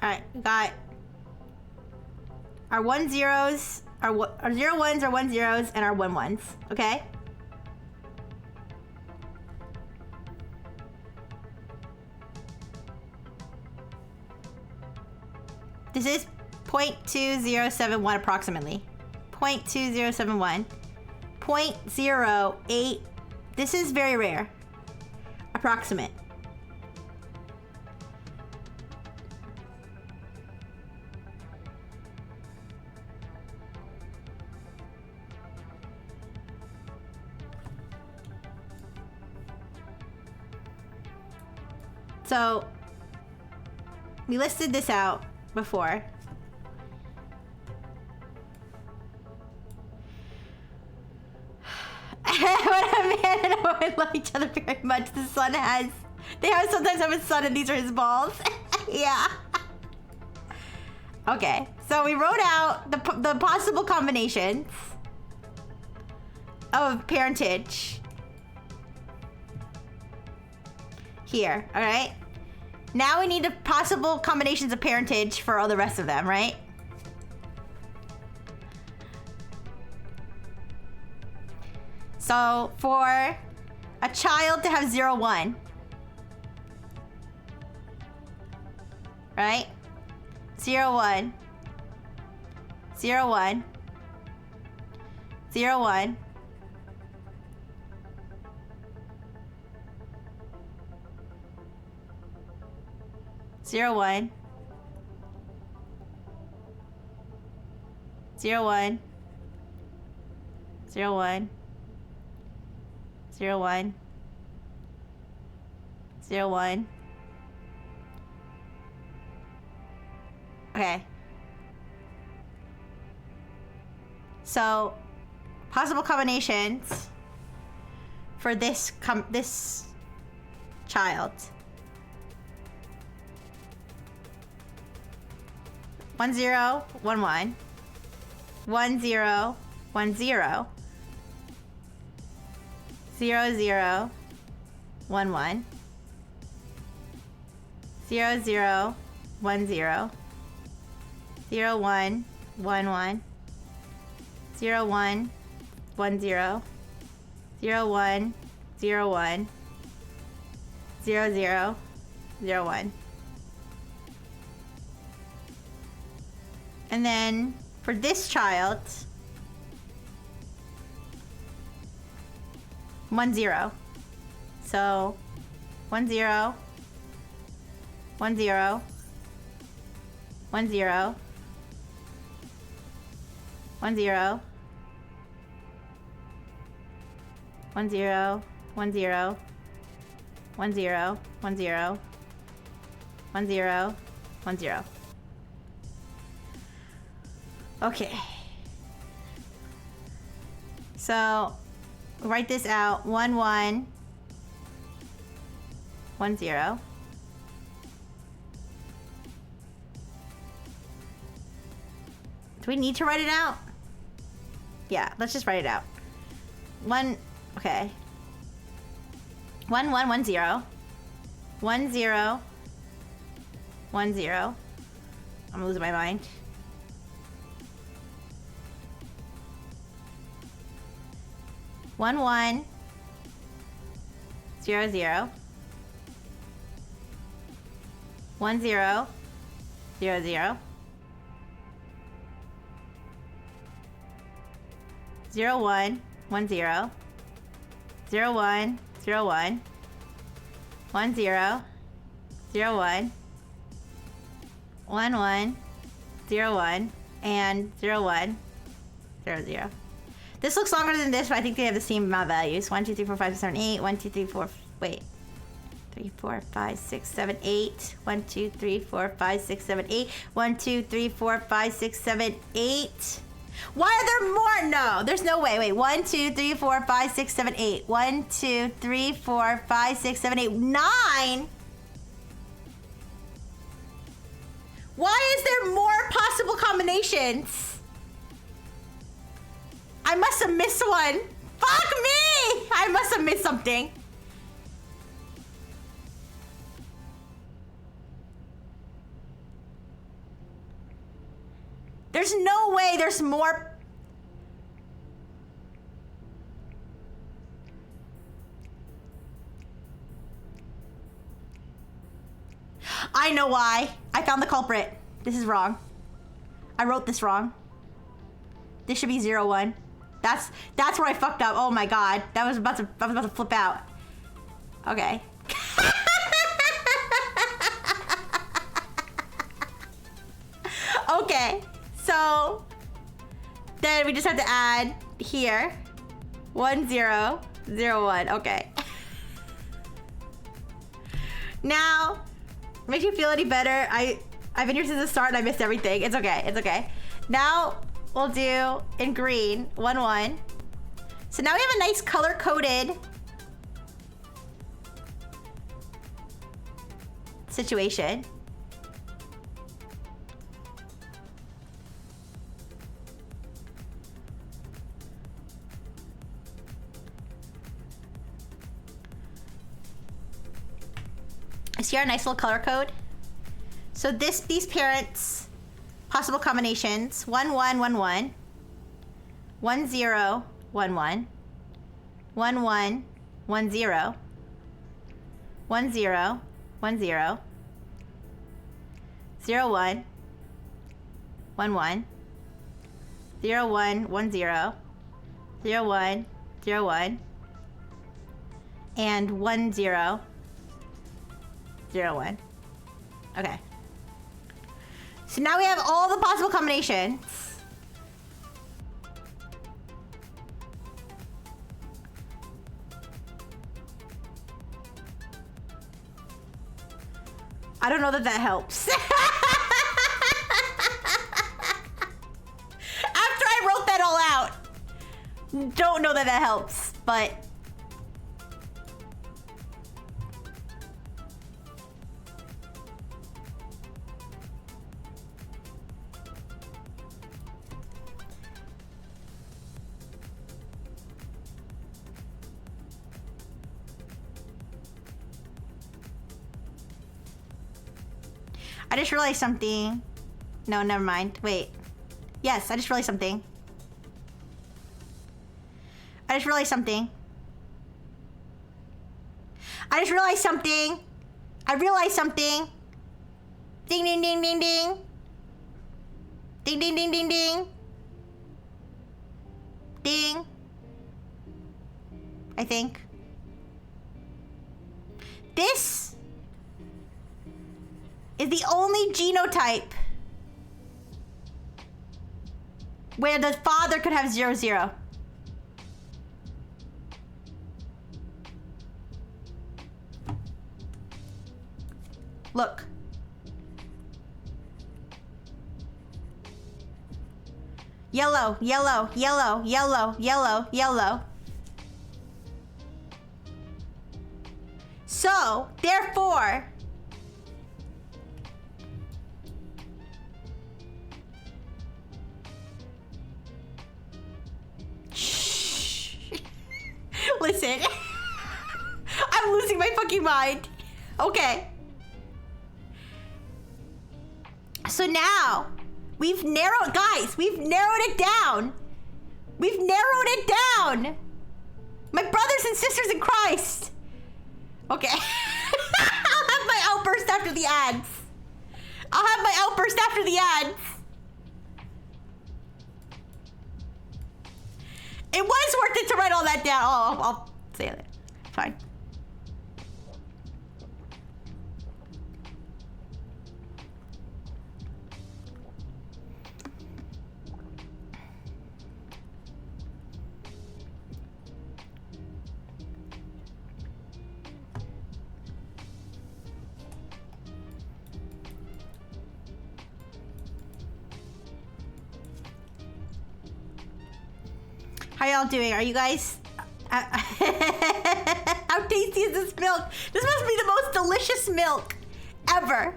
S1: Alright, we got our 1 zeros, our 0 ones, our 1 zeros, and our 1 ones, okay? This is 0.2071 approximately. 0.2071. 0.08. This is very rare. Approximate. So, we listed this out before. When a man and a woman love each other very much, they sometimes have a son and these are his balls. Yeah. Okay, so we wrote out the possible combinations of parentage. Here, all right? Now we need the possible combinations of parentage for all the rest of them, right? So for a child to have 0, 1, right? 0, 1, 0, 1, 0, 1. 0, 1. 0, 1. 0, 1. 0, 1. 0, 1. Okay. So, possible combinations for this child. 1, 0, 1, 1. 1, 0, 1, 0. 0, 0, 1, 1. 0, 0, 1, 0. 0, 1, 1, 1. 0, 1, 1, 0. 0, 1, 0, 1. 0, 0, 0, 1. And then for this child, 1, 0. So 1, 0. 1, 0. 1, 0. 1, 0. 1, 0. 1, 0. 1, 0. 1, 0. 1, 0. 1, 0. Okay. So write this out. 1, 1. 1, 0. we need to write it out? Yeah, let's just write it out. Okay. 1 1 1 0. 1 0 1 0. I'm losing my mind. 1 1 0 0. 1 0 0 0. 0 1 1 0. 0 1 0 1. 1 0 0 1. 1 1 0 1 and 0 1 0 0. This looks longer than this, but I think they have the same amount of values. 1 2 3 4 5 6 7 8. 1 2 3 4. Wait. 3 4 5 6 7 8. 1 2 3 4 5 6 7 8. 1 2 3 4 5 6 7 8. Why are there more? No, there's no way. Wait. 1 2 3 4 5 6 7 8. 1 2 3 4 5 6 7 8. 9. Why is there more possible combinations? I must have missed one. Fuck me! I must have missed something. There's no way there's more. I know why. I found the culprit. This is wrong. I wrote this wrong. This should be 0 1. That's where I fucked up. Oh my god. I was about to flip out. Okay. Okay. So then we just have to add here 1 0 0 1. Okay. Now, makes you feel any better? I've been here since the start and I missed everything. It's okay. It's okay. Now we'll do in green 1 1. So now we have a nice color coded situation. See our nice little color code? So these parents, possible combinations, 1 1 1 1, 1 0 1 1, 1 1 1 0, 1 0 1 0, 0 1 1 1, 0 1 1 0, 0 1 0 1, and 1 0 0 1. Okay. So now we have all the possible combinations. I don't know that that helps. After I wrote that all out, don't know that that helps, but I just realized something. No, never mind. Wait. Yes, I just realized something. I just realized something. I just realized something. I realized something. Ding, ding, ding, ding, ding. Ding, ding, ding, ding, ding. Ding. I think. This is the only genotype where the father could have 0 0. Look. Yellow, yellow, yellow, yellow, yellow, yellow. So, therefore, fucking mind. Okay. So now, we've narrowed, guys, we've narrowed it down. We've narrowed it down. My brothers and sisters in Christ. Okay. I'll have my outburst after the ads. I'll have my outburst after the ads. It was worth it to write all that down. Oh, I'll say it. Fine. How y'all doing? Are you guys... How tasty is this milk? This must be the most delicious milk ever.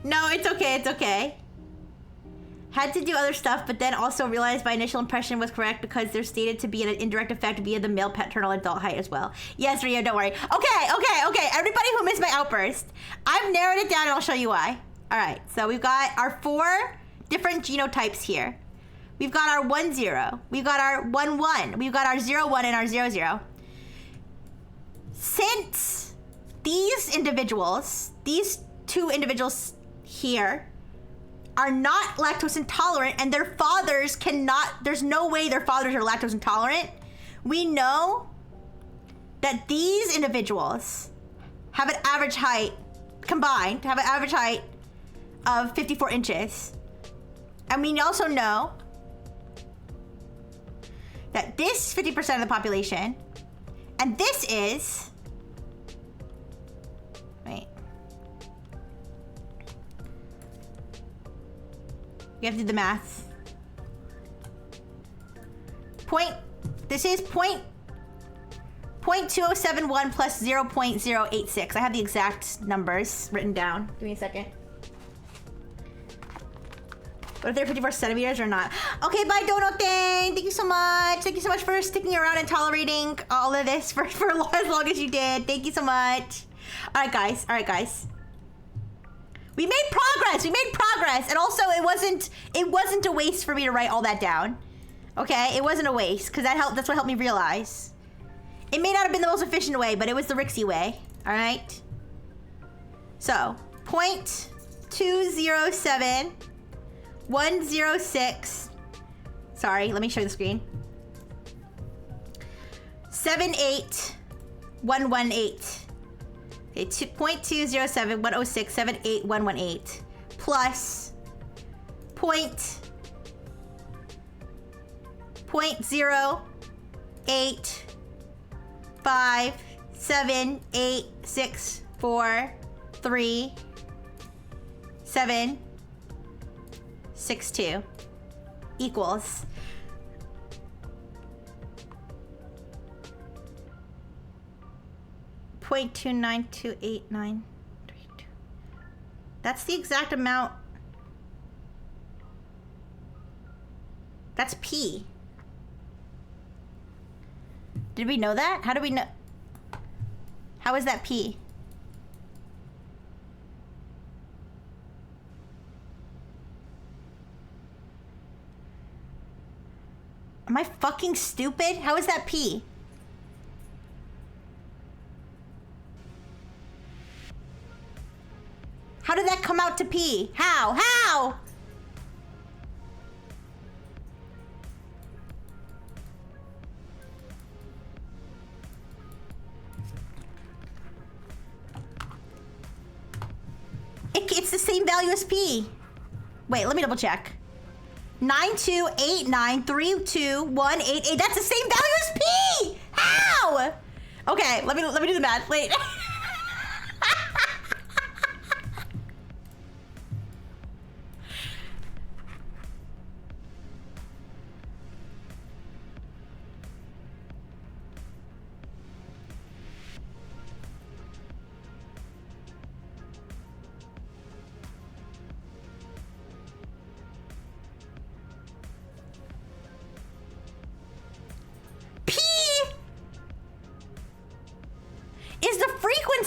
S1: No, it's okay, it's okay. Had to do other stuff, but then also realized my initial impression was correct because there's stated to be an indirect effect via the male paternal adult height as well. Yes, Rio, don't worry. Okay. Everybody who missed my outburst, I've narrowed it down and I'll show you why. All right, so we've got our 4 different genotypes here. We've got our 1-0. We've got our 1-1. We've got our 0-1 and our 0-0. Since these individuals, these 2 individuals here, are not lactose intolerant and their fathers cannot, there's no way their fathers are lactose intolerant, we know that these individuals have an average height, combined, have an average height of 54 inches. And we also know that this 50% of the population, and this is, wait. You have to do the math. This is 0.2071 plus 0.086. I have the exact numbers written down. Give me a second. But if they're 54 centimeters or not. Okay, bye, Dono Thing. Thank you so much. Thank you so much for sticking around and tolerating all of this for as long as you did. Thank you so much. All right, guys. We made progress. And also, it wasn't a waste for me to write all that down. Okay, it wasn't a waste because that's what helped me realize. It may not have been the most efficient way, but it was the Rixie way. All right. So 0.207. 106. Sorry, let me show you the screen. 78118. Okay, 0.207 106 78118 plus point 0.08578643 762 equals 0.292893. That's the exact amount. That's P. Did we know that? How do we know? How is that P? Am I fucking stupid? How is that P? How did that come out to P? How? It's the same value as P. Wait, let me double check. 928932188. That's the same value as P. How? Okay, let me do the math. Wait.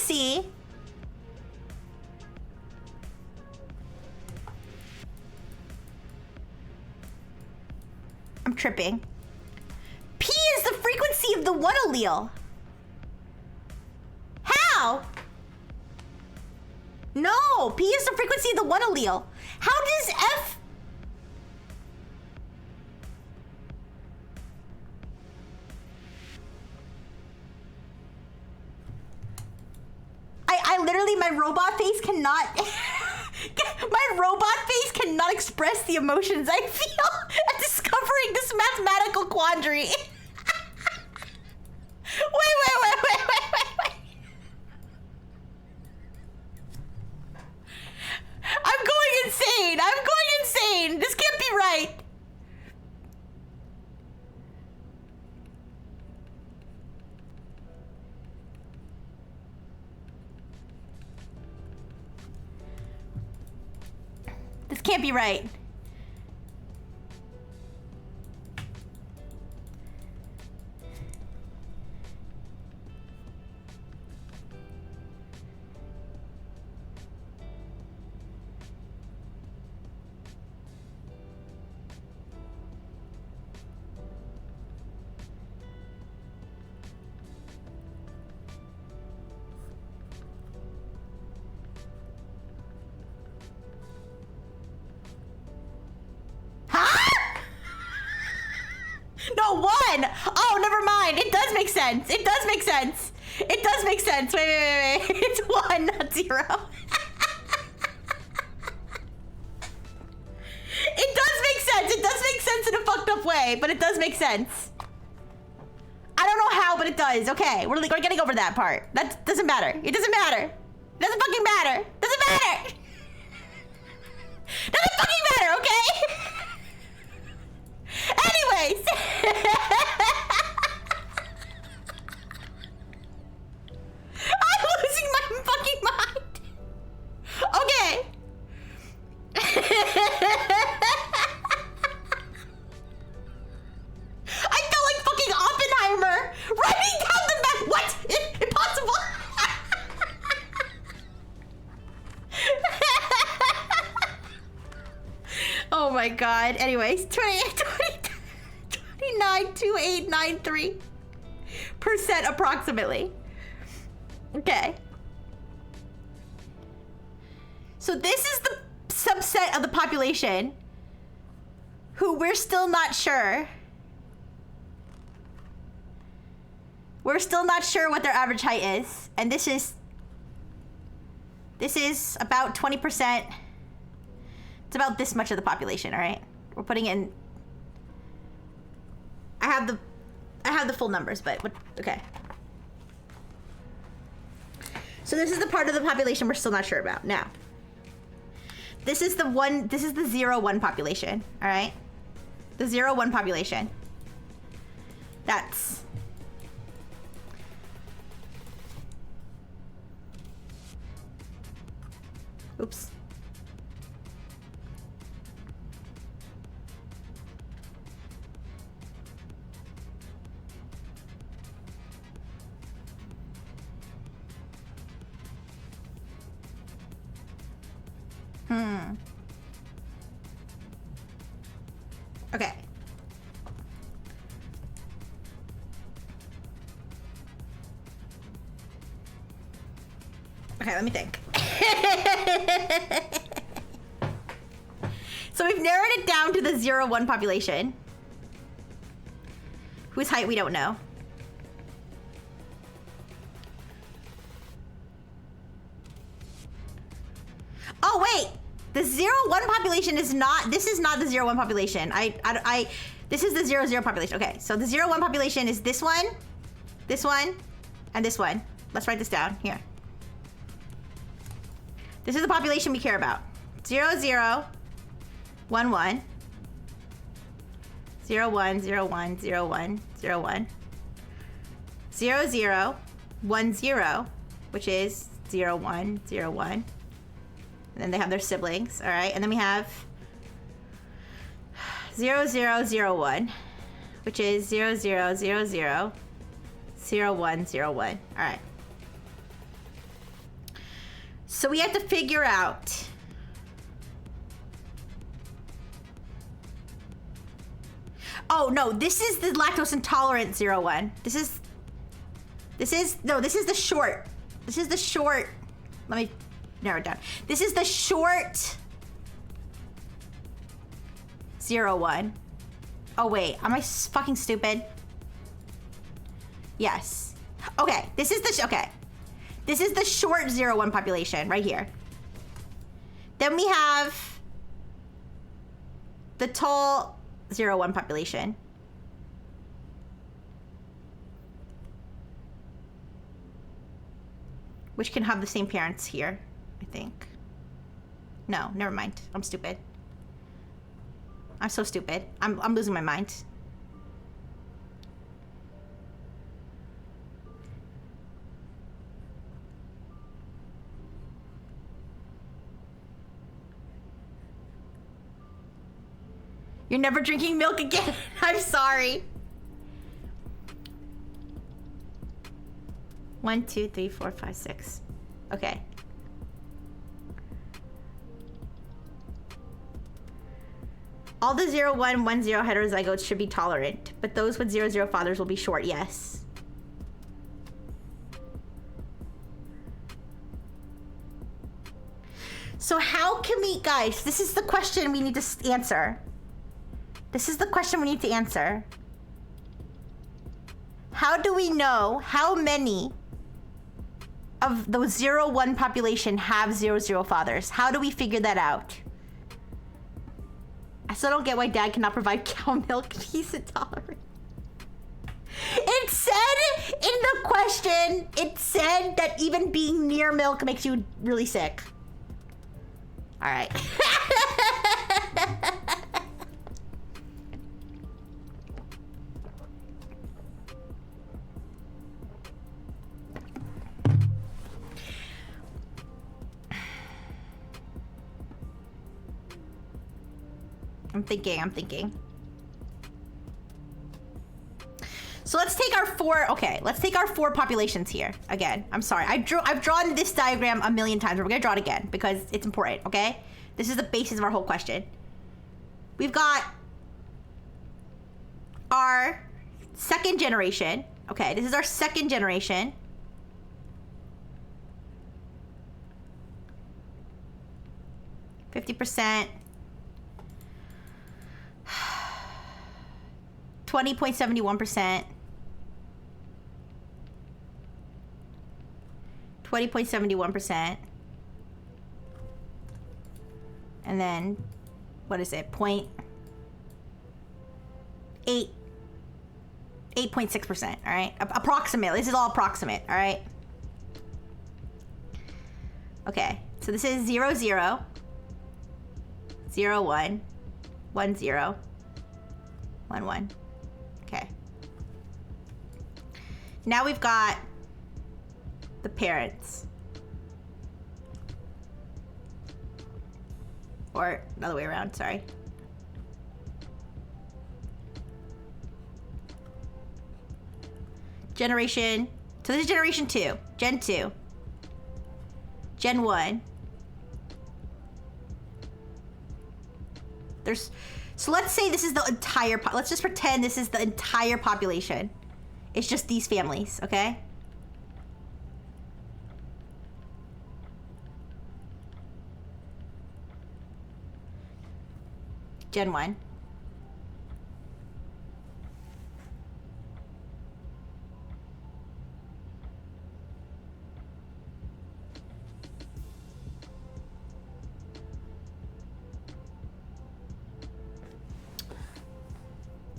S1: frequency. I'm tripping. P is the frequency of the one allele. How? No, P is the frequency of the one allele. How does F... I literally, my robot face cannot... my robot face cannot express the emotions I feel at discovering this mathematical quandary. Wait. I'm going insane. This can't be right. This can't be right. No, one! Oh, never mind. It does make sense. Wait. It's one, not zero. It does make sense in a fucked up way, but it does make sense. I don't know how, but it does. Okay, we're getting over that part. That doesn't matter. It doesn't matter. It doesn't fucking matter. Doesn't fucking matter, okay? Anyways. I'm losing my fucking mind. Okay. I felt like fucking Oppenheimer writing down the math. What? Impossible. Oh my god. Anyways, 29.2893% approximately. Okay. So this is the subset of the population who we're still not sure. We're still not sure what their average height is. And this is about 20%. It's about this much of the population, all right? We're putting in... I have the full numbers, but okay. So this is the part of the population we're still not sure about. Now, this is the 0-1 population, all right? The 0-1 population. That's... Oops. Okay. Okay, let me think. So we've narrowed it down to the 0-1 population, whose height we don't know. Oh wait, the 0-1 population is not. This is not the 0-1 population. This is the 0-0 population. Okay, so the 0-1 population is this one, and this one. Let's write this down here. This is the population we care about. 0-0, 1-1, 0-1, 0-1, 0-1, 0-1, 0-0, 1-0, which is 0-1, 0-1. And then they have their siblings, all right? And then we have 0-0-0-1, which is 0-0-0-0, 0-1-0-1. All right. So we have to figure out. Oh no, this is the lactose intolerant 01. This is the short. This is the short. Let me narrow it down. This is the short 01. Oh wait, am I fucking stupid? Yes. Okay, this is the okay. This is the short 01 population right here. Then we have the tall 01 population. Which can have the same parents here, I think. No, never mind. I'm stupid. I'm so stupid. I'm losing my mind. You're never drinking milk again. I'm sorry. 1, 2, 3, 4, 5, 6. Okay. All the 0110 heterozygotes should be tolerant, but those with 00 fathers will be short, yes. So how can we, guys, this is the question we need to answer. This is the question we need to answer. How do we know how many of the 01 population have 00 fathers? How do we figure that out? I still don't get why dad cannot provide cow milk. He's intolerant. It said in the question, it said that even being near milk makes you really sick. All right. I'm thinking. So let's take our four populations here. Again, I'm sorry. I've drawn this diagram a million times. We're gonna draw it again because it's important, okay? This is the basis of our whole question. We've got our second generation. Okay, this is our second generation. %. 20.71%. 20.71%. And then, what is it? 8.6%, all right? Approximately, this is all approximate, all right? Okay, so this is 00, 01, 10, 11. Okay. Now we've got the parents. Or another way around, sorry. Generation. So this is generation 2. Gen 2. Gen 1. So let's say this is the entire, let's just pretend this is the entire population. It's just these families, okay? Gen 1.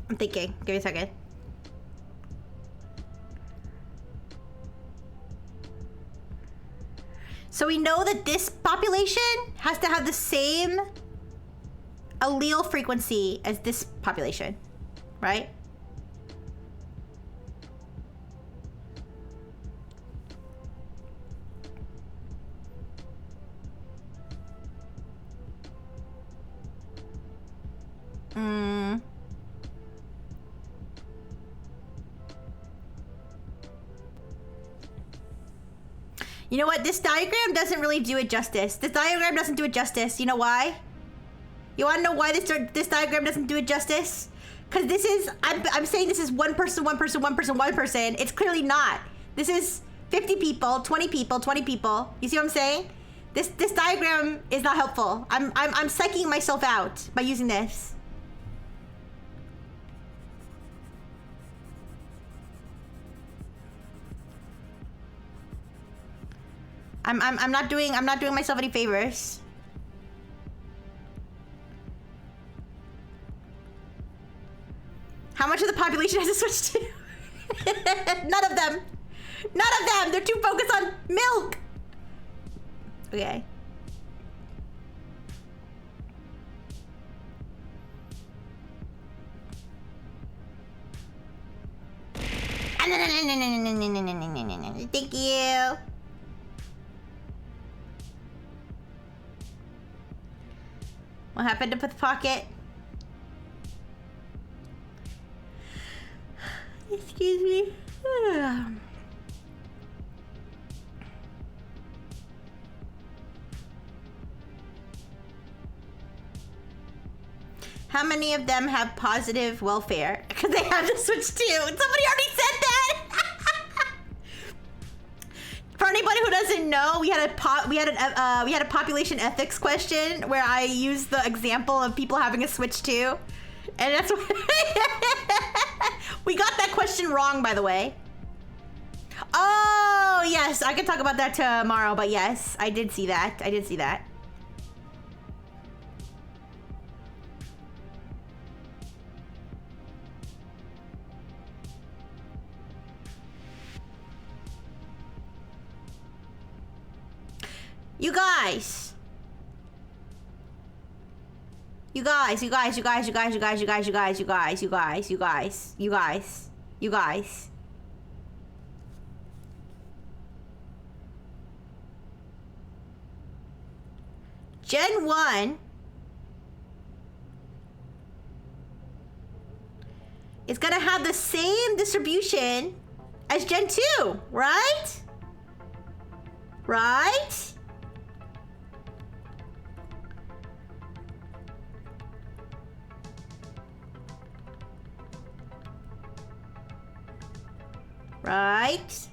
S1: I'm thinking. Give me a second. So we know that this population has to have the same allele frequency as this population, right? You know what? This diagram doesn't really do it justice. This diagram doesn't do it justice. You know why? You want to know why this diagram doesn't do it justice? Because this is, I'm saying this is one person, one person, one person, one person. It's clearly not. This is 50 people, 20 people, 20 people. You see what I'm saying? This diagram is not helpful. I'm psyching myself out by using this. I'm not doing myself any favors. How much of the population has it switched to? None of them. None of them. They're too focused on milk. Okay. Thank you. What happened to put the pocket? Excuse me. How many of them have positive welfare? Because they have to switch too. Somebody already said that. For anybody who doesn't know, we had a population ethics question where I used the example of people having a switch too, and that's what we got that question wrong, by the way. Oh yes, I can talk about that tomorrow. But yes, I did see that. I did see that. You guys. You guys. Gen 1 is gonna have the same distribution as Gen 2, right? Right? Right?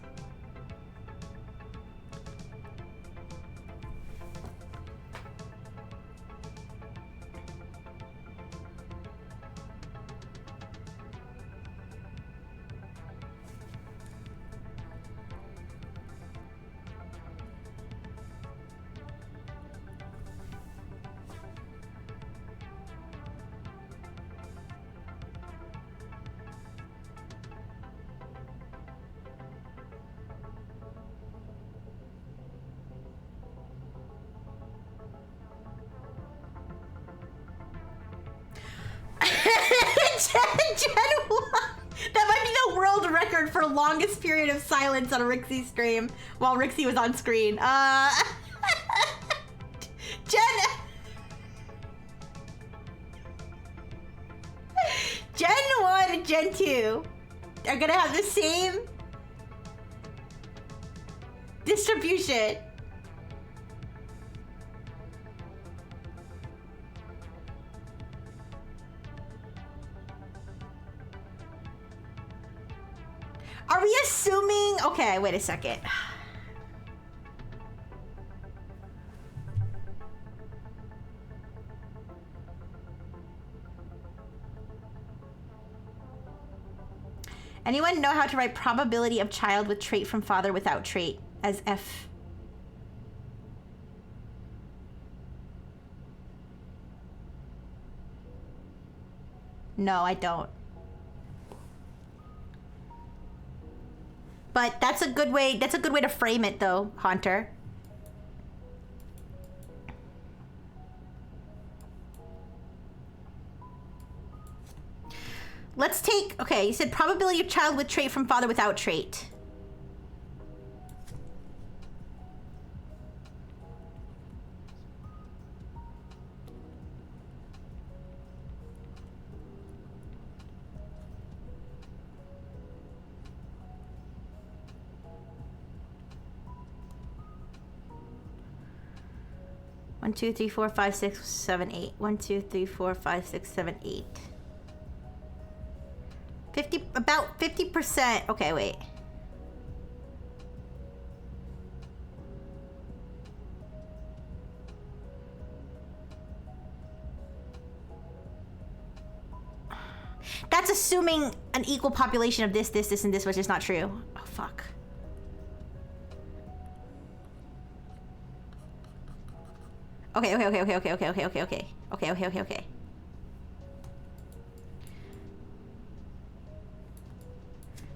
S1: Gen 1. That might be the world record for longest period of silence on a Rixie stream while Rixie was on screen. Gen 1 and Gen 2 are gonna have the same distribution. Are we assuming? Okay, wait a second. Anyone know how to write probability of child with trait from father without trait as F? No, I don't. But that's a good way to frame it though, Haunter. Let's take, okay, you said probability of child with trait from father without trait. 1, 2, 3, 4, 5, 6, 7, 8. 1, 2, 3, 4, 5, 6, 7, 8. 50, about 50%. Okay, wait. That's assuming an equal population of this, this, this, and this, which is not true. Oh, fuck. Okay.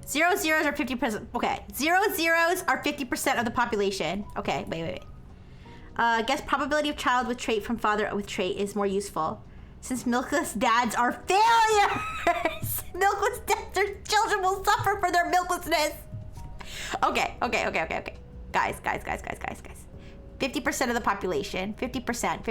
S1: 0 zeros are 50%. Okay. 0 zeros are 50% of the population. Okay, wait. Guess probability of child with trait from father with trait is more useful. Since milkless dads are failures! Milkless dads, their children will suffer for their milklessness. Okay. Guys. 50% of the population. 50%.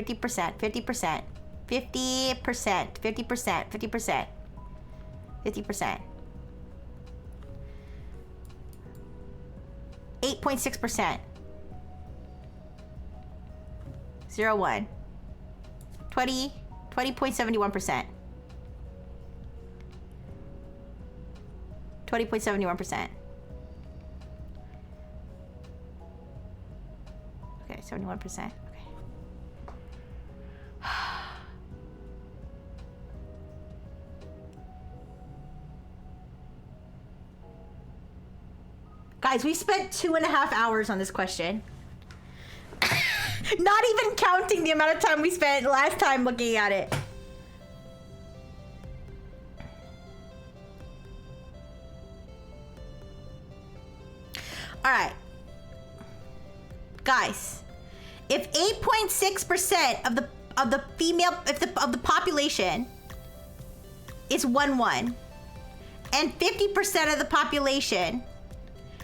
S1: 8.6%. 0, 1. 20.71%. 20.71%. Okay, 71%. Okay. Guys, we spent 2.5 hours on this question. Not even counting the amount of time we spent last time looking at it. All right. Guys, if 8.6% of the female of the population is 1-1 and 50% of the population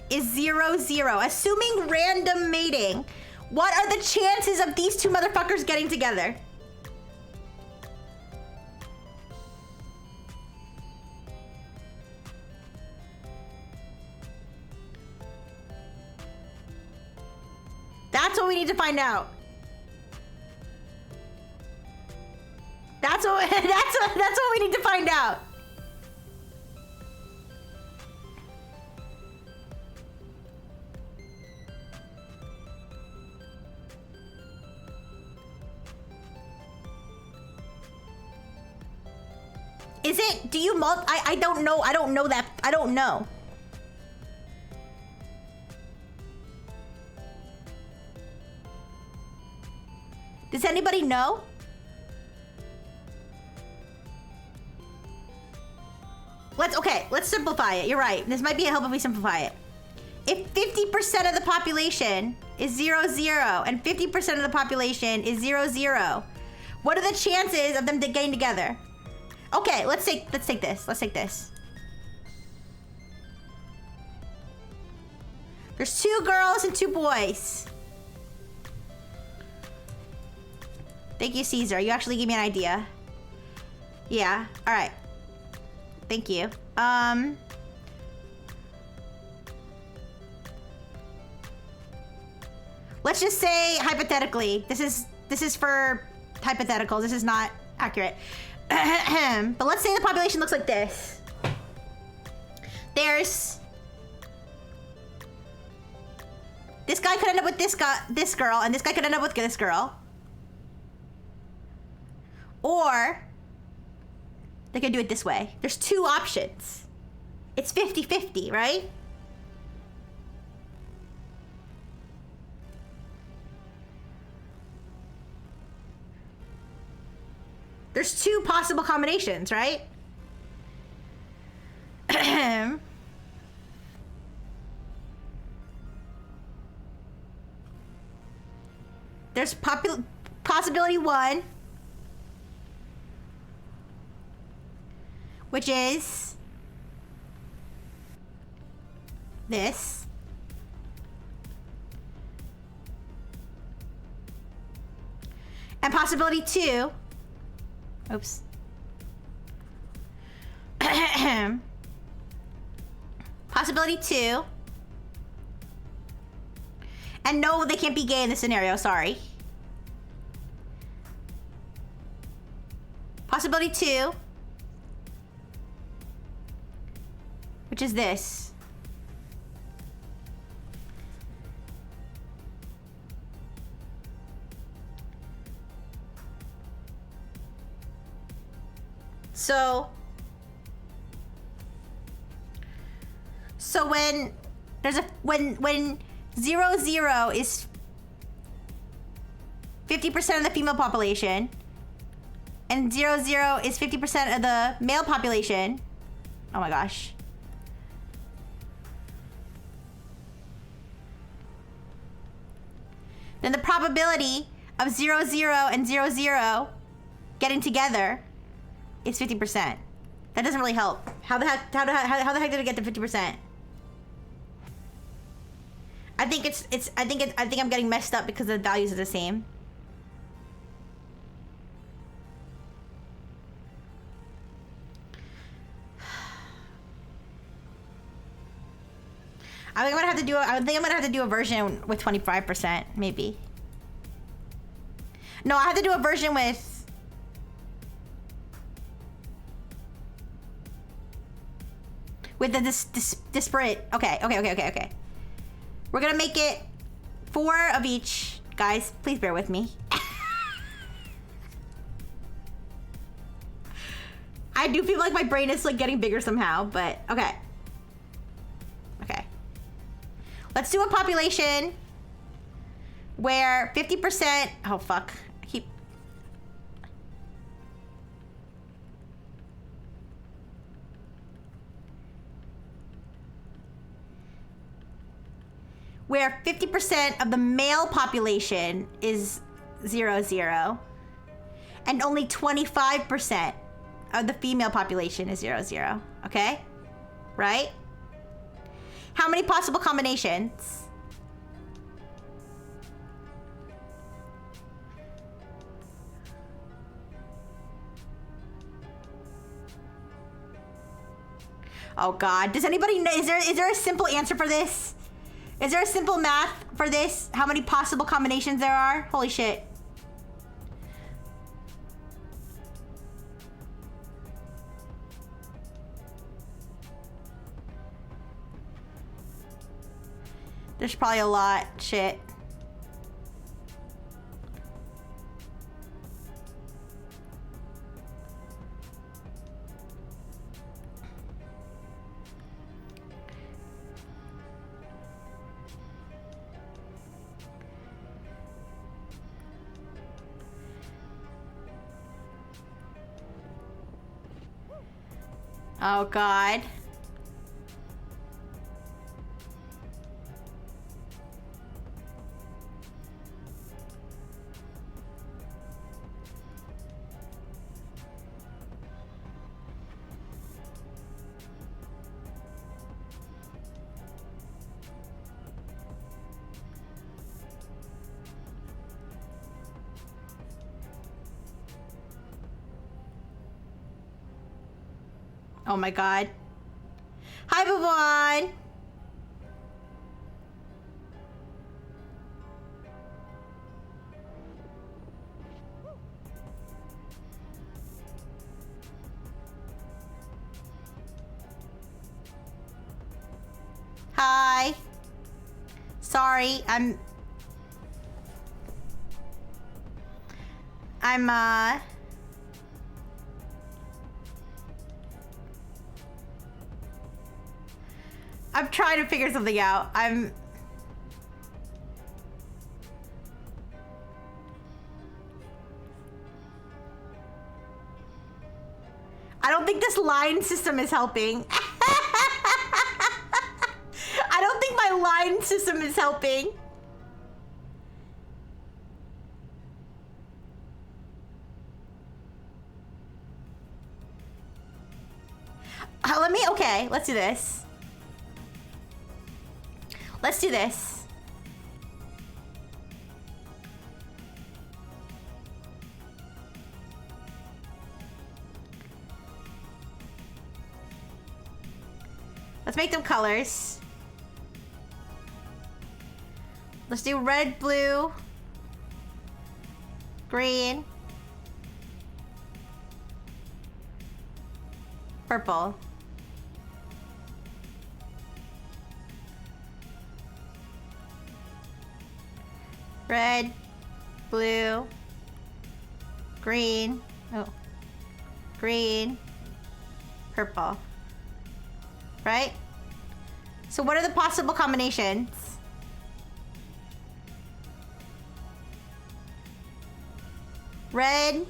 S1: is 0-0, assuming random mating, what are the chances of these two motherfuckers getting together? That's what we need to find out. That's what we need to find out. Is it, do you I don't know. I don't know that. I don't know. Does anybody know? Let's simplify it. You're right. This might be a help if we simplify it. If 50% of the population is 0-0 and 50% of the population is 0-0, what are the chances of them getting together? Okay, let's take this. There's 2 girls and 2 boys. Thank you, Caesar. You actually gave me an idea. Yeah. All right. Thank you. Let's just say hypothetically. This is for hypotheticals. This is not accurate. But let's say the population looks like this. There's this guy could end up with this girl, and this guy could end up with this girl. Or they could do it this way. There's 2 options. It's 50-50, right? There's 2 possible combinations, right? There's possibility 1, which is this. And possibility 2, oops. Possibility 2. And no, they can't be gay in this scenario, sorry. Possibility 2, which is this. So when there's when 0, 0 is 50% of the female population, and 0, 0 is 50% of the male population. Oh my gosh. Then the probability of 0, 0 and 0, 0 getting together is 50%. That doesn't really help. How the heck did it get to 50%? I think I'm getting messed up because the values are the same. I think I'm gonna have to do a version with 25%, maybe. No, I have to do a version with the disparate. Okay. We're gonna make it 4 of each. Guys, please bear with me. I do feel like my brain is like getting bigger somehow, but okay. Let's do a population where 50%, oh fuck, where 50% of the male population is 0, 0, and only 25% of the female population is 0, 0, okay? Right? How many possible combinations? Oh God, does anybody know, is there a simple answer for this? Is there a simple math for this? How many possible combinations there are? Holy shit. There's probably a lot. Shit. Oh God. Oh my God. Hi, Bubon. Hi. Sorry, I'm trying to figure something out. I don't think this line system is helping. I don't think my line system is helping. Okay, let's do this. Let's do this. Let's make them colors. Let's do red, blue, green, Purple. Red, blue, green, oh, green, purple, right? So what are the possible combinations? Red,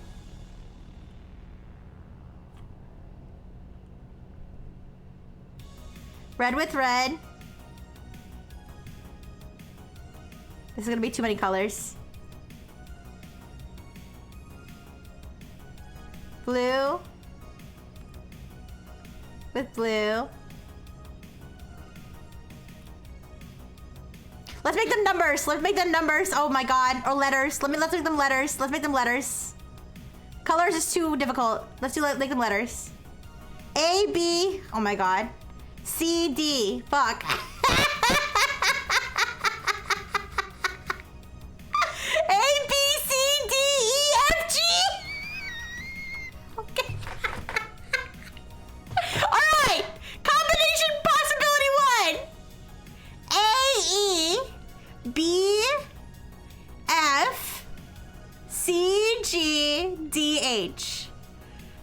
S1: red with red. This is gonna be too many colors. Blue with blue. Let's make them numbers. Let's make them numbers. Oh my god. Or letters. Let's make them letters. Let's make them letters. Colors is too difficult. Let's make them letters. A, B. Oh my god. C, D. Fuck.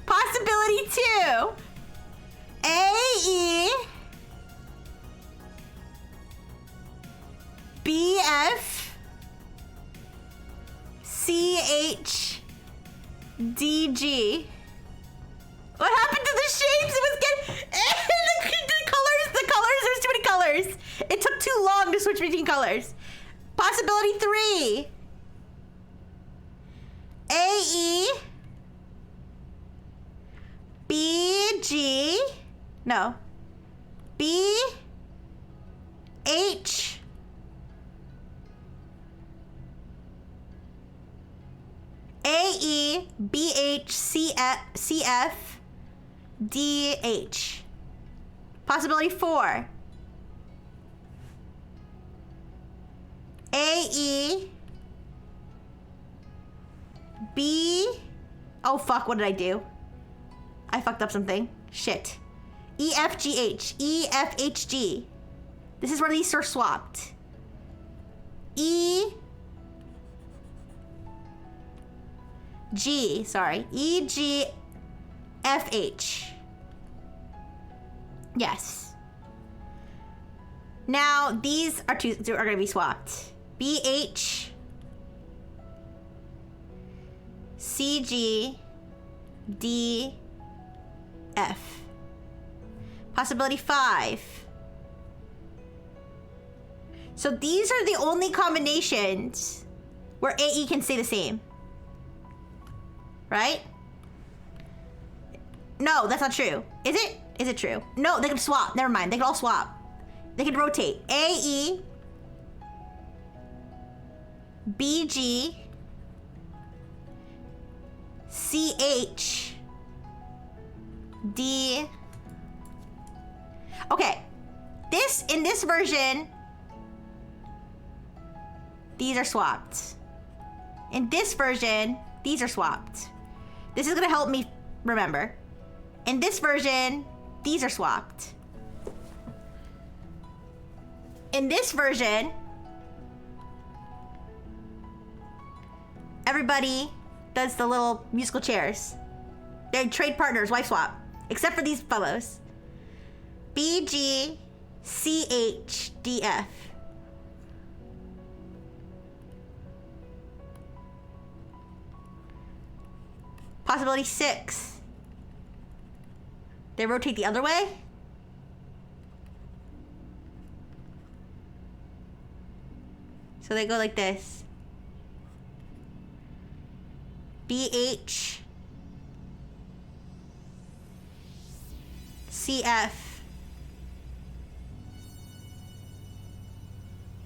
S1: Possibility 2. A, E, B, F, C, H, D, G. What happened to the shapes? It was getting... the colors, there's too many colors. It took too long to switch between colors. Possibility 3. A, E, B, G, no, B, H, A, E, B, H, C, F, D, H. Possibility 4. A, E, B, oh fuck, what did I do? I fucked up something. Shit. E, F, G, H. E, F, H, G. This is where these are swapped. E, G, sorry. E, G, F, H. Yes. Now, these are going to be swapped. B, H, C, G, D, F. Possibility 5. So these are the only combinations where AE can stay the same. Right? No, that's not true. Is it? Is it true? No, they can swap. Never mind. They can all swap. They can rotate. AE, BG, CH, D. Okay. In this version, these are swapped. In this version, these are swapped. This is gonna help me remember. In this version, these are swapped. In this version, everybody does the little musical chairs. They trade partners, wife swap. Except for these fellows. B, G, C, H, D, F. Possibility 6. They rotate the other way. So they go like this. BH, CF,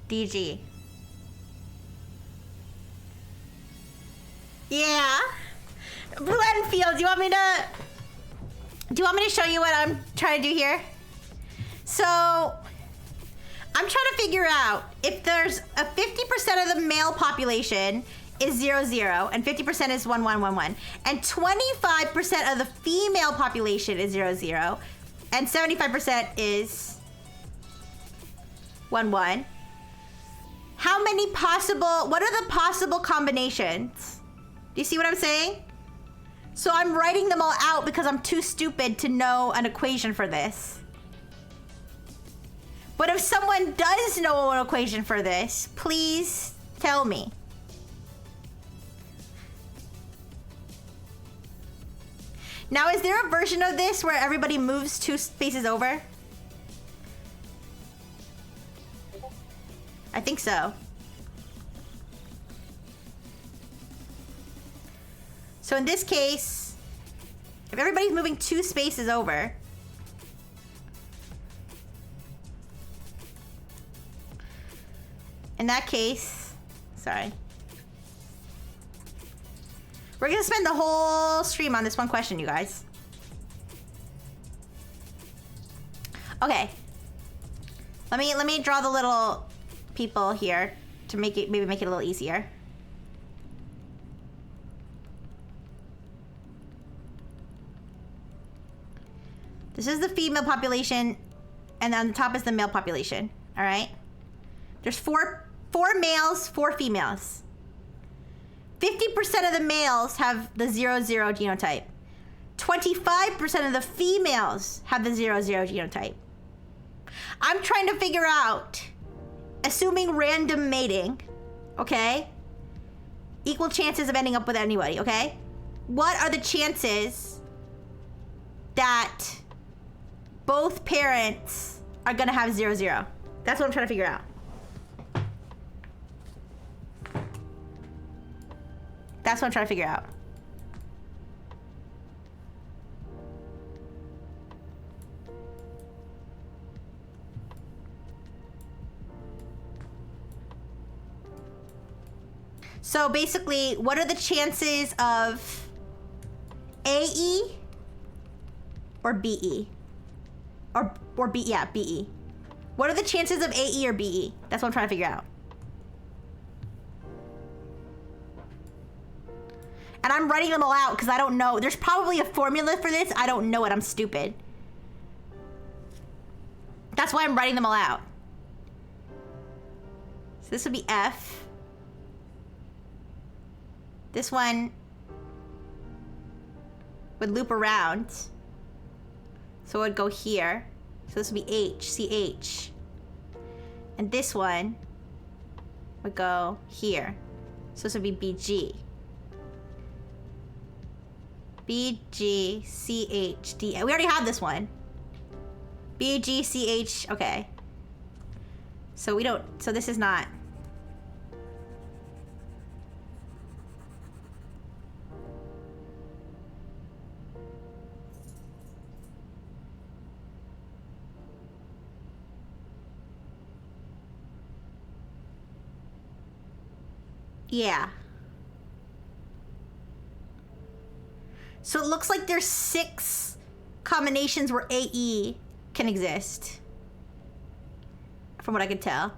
S1: DG. Yeah. Blue Enfield, do you want me to show you what I'm trying to do here? So, I'm trying to figure out if there's a 50% of the male population is 0, 0, and 50% is 1, 1, 1, 1. And 25% of the female population is 0, 0, and 75% is 1, 1. How many possible, what are the possible combinations? Do you see what I'm saying? So I'm writing them all out because I'm too stupid to know an equation for this. But if someone does know an equation for this, please tell me. Now, is there a version of this where everybody moves 2 spaces over? I think so. So in this case, if everybody's moving 2 spaces over, in that case, sorry. We're gonna spend the whole stream on this one question, you guys. Okay. Let me draw the little people here to maybe make it a little easier. This is the female population, and on the top is the male population. All right. There's four males, 4 females. 50% of the males have the 0, 0 genotype. 25% of the females have the 0, 0 genotype. I'm trying to figure out, assuming random mating, okay? Equal chances of ending up with anybody, okay? What are the chances that both parents are gonna have 0, 0? That's what I'm trying to figure out. That's what I'm trying to figure out. So basically, what are the chances of AE or BE? Or B, yeah, BE. What are the chances of AE or BE? That's what I'm trying to figure out. And I'm writing them all out because I don't know. There's probably a formula for this. I don't know it. I'm stupid. That's why I'm writing them all out. So this would be F. This one would loop around. So it would go here. So this would be H, CH. And this one would go here. So this would be BG. BG, CH, D. We already have this one. BG, CH, okay. So we don't, so this is not. Yeah. So it looks like there's 6 combinations where AE can exist. From what I could tell.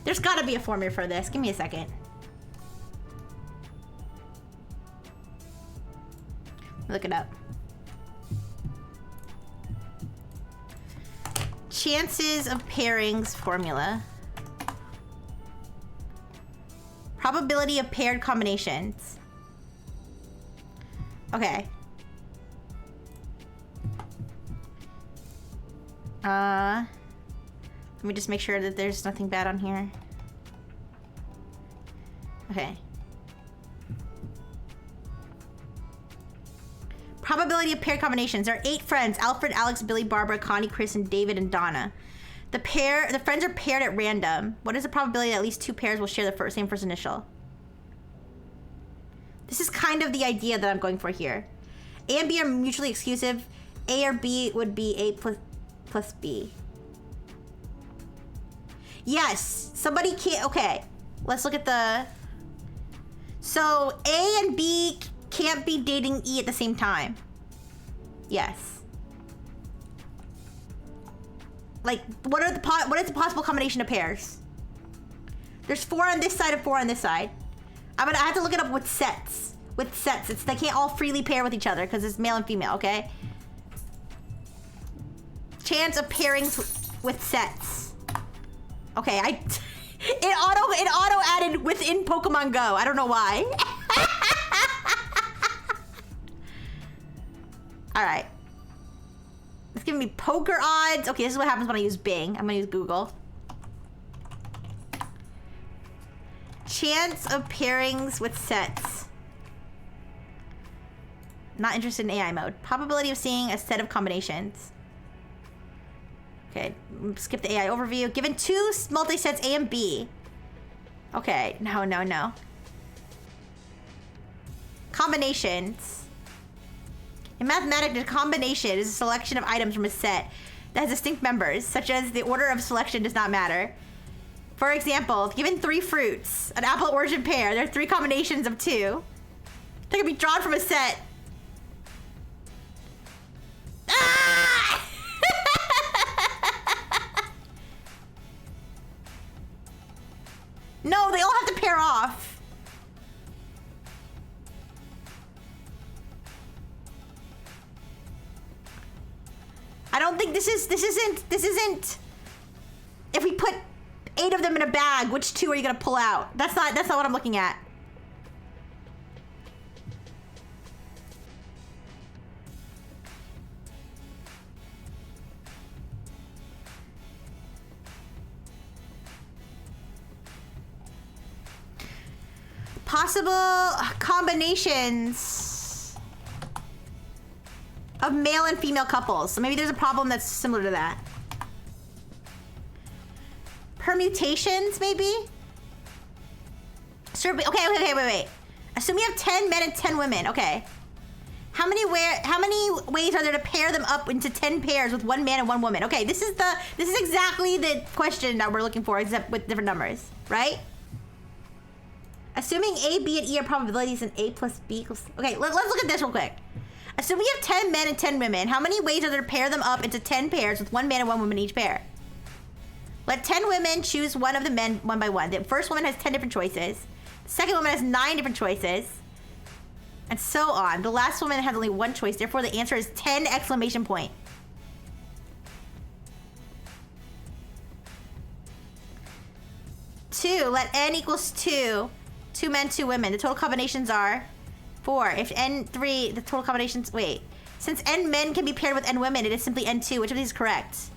S1: There's gotta be a formula for this. Give me a second. Look it up. Chances of pairings formula. Probability of paired combinations. Okay. Let me just make sure that there's nothing bad on here. Okay. Probability of paired combinations. There are 8 friends: Alfred, Alex, Billy, Barbara, Connie, Chris, and David and Donna. The friends are paired at random. What is the probability that at least 2 pairs will share the same first initial? This is kind of the idea that I'm going for here. A and B are mutually exclusive. A or B would be A plus B. Yes, somebody can't, okay. Let's look at the, so A and B can't be dating E at the same time. Yes. Like, what is the possible combination of pairs? There's 4 on this side and 4 on this side. I have to look it up with sets. They can't all freely pair with each other because it's male and female, okay? Chance of pairings with sets. Okay, it auto added within Pokemon Go. I don't know why. All right. It's giving me poker odds. Okay, this is what happens when I use Bing. I'm gonna use Google. Chance of pairings with sets. Not interested in AI mode. Probability of seeing a set of combinations. Okay, skip the AI overview. Given 2 multi-sets A and B. Okay, no. Combinations. In mathematics, a combination is a selection of items from a set that has distinct members, such as the order of selection does not matter. For example, given 3 fruits, an apple origin pair, there are 3 combinations of 2. They can be drawn from a set. Ah! No, they all have to pair off. I don't think this isn't. If we put 8 of them in a bag, which 2 are you gonna pull out? That's not what I'm looking at. Possible combinations of male and female couples. So maybe there's a problem that's similar to that. Permutations, maybe? Sure, okay, wait. Assume you have 10 men and 10 women. Okay. How many ways are there to pair them up into 10 pairs with 1 man and 1 woman? Okay, this is exactly the question that we're looking for, except with different numbers, right? Assuming A, B, and E are probabilities and A plus B equals... Okay, let's look at this real quick. Assume you have 10 men and 10 women. How many ways are there to pair them up into 10 pairs with 1 man and 1 woman in each pair? Let 10 women choose one of the men one by one. The first woman has 10 different choices. The second woman has 9 different choices. And so on. The last woman has only 1 choice. Therefore, the answer is 10 exclamation point. Two, let n equals 2. 2 men, 2 women. The total combinations are 4. If n3, the total combinations... Wait. Since n men can be paired with n women, it is simply n2. Which of these is correct?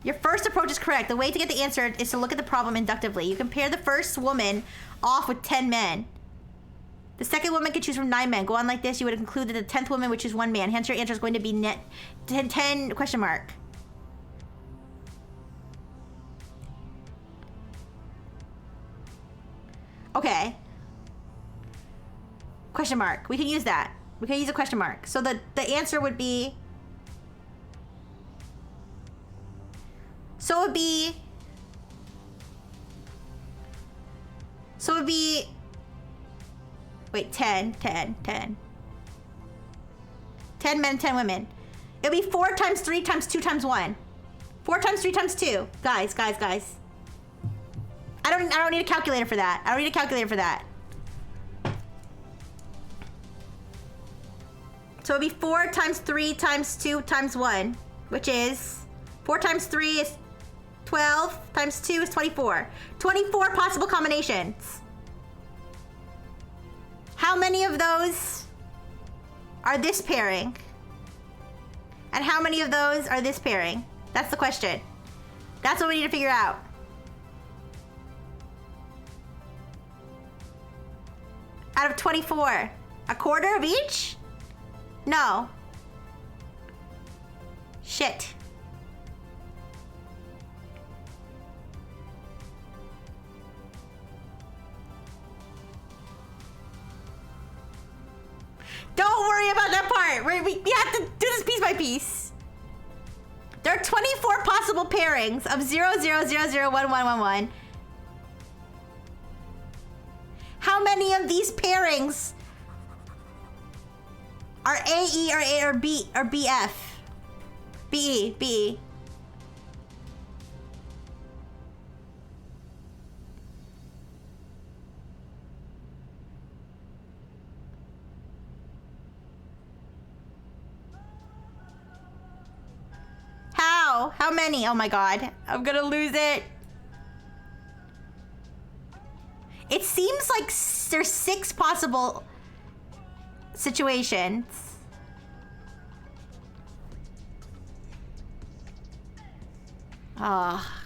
S1: Your first approach is correct. The way to get the answer is to look at the problem inductively. You compare the first woman off with 10 men. The second woman can choose from 9 men. Go on like this. You would conclude that the 10th woman would choose 1 man. Hence, your answer is going to be net 10 question mark. Okay. Question mark. We can use that. We can use a question mark. So the answer would be... So it would be... Wait, 10. 10 men, 10 women. It would be 4 times 3 times 2 times 1. 4 times 3 times 2. Guys. I don't need a calculator for that. So it'd be 4 times 3 times 2 times 1, which is 4 times 3 is 12 times 2 is 24. 24 possible combinations. How many of those are this pairing? And how many of those are this pairing? That's the question. That's what we need to figure out. Out of 24. A quarter of each? No. Shit. Don't worry about that part. We have to do this piece by piece. There are 24 possible pairings of 00001111. How many of these pairings are AE or A or B or BF? BE. How? How many? Oh my god. I'm gonna lose it. It seems like there's 6 possible situations. Ah.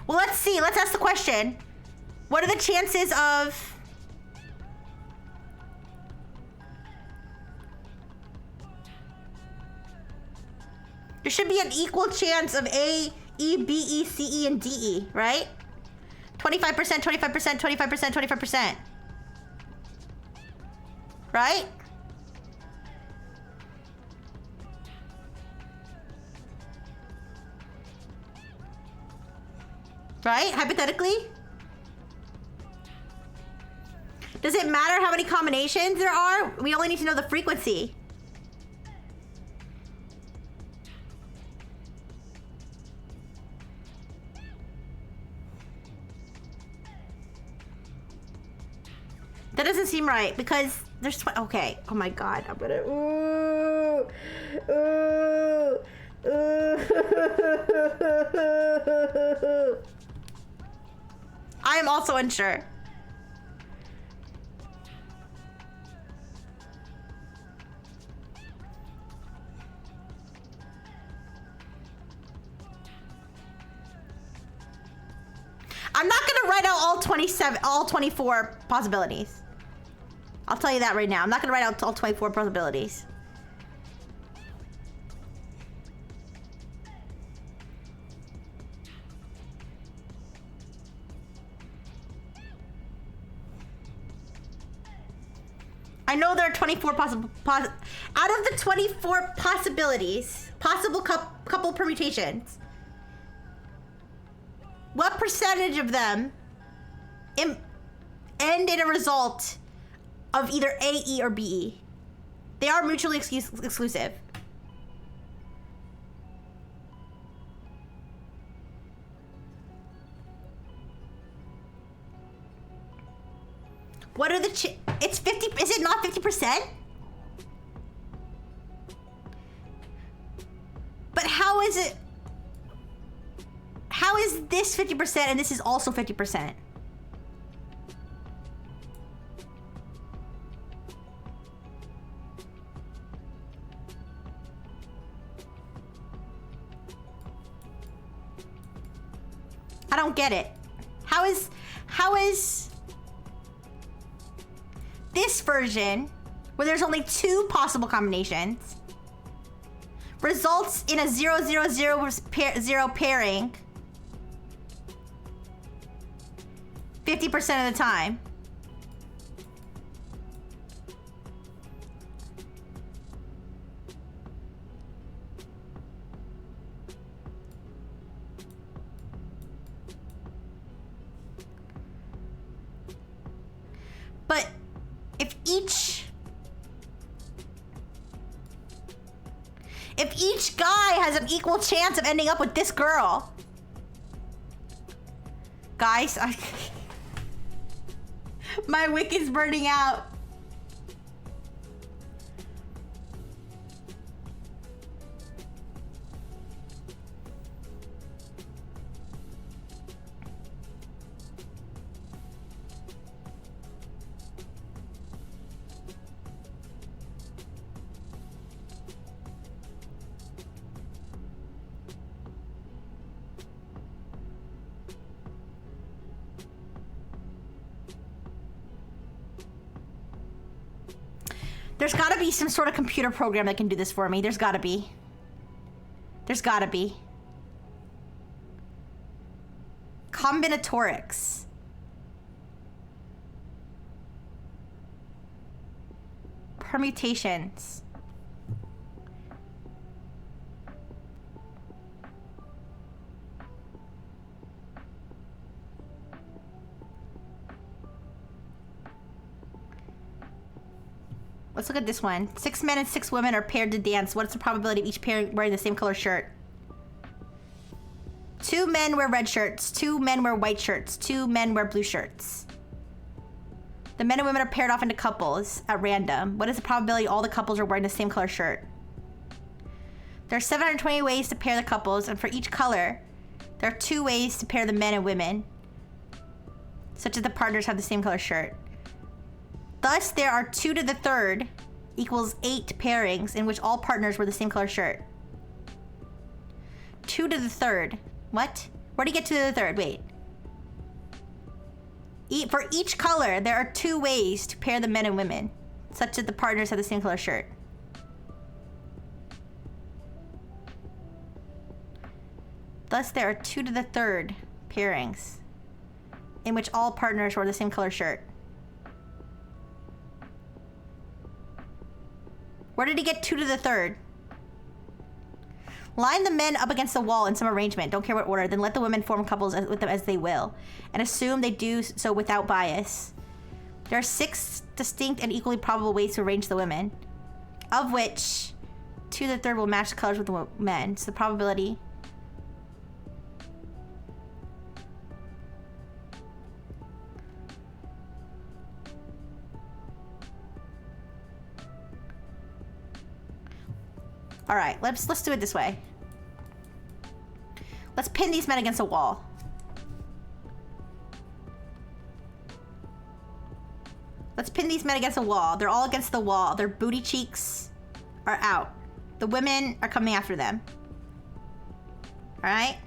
S1: Well, let's see. Let's ask the question. What are the chances of... There should be an equal chance of A, E, B, E, C, E, and D, E, right? 25%, 25%, 25%, 25%. Right? Right? Hypothetically? Does it matter how many combinations there are? We only need to know the frequency. That doesn't seem right because there's okay. Oh my god, I'm gonna I am also unsure. I'm not gonna write out all 24 possibilities. I'll tell you that right now. I'm not gonna write out all 24 possibilities. I know there are 24 possible out of the 24 possibilities, possible couple permutations. What percentage of them end in a result of either A, E, or B, E? They are mutually exclusive. What are the it's 50, is it not 50%? But how is it? How is this 50% and this is also 50%? I don't get it. How is this version, where there's only 2 possible combinations, results in a 0 pairing 50% of the time? But if each guy has an equal chance of ending up with this girl, guys, my wick is burning out. There's gotta be some sort of computer program that can do this for me. There's gotta be. There's gotta be. Combinatorics. Permutations. Let's look at this one. 6 men and 6 women are paired to dance. What's the probability of each pair wearing the same color shirt? 2 men wear red shirts. 2 men wear white shirts. 2 men wear blue shirts. The men and women are paired off into couples at random. What is the probability all the couples are wearing the same color shirt? There are 720 ways to pair the couples, and for each color, there are 2 ways to pair the men and women, such that the partners have the same color shirt. Thus, there are 2 to the third equals 8 pairings in which all partners wear the same color shirt. 2 to the third. What? Where do you get 2 to the third? Wait. For each color, there are 2 ways to pair the men and women, such that the partners have the same color shirt. Thus, there are 2 to the third pairings in which all partners wear the same color shirt. Where did he get 2 to the third? Line the men up against the wall in some arrangement, don't care what order, then let the women form couples with them as they will, and assume they do so without bias. There are 6 distinct and equally probable ways to arrange the women, of which 2 to the third will match the colors with the men, so the probability... All right, let's do it this way. Let's pin these men against a wall. Let's pin these men against a wall. They're all against the wall. Their booty cheeks are out. The women are coming after them. All right?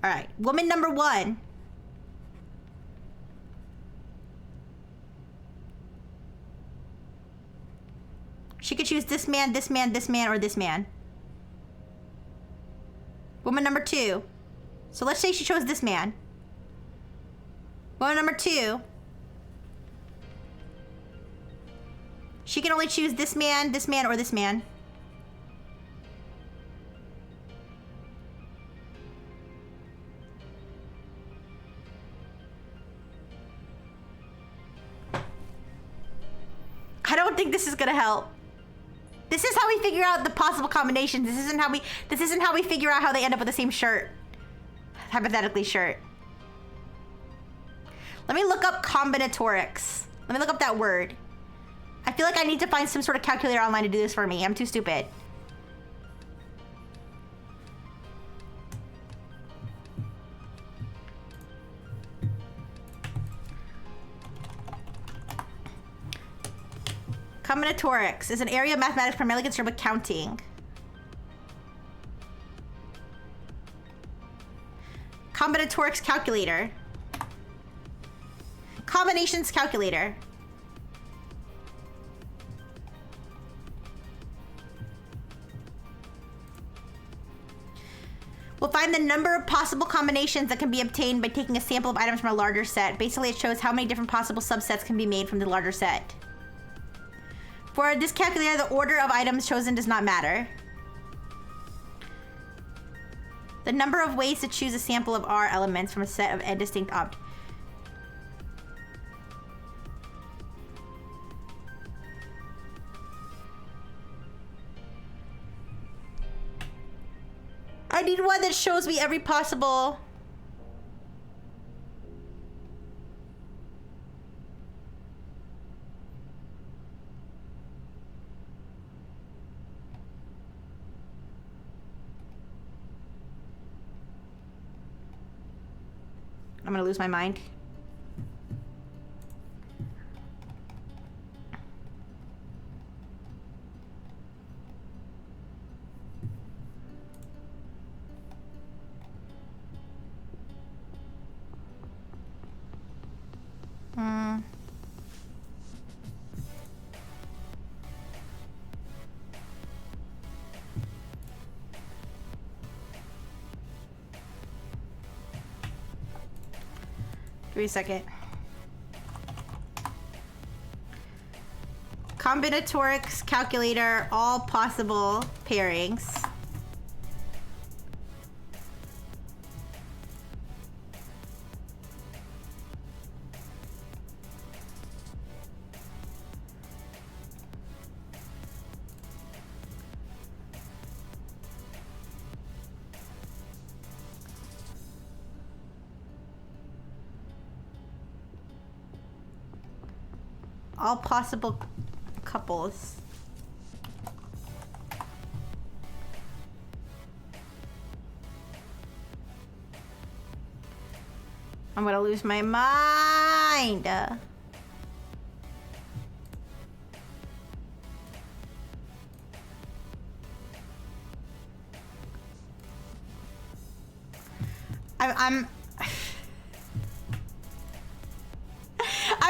S1: All right, woman number 1. She could choose this man, this man, this man, or this man. Woman number 2. So let's say she chose this man. Woman number 2. She can only choose this man, or this man. I don't think this is gonna help. This is how we figure out the possible combinations. This isn't how we figure out how they end up with the same shirt. Hypothetically shirt. Let me look up combinatorics. Let me look up that word. I feel like I need to find some sort of calculator online to do this for me. I'm too stupid. Combinatorics is an area of mathematics primarily concerned with counting. Combinatorics calculator. Combinations calculator. We'll find the number of possible combinations that can be obtained by taking a sample of items from a larger set. Basically, it shows how many different possible subsets can be made from the larger set. For this calculator, the order of items chosen does not matter. The number of ways to choose a sample of R elements from a set of n distinct objects. I need one that shows me every possible... I'm gonna lose my mind. Give me a second. Combinatorics calculator, all possible pairings. All possible couples. I'm gonna lose my mind. I'm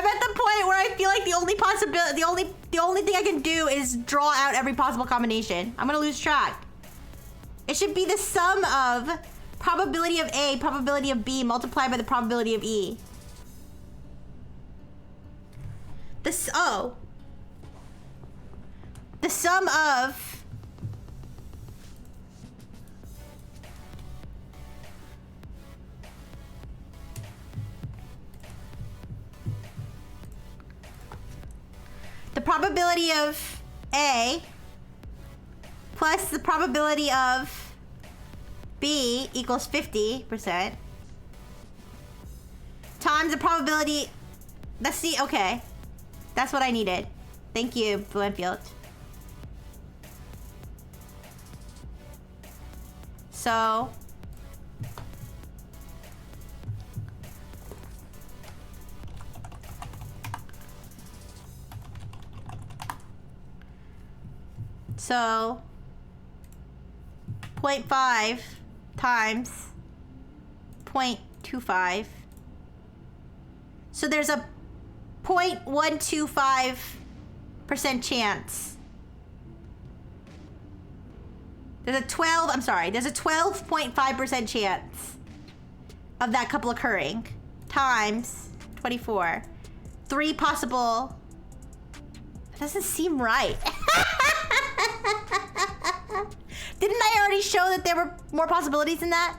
S1: at the point where I feel like the only possibility, the only thing I can do is draw out every possible combination. I'm gonna lose track. It should be the sum of probability of A, probability of B multiplied by the probability of E. The sum of the probability of A plus the probability of B equals 50% times the probability. Let's see. Okay, that's what I needed. Thank you, Bluenfield. So So 0.5 times 0.25. So there's a 0.125% chance. There's a 12.5% chance of that couple occurring times 24. 3 possible. That doesn't seem right. Didn't I already show that there were more possibilities than that?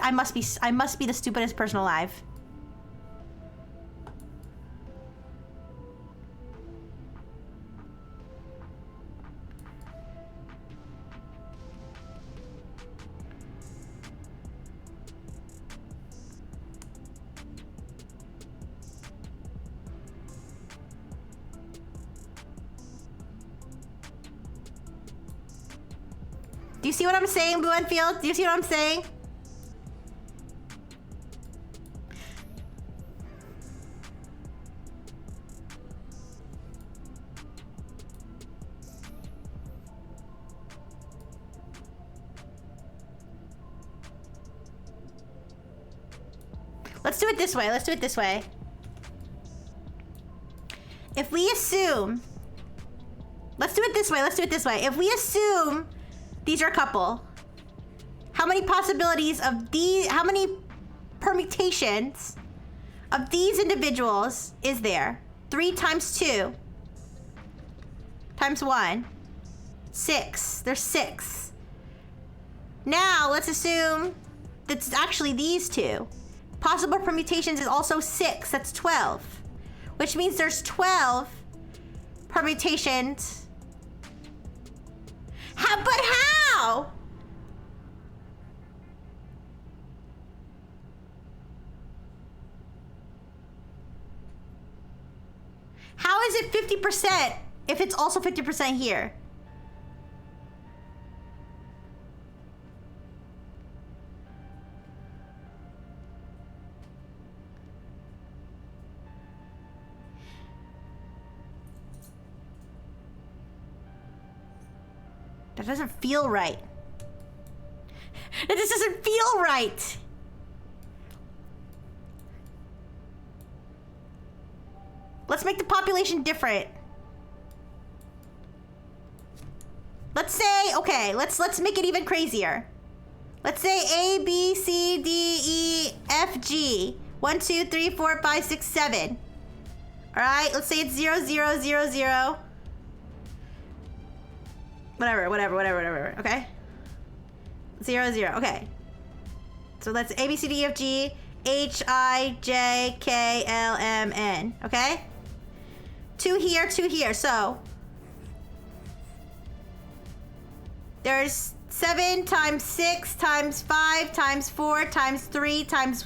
S1: I must be the stupidest person alive. Do you see what I'm saying, Bluenfield? Do you see what I'm saying? Let's do it this way. Let's do it this way. If we assume... Let's do it this way. Let's do it this way. If we assume these are a couple, how many possibilities of these... How many permutations of these individuals is there? 3 times 2 times 1. 6. There's 6. Now, let's assume that it's actually these two. Possible permutations is also 6. That's 12. Which means there's 12 permutations. But how? How is it 50% if it's also 50% here? That doesn't feel right. That just doesn't feel right. Let's make the population different. Let's say, okay, let's make it even crazier. Let's say A, B, C, D, E, F, G. 1, 2, 3, 4, 5, 6, 7. All right, let's say it's 0, 0, 0, 0. Whatever, okay? 0, 0, okay. So that's A, B, C, D, E, F, G, H, I, J, K, L, M, N, okay? 2 here, 2 here, so there's 7 times 6 times 5 times 4 times 3 times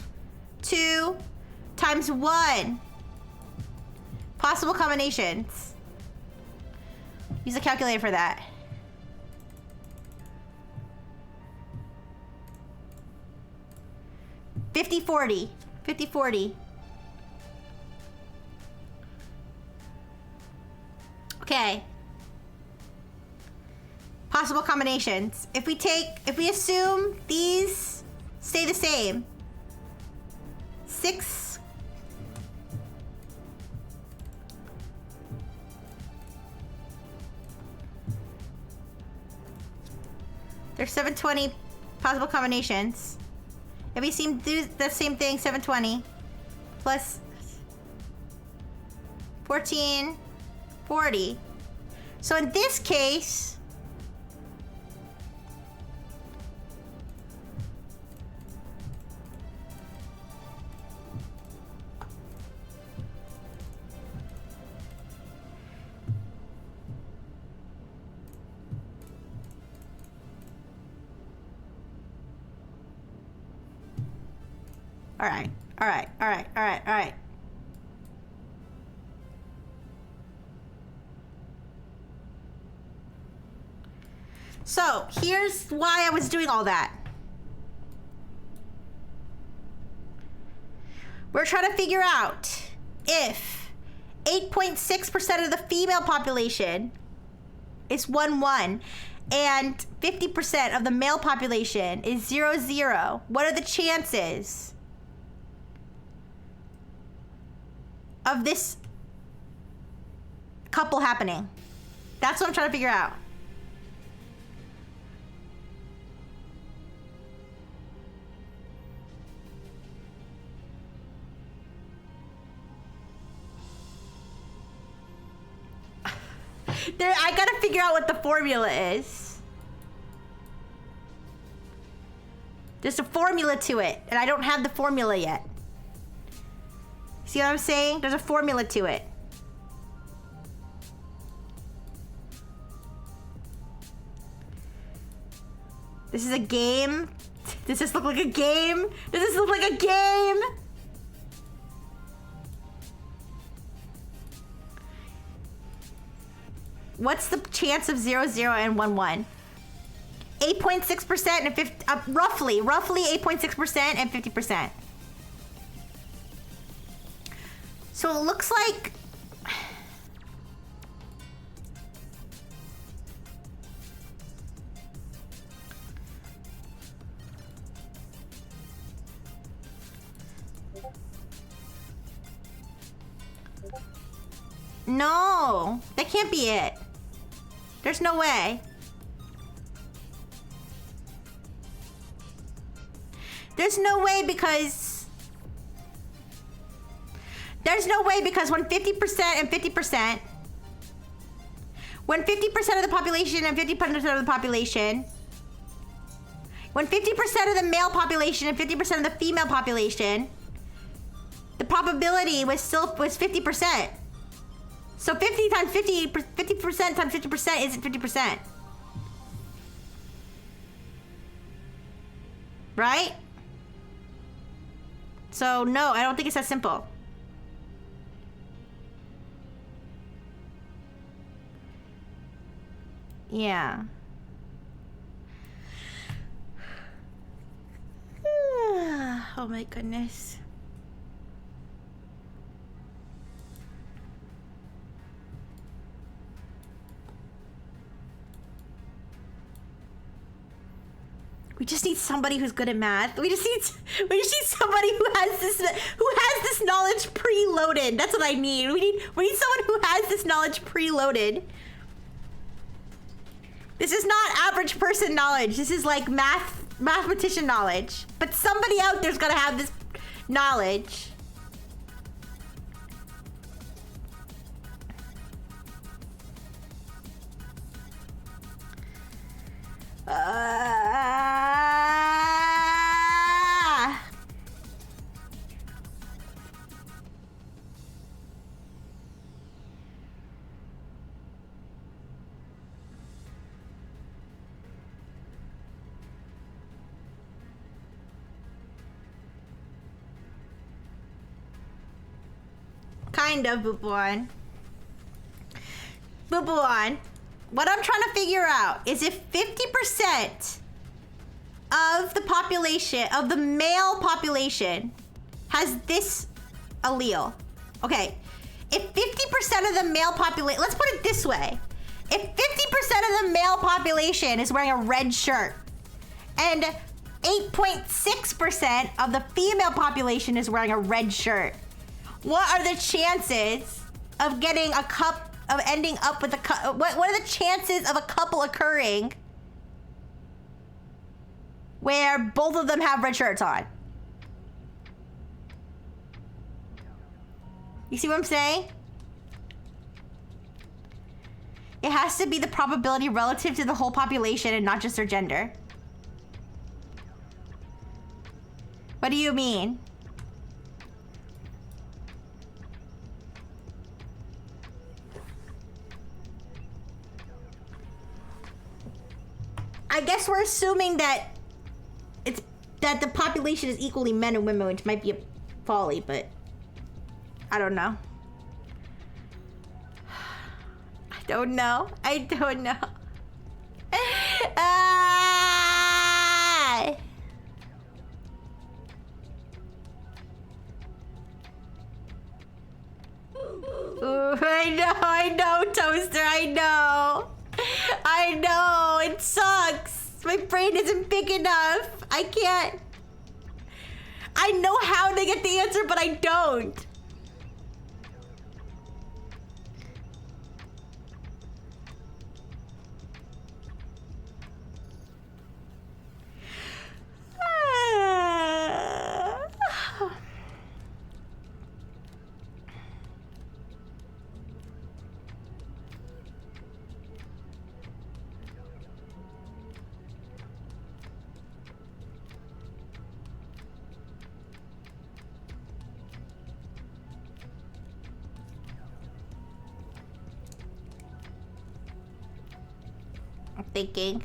S1: 2 times 1. Possible combinations. Use a calculator for that. $50, $40. $50, $40. Okay. Possible combinations. If we assume these stay the same. 6. There's 720 possible combinations. If we do the same thing, 720 plus 14, 40. So in this case, all right. So here's why I was doing all that. We're trying to figure out if 8.6% of the female population is 1, 1 and 50% of the male population is 0, 0. What are the chances of this couple happening? That's what I'm trying to figure out. I gotta figure out what the formula is. There's a formula to it, and I don't have the formula yet. See what I'm saying? There's a formula to it. This is a game. Does this look like a game? Does this look like a game? What's the chance of 0, 0 and 1, 1? 8.6% and 50, roughly 8.6% and 50%. So it looks like no, that can't be it. There's no way. There's no way because when 50% and 50%, when 50% of the population and 50% of the population, when 50% of the male population and 50% of the female population, the probability was 50%. So 50 times 50% times 50% isn't 50%. Right? So no, I don't think it's that simple. Yeah. Oh my goodness. We just need somebody who's good at math. We just need somebody who has this knowledge preloaded. That's what I need. We need someone who has this knowledge preloaded. This is not average person knowledge. This is like mathematician knowledge. But somebody out there's gotta have this knowledge. Kind of, Boopon. Boopon. What I'm trying to figure out is if 50% of the population, of the male population, has this allele. Okay, if 50% of the male population, let's put it this way. If 50% of the male population is wearing a red shirt, and 8.6% of the female population is wearing a red shirt, what are the chances of getting a of ending up with a what are the chances of a couple occurring where both of them have red shirts on? You see what I'm saying? It has to be the probability relative to the whole population and not just their gender. What do you mean? I guess we're assuming that the population is equally men and women, which might be a folly, but I don't know. I don't know. Ooh, I know, Toaster, I know, it sucks. My brain isn't big enough. I can't. I know how to get the answer, but I don't. Thinking.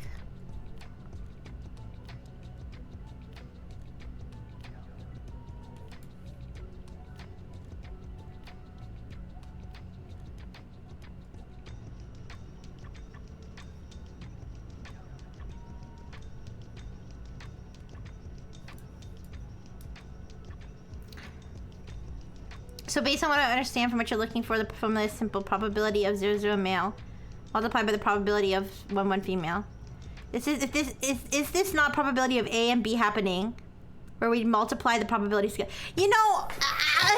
S1: So based on what I understand from what you're looking for, from the simple probability of 0 male multiplied by the probability of 1 female. Is this not probability of A and B happening, where we multiply the probability scale? You know,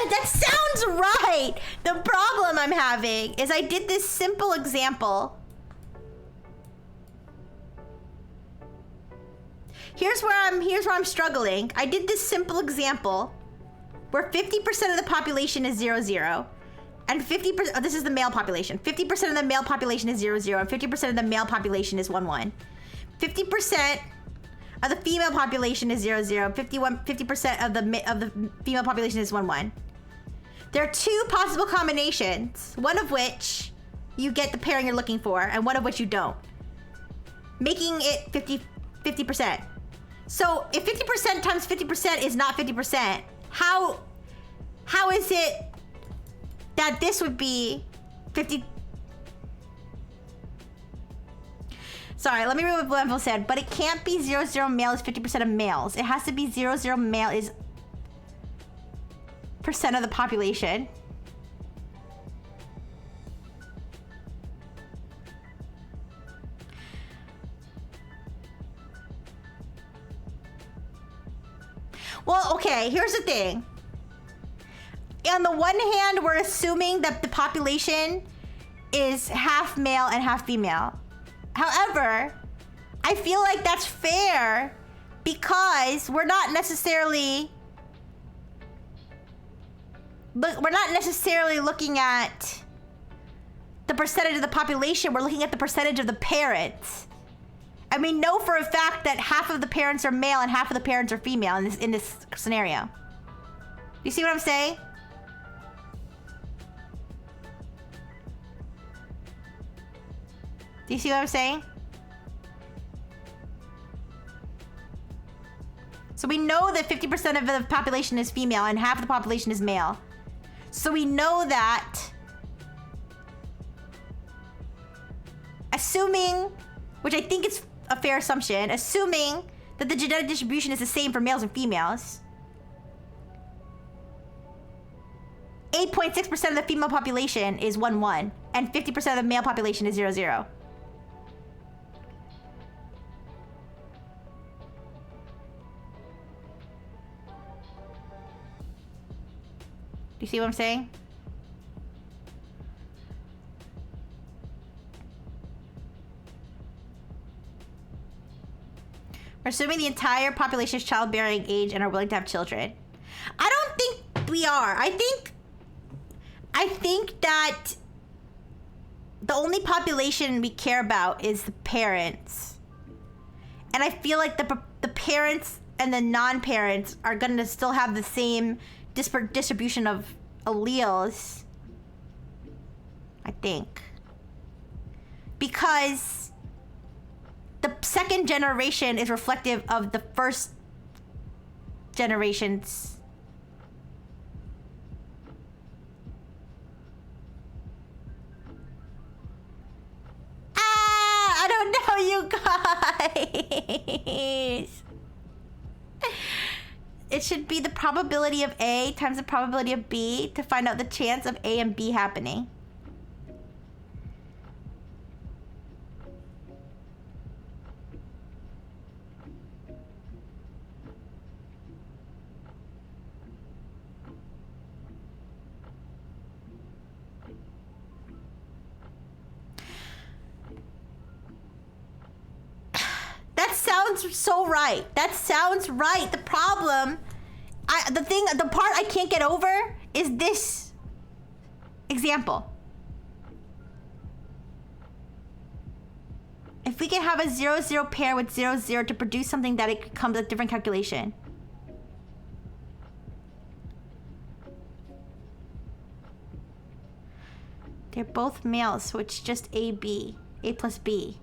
S1: that sounds right. The problem I'm having is I did this simple example. Here's where I'm struggling. I did this simple example where 50% of the population is 0. And 50%, this is the male population. 50% of the male population is 0, and 50% of the male population is 1. 50% of the female population is 0, 50% of the female population is 1. There are two possible combinations, one of which you get the pairing you're looking for, and one of which you don't, making it 50%. So if 50% times 50% is not 50%, how is it that this would be 50? Sorry, let me read what Blenville said. But it can't be 0 male is 50% of males. It has to be 0 male is % of the population. Well, okay, here's the thing. On the one hand, we're assuming that the population is half male and half female. However, I feel like that's fair because we're not necessarily looking at the percentage of the population. We're looking at the percentage of the parents. And we know for a fact that half of the parents are male and half of the parents are female in this scenario. You see what I'm saying? Do you see what I'm saying? So we know that 50% of the population is female and half of the population is male. So we know that, assuming, which I think is a fair assumption, assuming that the genetic distribution is the same for males and females, 8.6% of the female population is 1-1, and 50% of the male population is 0-0. Do you see what I'm saying? We're assuming the entire population is childbearing age and are willing to have children. I don't think we are. I think that the only population we care about is the parents. And I feel like the parents and the non-parents are going to still have the same distribution of alleles, I think, because the second generation is reflective of the first generation's. I don't know, you guys. It should be the probability of A times the probability of B to find out the chance of A and B happening. That sounds so right. That sounds right. The problem, the part I can't get over is this example. If we can have a 0-0 pair with 0-0 to produce something that it comes a different calculation. They're both males, so it's just A plus B.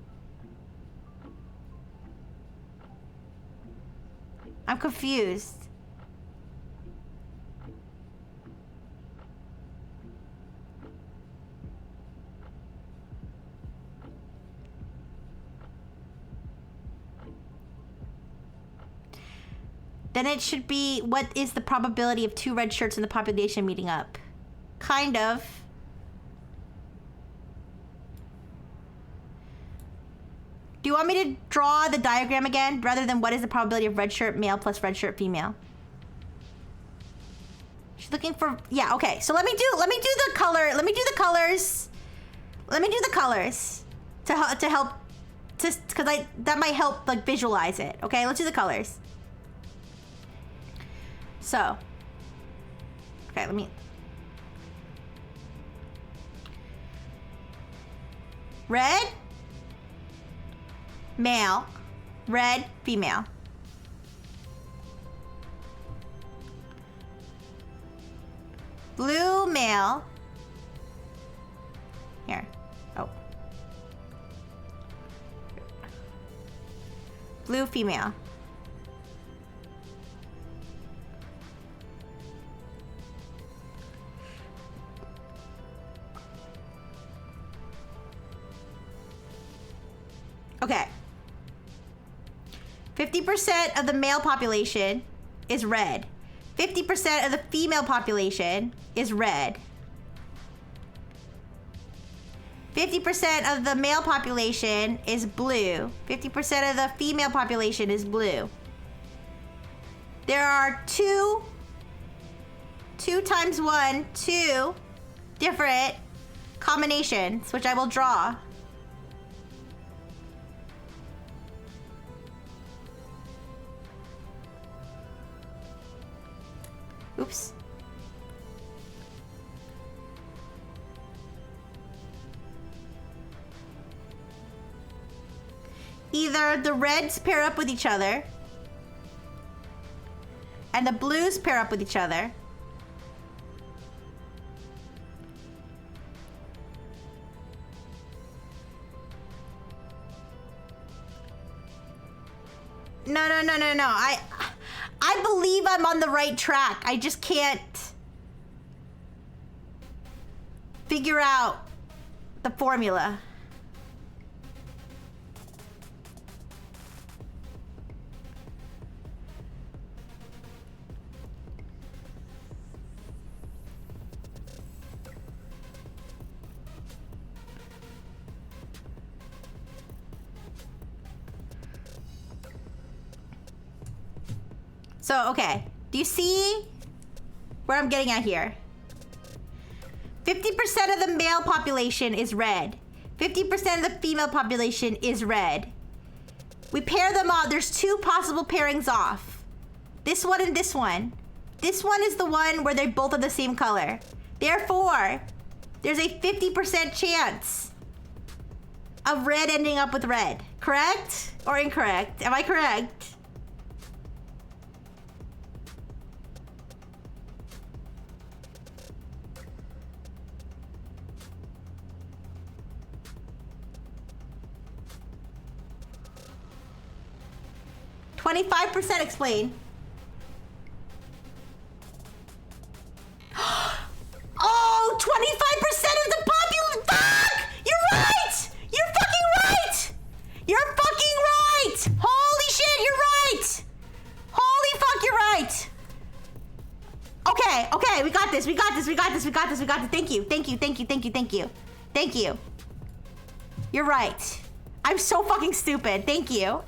S1: I'm confused. Then it should be, what is the probability of 2 red shirts in the population meeting up? Kind of. Do you want me to draw the diagram again rather than what is the probability of red shirt male plus red shirt female? She's looking for, yeah, okay. So let me do the color. Let me do the colors. Let me do the colors to help because that might help like visualize it. Okay, let's do the colors. So, okay, let me. Red, male, red, female. Blue, male. Here. Oh. Blue, female. Okay. 50% of the male population is red. 50% of the female population is red. 50% of the male population is blue. 50% of the female population is blue. there are two times 1, 2 different combinations, which I will draw. Oops. Either the reds pair up with each other and the blues pair up with each other. No. I believe I'm on the right track. I just can't figure out the formula. So, okay. Do you see where I'm getting at here? 50% of the male population is red. 50% of the female population is red. We pair them off. There's 2 possible pairings off. This one and this one. This one is the one where they both are the same color. Therefore, there's a 50% chance of red ending up with red. Correct or incorrect? Am I correct? %, explain. Oh, 25% of the population. Fuck! You're right! You're fucking right! You're fucking right! Holy shit, you're right! Holy fuck, you're right! Okay, we got this. Thank you. You're right. I'm so fucking stupid. Thank you.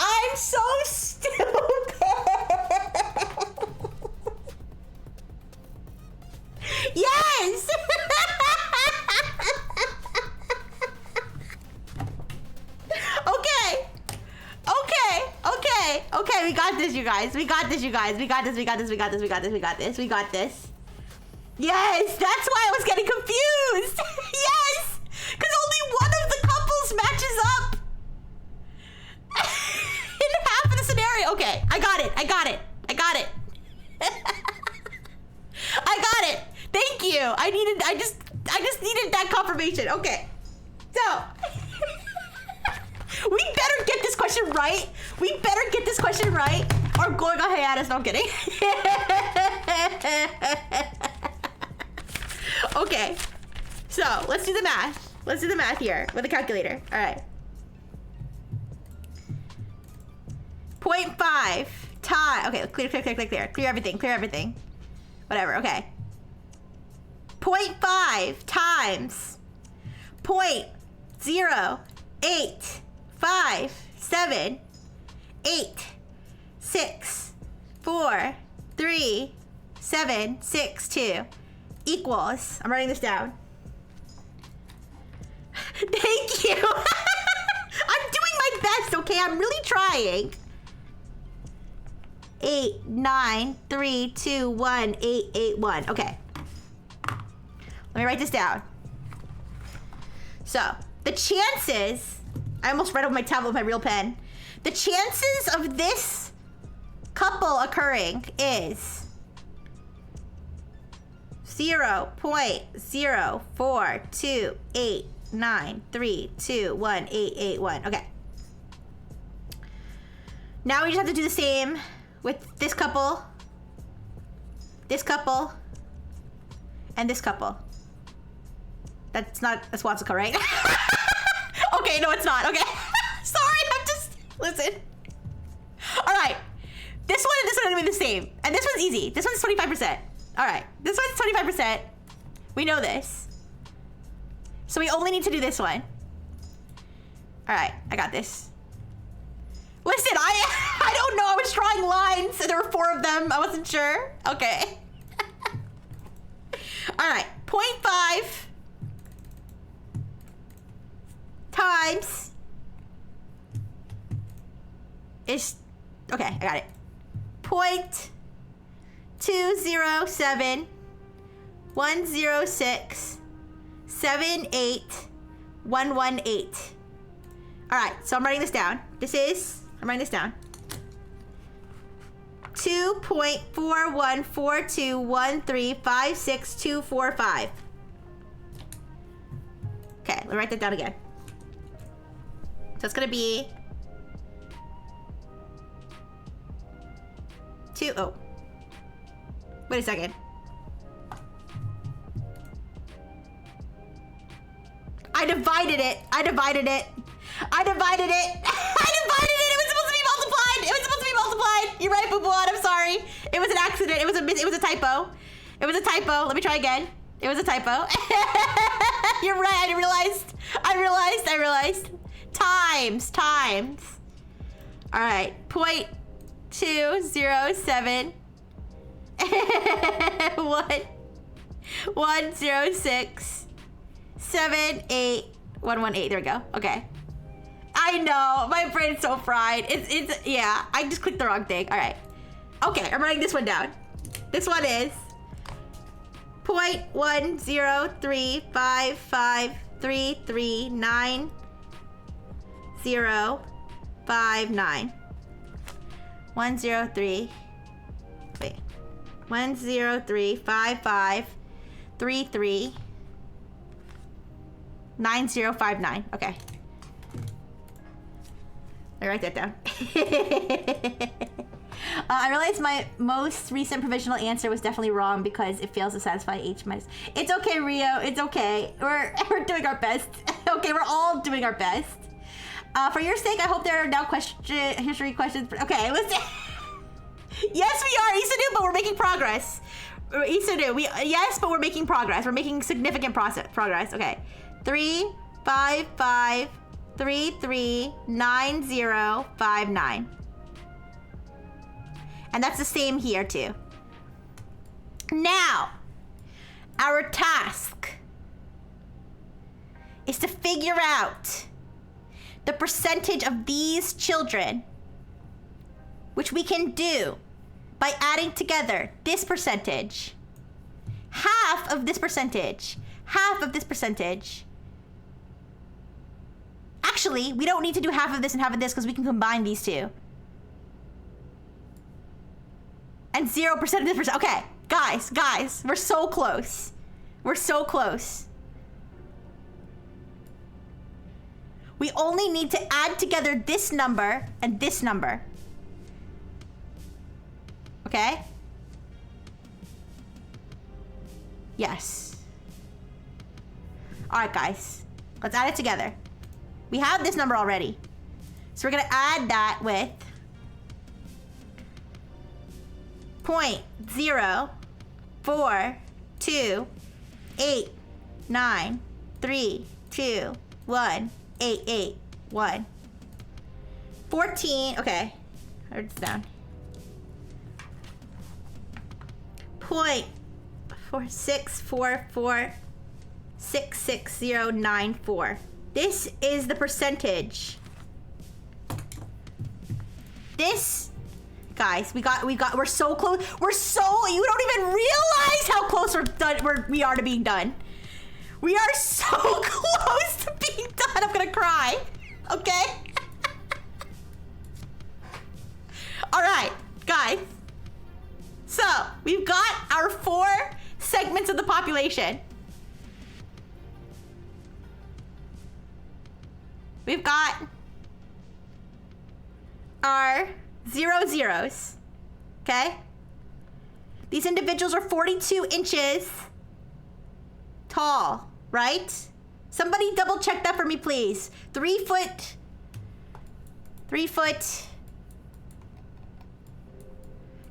S1: I'm so stupid. Yes. Okay. We got this, you guys. We got this. Yes, that's why I was getting confused. Yes, because only one of the couples matches up in half of the scenario. Okay, I got it. I got it. Thank you. I just needed that confirmation. Okay, so we better get this question right. Or going on hiatus. No, I'm kidding. Okay, so let's do the math. Here with a calculator. All right. 0.5 times. Okay, clear everything. Whatever. Okay. 0.5 times 0.085786433762 equals. I'm writing this down. Thank you. I'm doing my best, okay? I'm really trying. 893218881. Okay. Let me write this down. So, the chances, I almost read it with my tablet with my real pen. The chances of this couple occurring is 0.042893218881. Okay. Now we just have to do the same with this couple, and this couple. That's Watsika, right? Okay, no, it's not. Okay. Sorry, listen. All right. This one and this one are gonna be the same. And this one's easy. This one's 25%. All right. This one's 25%. We know this. So we only need to do this one. All right, I got this. Listen, I don't know. I was drawing lines, and there were 4 of them. I wasn't sure. Okay. All right, 0.5 times is, okay, I got it. 0.207 106 78 118. All right, so I'm writing this down. I'm writing this down. 2.4142135625. Okay, let me write that down again. So it's gonna be oh. Wait a second. I divided it. I divided it. I divided it. I divided it. It was supposed to be multiplied. It was supposed to be multiplied. You're right, Boo Boo. I'm sorry. It was an accident. It was a typo. It was a typo. Let me try again. It was a typo. You're right. I realized. Times. All right. 0.207 106 78118. There we go. Okay. I know. My brain's so fried. It's yeah. I just clicked the wrong thing. All right. Okay. I'm writing this one down. This one is 0.10355339059. 103. Wait. 1035533 9059. Okay. I write that down. I realized my most recent provisional answer was definitely wrong because it fails to satisfy H minus. It's okay, Rio. It's okay. We're doing our best. Okay, we're all doing our best. For your sake, I hope there are now history questions. Okay, listen. Yes, we are, Isanu, but we're making progress. Isanu, yes, but we're making progress. We're making significant progress. Okay. 355339059. And that's the same here too. Now, our task is to figure out the percentage of these children, which we can do by adding together this percentage, half of this percentage, half of this percentage. Actually, we don't need to do half of this and half of this because we can combine these two. And 0% of this percent. Okay, guys, we're so close. We're so close. We only need to add together this number and this number. Okay? Yes. All right, guys. Let's add it together. We have this number already. So we're gonna add that with 0.042893218881. 14. Okay, I wrote this down. 0.4644666094. This is the percentage. This, guys, we're so close. You don't even realize how close we are to being done. We are so close to being done. I'm gonna cry. Okay? All right, guys. So, we've got our 4 segments of the population. We've got our 0 zeros, okay? These individuals are 42 inches tall, right? Somebody double check that for me, please. 3 foot.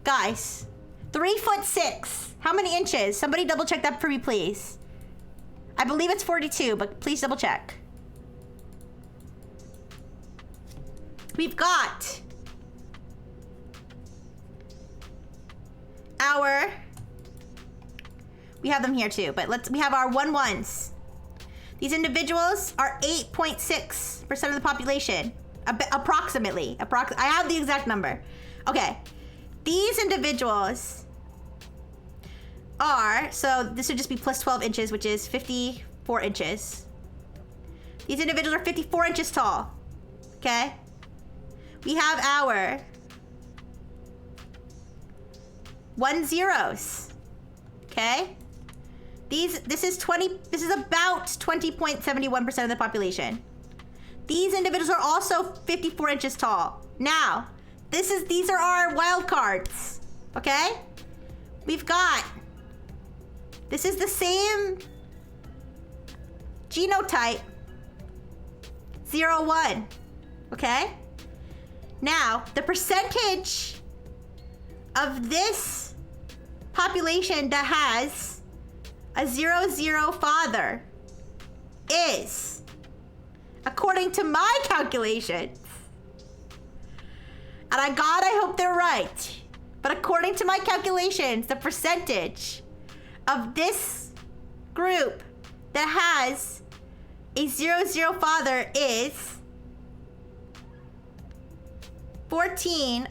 S1: Guys, 3'6". How many inches? Somebody double check that for me, please. I believe it's 42, but please double check. we've got our, we have them here too, but we have our 1-1s. These individuals are 8.6% of the population, approximately. I have the exact number. Okay, these individuals are, so this would just be plus 12 inches, which is 54 inches. These individuals are 54 inches tall, okay? We have our 1-0s, okay? This is about 20.71% of the population. These individuals are also 54 inches tall. Now, these are our wild cards, okay? We've got, this is the same genotype, 0-1, okay? Now, the percentage of this population that has a 0-0 father is, according to my calculations, and God, I hope they're right, but according to my calculations, the percentage of this group that has a 0-0 father is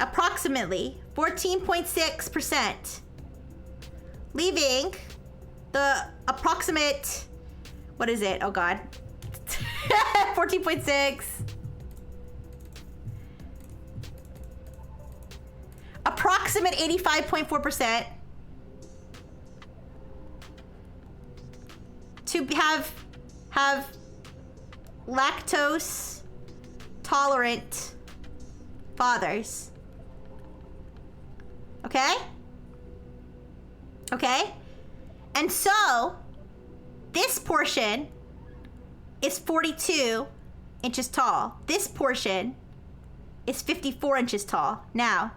S1: approximately 14.6%, leaving the approximate, what is it? Oh God. 14.6. Approximate 85.4% to have lactose tolerant fathers. Okay? Okay? And so, this portion is 42 inches tall. This portion is 54 inches tall. Now,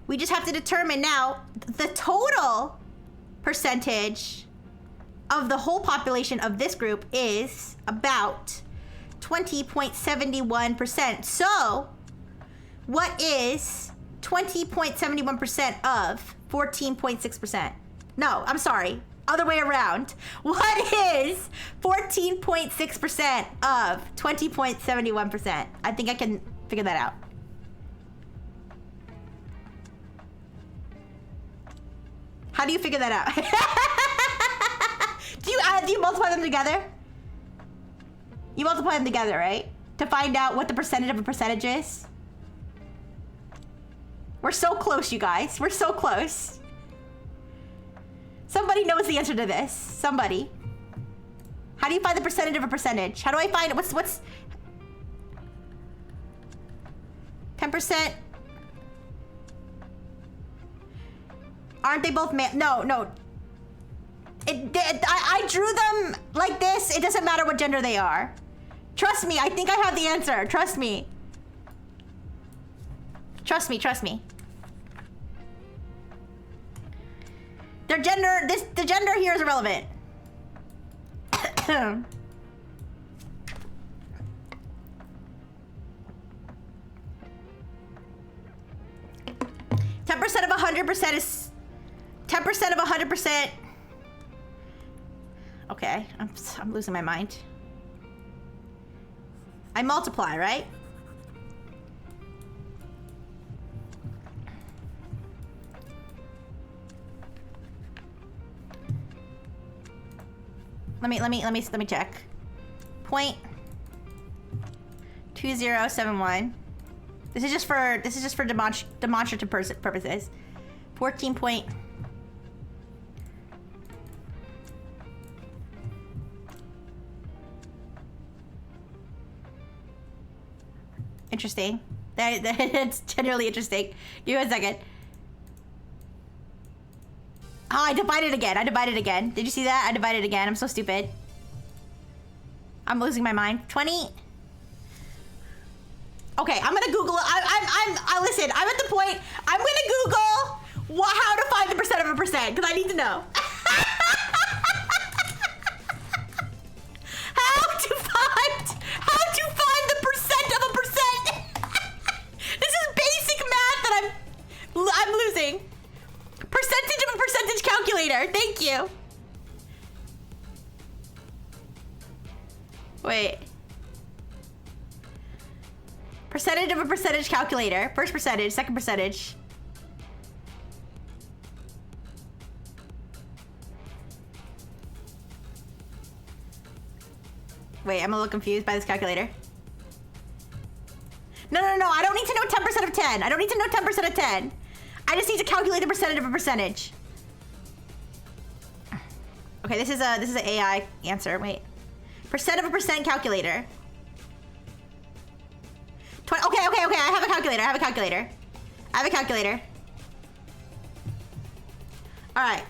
S1: we just have to determine now the total percentage of the whole population of this group is about 20.71%. So, what is 20.71% of 14.6%? No, I'm sorry. Other way around. What is 14.6% of 20.71%? I think I can figure that out. How do you figure that out? Do you multiply them together? You multiply them together, right? To find out what the percentage of a percentage is. We're so close, you guys. We're so close. Somebody knows the answer to this. Somebody. How do you find the percentage of a percentage? How do I find what's 10%? Aren't they both male? No. I drew them like this. It doesn't matter what gender they are. Trust me, I think I have the answer. Trust me. Trust me. Their gender, the gender here is irrelevant. 10% of 100% is 10% of 100%. Okay, I'm losing my mind. I multiply, right? Let me check. 0.2071. This is just for demonstrative purposes. 14 point. Interesting. That's generally interesting. Give me a second. Oh, I divided again. Did you see that? I divided again. I'm so stupid. I'm losing my mind. 20. Okay, I'm gonna Google. Listen. I'm at the point. I'm gonna Google how to find the percent of a percent because I need to know. How to find the Wait. Percentage of a percentage calculator. First percentage, second percentage. Wait, I'm a little confused by this calculator. No, I don't need to know 10% of 10. I don't need to know 10% of 10. I just need to calculate the percentage of a percentage. Okay, this is an AI answer. Wait. Percent of a percent calculator. Okay. I have a calculator. All right.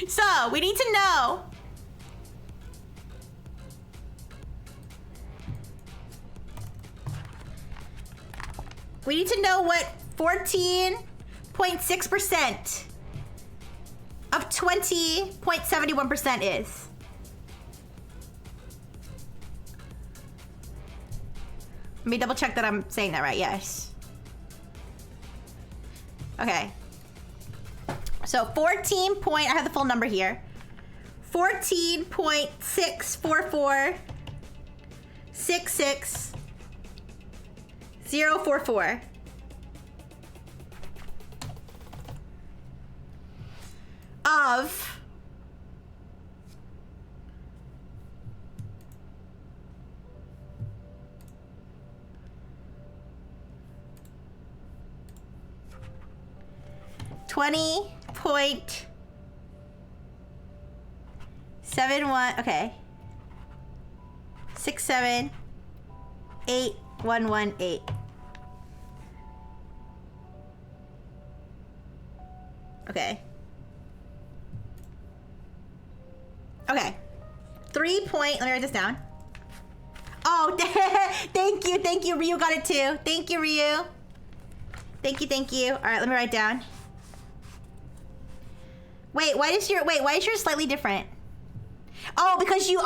S1: So, we need to know. We need to know what 14.6% of 20.71% is. Let me double check that I'm saying that right. Yes. Okay. So I have the full number here. 14.64466,044 of 20.71, okay. 678,118. Okay. Okay. Let me write this down. Oh, thank you. Ryu got it too. Thank you, Ryu. Thank you. All right, let me write down. Wait, why is yours slightly different? Because you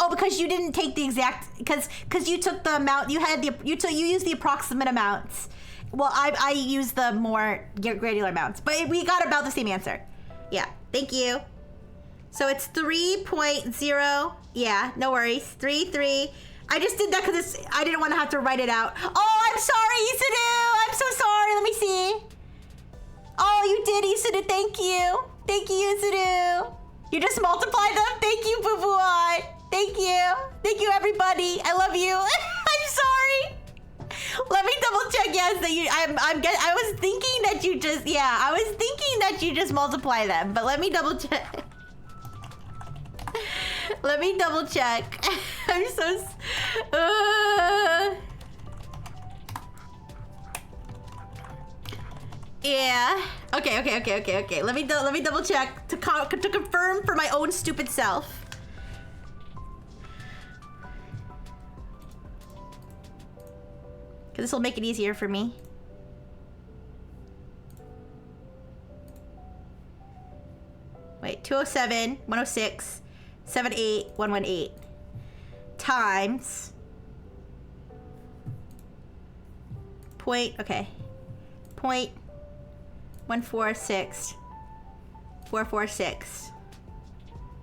S1: didn't take the exact, because you took the amount, you used the approximate amounts. Well, I used the more granular amounts, but we got about the same answer. Yeah, thank you. So it's 3.0. Yeah, no worries. 3. I just did that because I didn't want to have to write it out. Oh, I'm sorry, Isuru. I'm so sorry. Let me see. Oh, you did, Isuru. Thank you. Thank you, Isuru. You just multiplied them. Thank you, Bubuan. Thank you. Thank you, everybody. I love you. I'm sorry. Let me double check. Yes, that you. I was thinking that you just. Yeah, I was thinking that you just multiply them. But let me double check. Let me double check. I'm so. Yeah. Okay. Let me double check to confirm for my own stupid self. Cause this will make it easier for me. Wait, 207, 106, 78, 118 times point. 146 446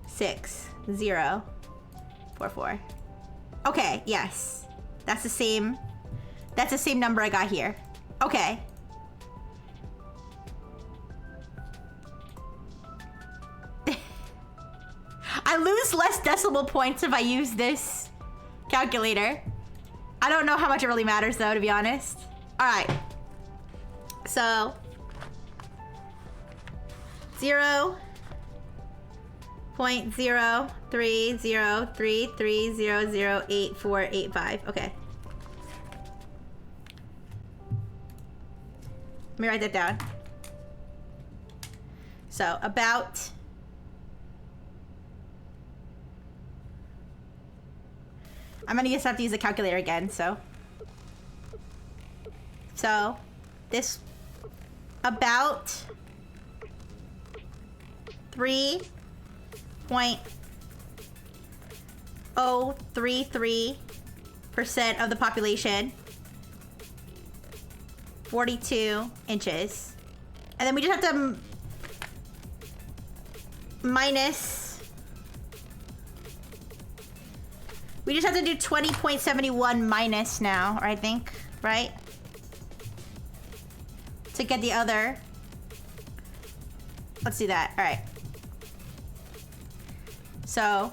S1: 6044. Okay, yes. That's the same number I got here. Okay. I lose less decimal points if I use this calculator. I don't know how much it really matters though, to be honest. All right. So 0.03033008485. Okay. Let me write that down. So about I'm gonna just have to use the calculator again, so this about 3.033% of the population, 42 inches. And then we just have to minus We just have to do 20.71 minus now, I think, right? To get the other. Let's do that. All right. So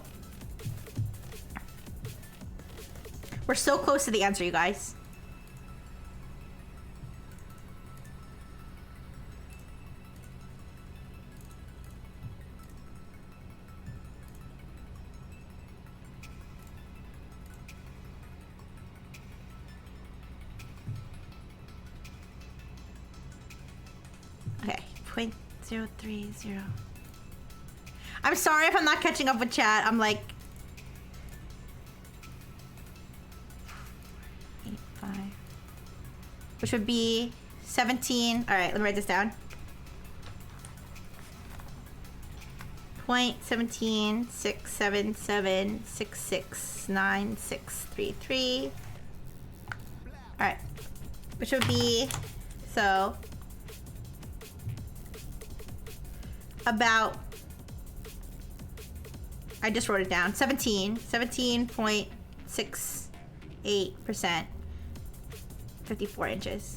S1: we're so close to the answer, you guys. Okay, 0.030. I'm sorry if I'm not catching up with chat. I'm like 8.5, which would be 17. All right, let me write this down. 0.1767766963. All right, which would be so about. I just wrote it down. 17.68%. 54 inches.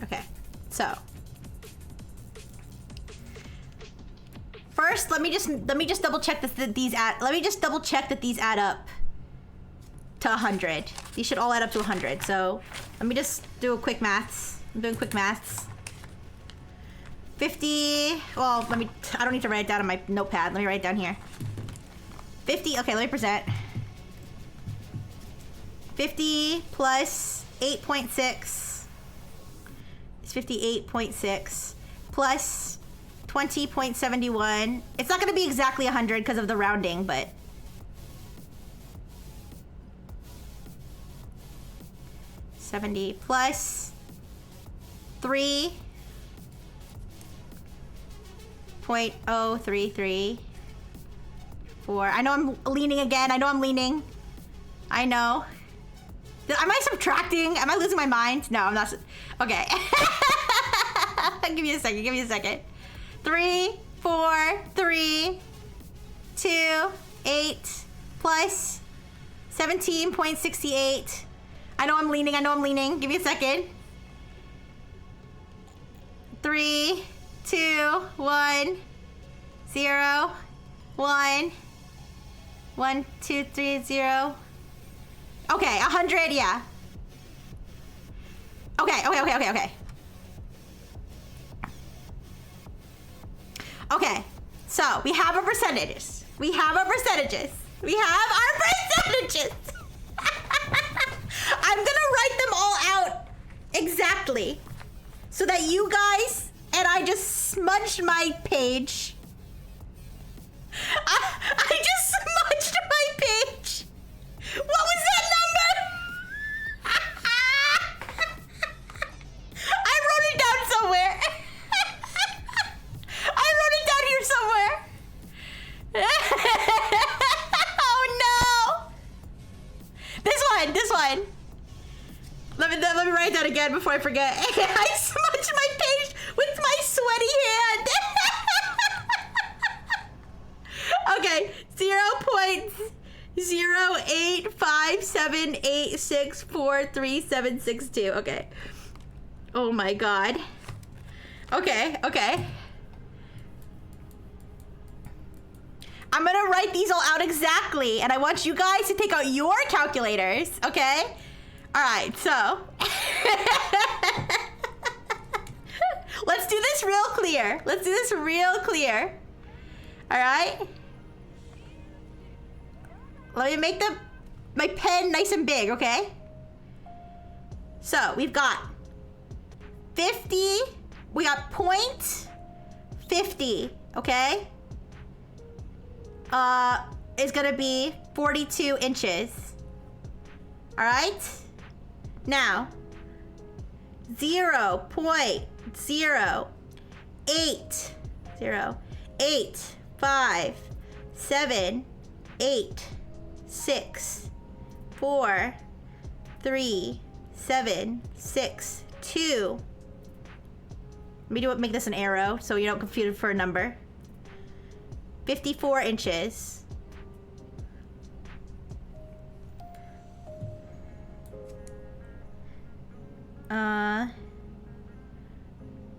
S1: Okay, so first, let me just double check that these add up to 100. These should all add up to 100. So let me just do a quick maths. I'm doing quick maths. 50. Well, I don't need to write it down on my notepad. Let me write it down here. 50. Okay, let me present. 50 plus 8.6 is 58.6 plus 20.71. It's not going to be exactly 100 because of the rounding, but $70 plus 3.033. I know I'm leaning again. I know I'm leaning. I know. Am I subtracting? Am I losing my mind? No, I'm not. Okay. Give me a second. Give me a second. 3, 4, 3, 2, 8 plus 17.68. I know I'm leaning. I know I'm leaning. Give me a second. 3, 2, 1, 0, 1. 1, 2, 3, 0. Okay, 100, yeah. Okay. Okay, so we have our percentages. We have our percentages. I'm gonna write them all out exactly so that you guys and I just smudged my page. I just smudged my page. What was that number? I wrote it down somewhere. I wrote it down here somewhere. Oh no. This one. Let me write that again before I forget. I smudged my page with my sweaty hand. Okay, 0.08578643762. Okay. Oh my god. Okay. I'm gonna write these all out exactly, and I want you guys to take out your calculators, okay? Alright, so. Let's do this real clear. Alright? Let me make my pen nice and big, okay? So, we've got 50. We got 0.50, okay? Is gonna be 42 inches. Alright? Now, 0.08578643762. Make this an arrow so you don't confuse it for a number. 54 inches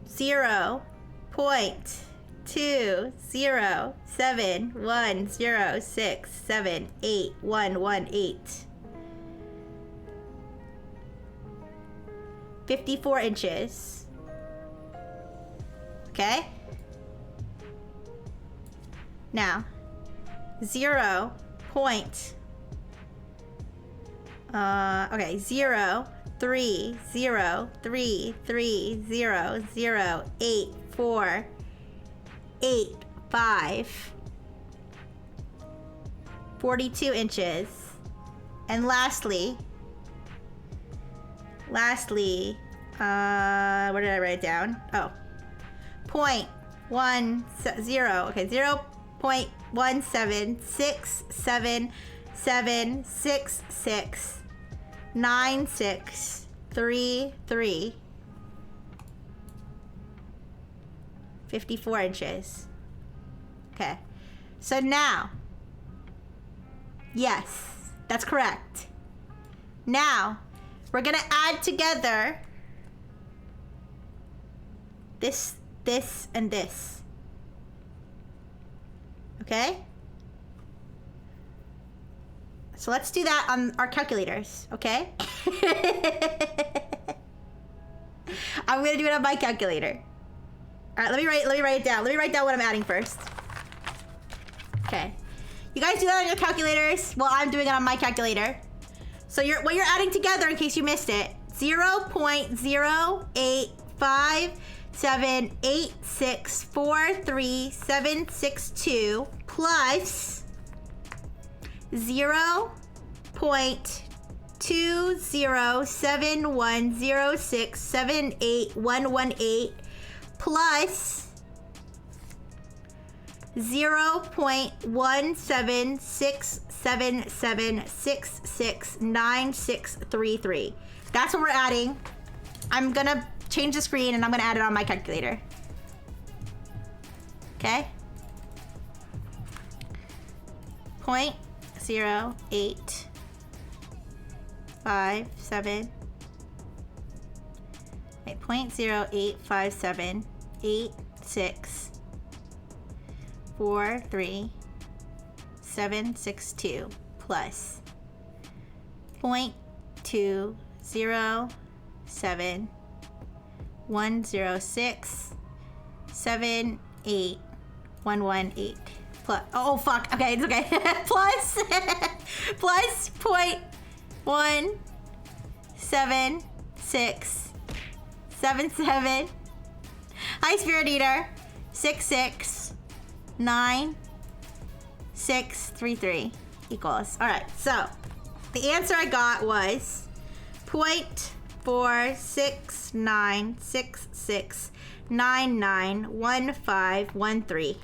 S1: 0.20710678118. 54 inches. Okay? Now, 0. Okay, 0.30330084845. 42 inches. And lastly, where did I write it down? Oh, 0.10. Okay, 0.17677669633. 54 inches. Okay. So now, yes, that's correct. Now, we're gonna add together this, and this. Okay? So let's do that on our calculators, okay? I'm gonna do it on my calculator. All right, let me write it down. Let me write down what I'm adding first. Okay. You guys do that on your calculators while I'm doing it on my calculator. So what you're adding together, in case you missed it, 0.08578643762 plus 0.2071067818 plus 0.1767769633. That's what we're adding. I'm gonna change the screen and I'm gonna add it on my calculator. Okay? 0.0857. Wait, 0.08578643762 plus 0.2071067818 plus, oh fuck, okay, it's okay. plus 0.17677. Hi, Spirit Eater. 669633 equals. All right, so the answer I got was 0.4696691513.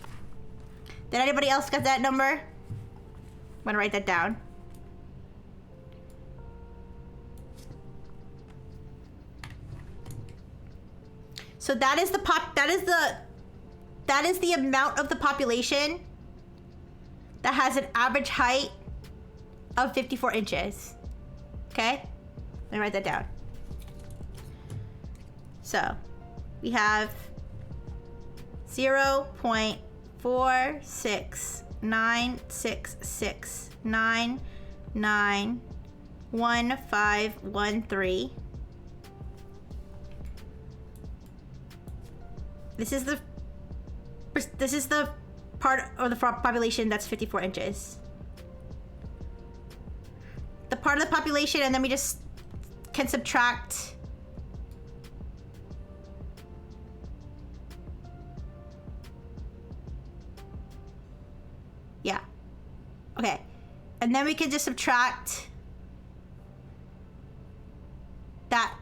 S1: Did anybody else get that number? I'm gonna write that down. So that is the amount of the population that has an average height of 54 inches. Okay? Let me write that down. So, we have 0.4696691513. This is the part of the population that's 54 inches. The part of the population, and then we just can subtract yeah. Okay. And then we can just subtract that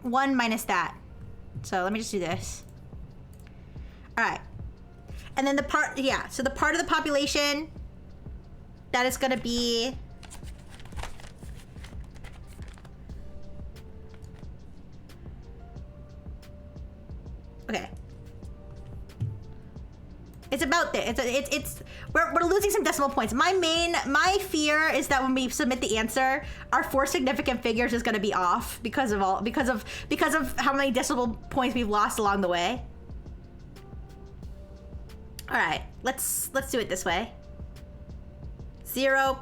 S1: one minus that. So let me just do this. All right. And then the part, yeah, so the part of the population that is going to be okay. It's about this. We're losing some decimal points. My fear is that when we submit the answer, our 4 significant figures is going to be off because of how many decimal points we've lost along the way. All right, let's do it this way. 0.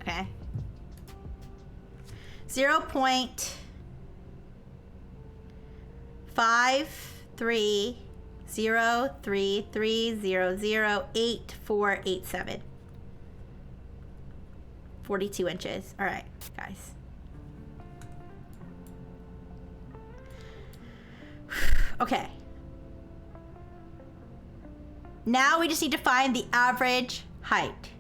S1: Okay. 0.530330084887. 42 inches. All right, guys. Okay. Now we just need to find the average height.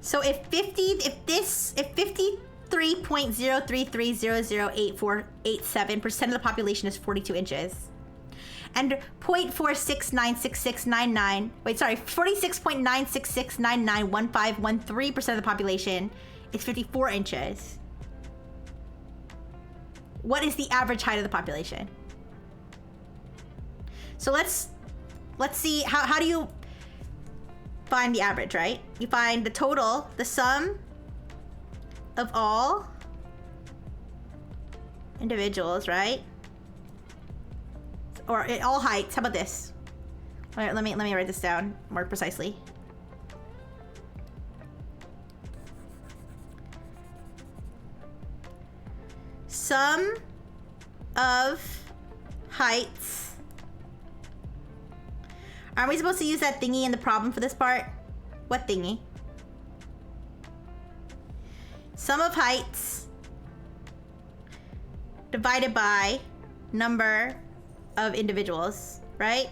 S1: So if 53.033008487% of the population is 42 inches, and 0.46966999, wait, sorry, 46.966991513% of the population is 54 inches, what is the average height of the population? So let's see, how do you find the average, right? You find the total, the sum of all individuals, right? Or all heights. How about this? All right, let me write this down more precisely. Sum of heights. Aren't we supposed to use that thingy in the problem for this part? What thingy? Sum of heights divided by number of individuals, right?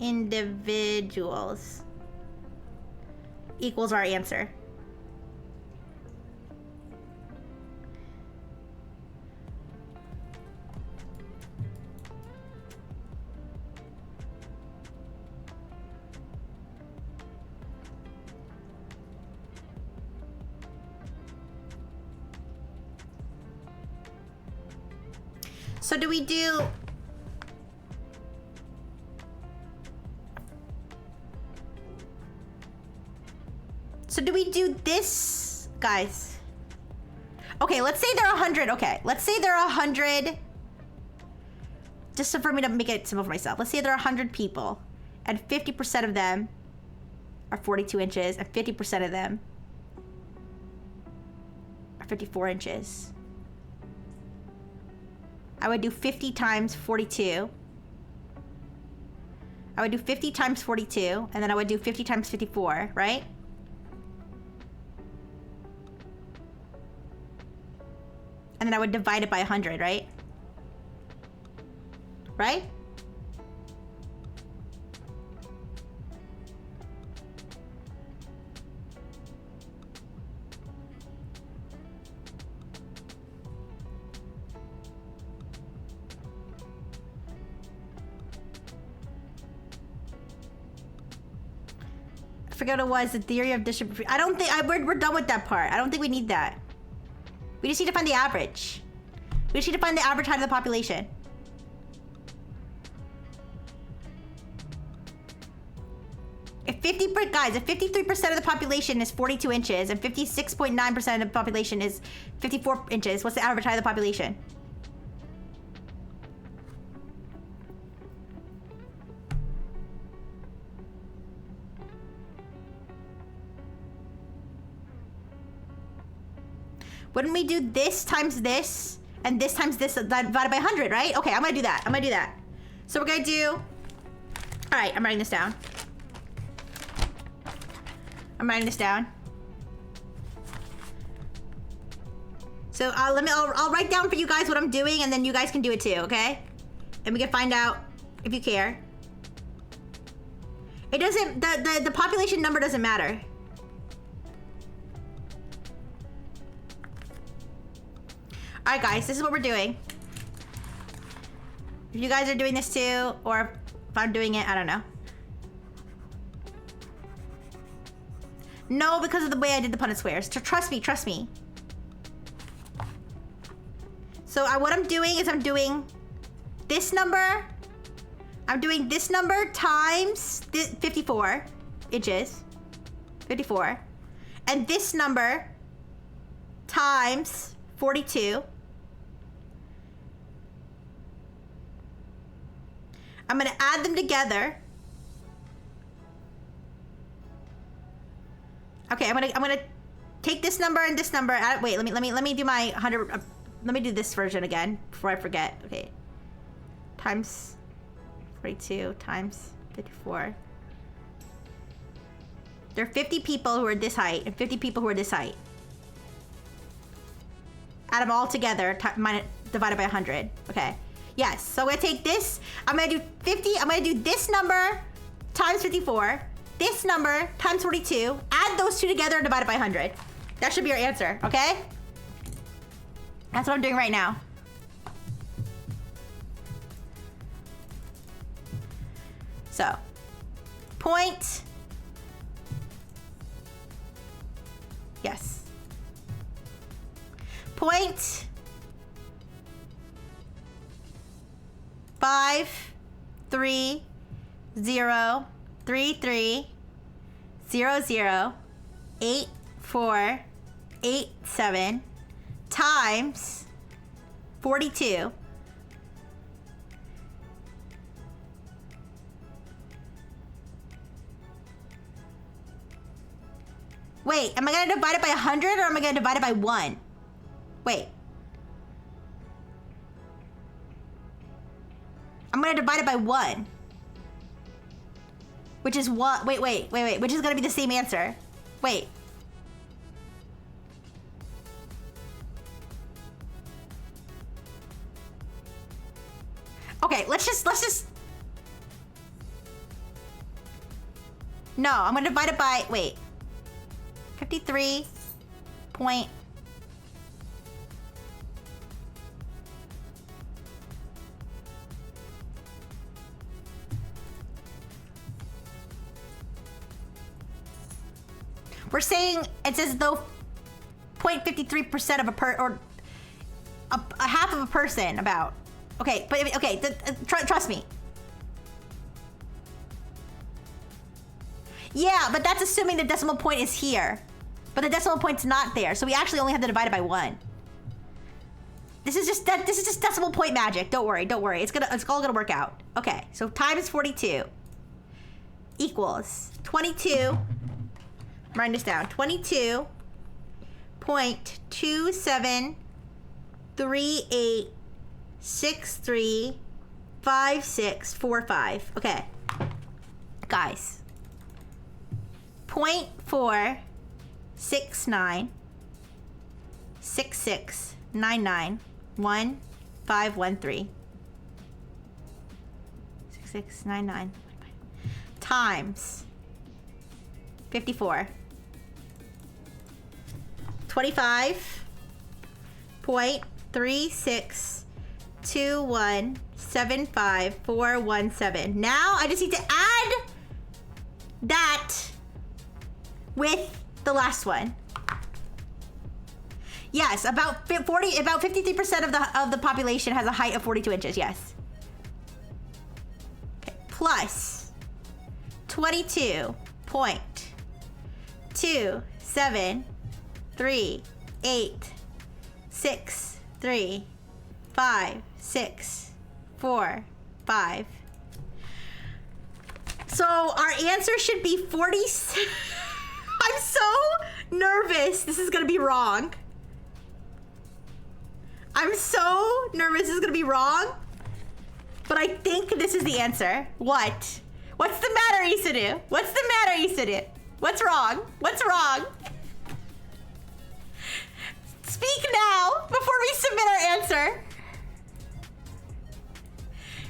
S1: Individuals equals our answer. So do we do... So do we do this, guys? Okay, let's say there are 100. Okay, let's say there are 100. Just for me to make it simple for myself. Let's say there are 100 people, and 50% of them are 42 inches, and 50% of them are 54 inches. I would do 50 times 42. I would do 50 times 42, and then I would do 50 times 54, right? And then I would divide it by 100, right? Right? I forget what it was, the theory of distribution. I don't think, we're done with that part. I don't think we need that. We just need to find the average. We just need to find the average height of the population. If 53% of the population is 42 inches and 56.9% of the population is 54 inches, what's the average height of the population? Wouldn't we do this times this and this times this divided by 100, right? Okay, I'm gonna do that. So we're gonna do... All right, I'm writing this down. So I'll write down for you guys what I'm doing, and then you guys can do it too, okay? And we can find out if you care. It doesn't, the population number doesn't matter. All right, guys, this is what we're doing. If you guys are doing this too, or if I'm doing it, I don't know. No, because of the way I did the Punnett squares. Trust me, trust me. So what I'm doing is I'm doing this number. I'm doing this number times 54 inches. 54. And this number times 42. I'm gonna add them together. Okay, I'm gonna take this number and this number. Wait, let me do my 100. Let me do this version again before I forget. Okay, times 42 times 54. There are 50 people who are this height and 50 people who are this height. Add them all together, divided by 100. Okay. Yes. So I'm gonna take this. I'm gonna do 50. I'm gonna do this number times 54. This number times 42. Add those two together and divide it by 100. That should be your answer. Okay. That's what I'm doing right now. So, point. Yes. Point 5 3 0 3 3 0 0 8 4 8 7 times 42 Wait, am I gonna divide it by 100 or am I gonna divide it by 1? Wait. I'm gonna divide it by 1. Which is what? Wait. Which is gonna be the same answer. Wait. Okay, let's just. No, I'm gonna divide it by, wait. 53 point. We're saying it's as though 0.53% of or a half of a person about. Okay, but okay, trust me. Yeah, but that's assuming the decimal point is here. But the decimal point's not there, so we actually only have to divide it by 1. This is just decimal point magic. Don't worry. It's all gonna work out. Okay, so times 42 equals 22. I'm writing this down. 22.2738635645. Okay, guys. 0.46966991513. 6699 times 54. 25.362175417. Now I just need to add that with the last one. Yes, about 53% of the population has a height of 42 inches. Yes. Okay, plus 22.2738635645. So our answer should be 46. I'm so nervous. This is gonna be wrong. I'm so nervous this is gonna be wrong. But I think this is the answer. What? What's the matter, Isuru? What's the matter, Isuru? What's wrong? What's wrong? Speak now before we submit our answer.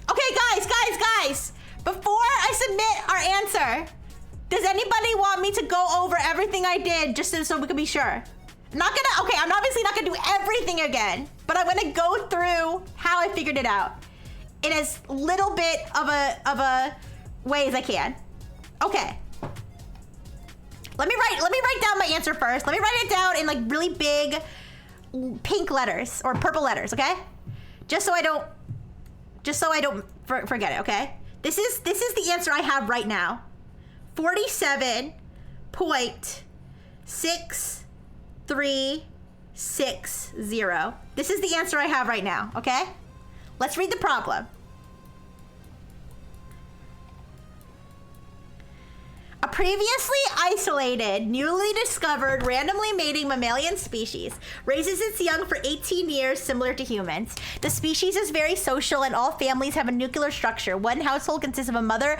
S1: Okay, guys. Before I submit our answer, does anybody want me to go over everything I did just so we can be sure? I'm obviously not gonna do everything again, but I'm gonna go through how I figured it out. in as little bit of a way as I can. Okay. Let me write down my answer first. Let me write it down in like really big pink letters or purple letters, okay? Just so I don't forget it, okay? This is the answer I have right now. 47.6360. This is the answer I have right now, okay? Let's read the problem. A previously isolated, newly discovered, randomly mating mammalian species raises its young for 18 years, similar to humans. The species is very social and all families have a nuclear structure. One household consists of a mother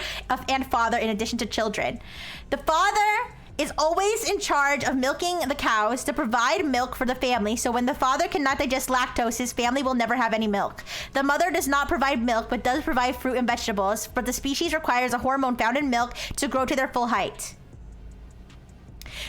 S1: and father in addition to children. The father is always in charge of milking the cows to provide milk for the family, so when the father cannot digest lactose, his family will never have any milk. The mother does not provide milk, but does provide fruit and vegetables, but the species requires a hormone found in milk to grow to their full height.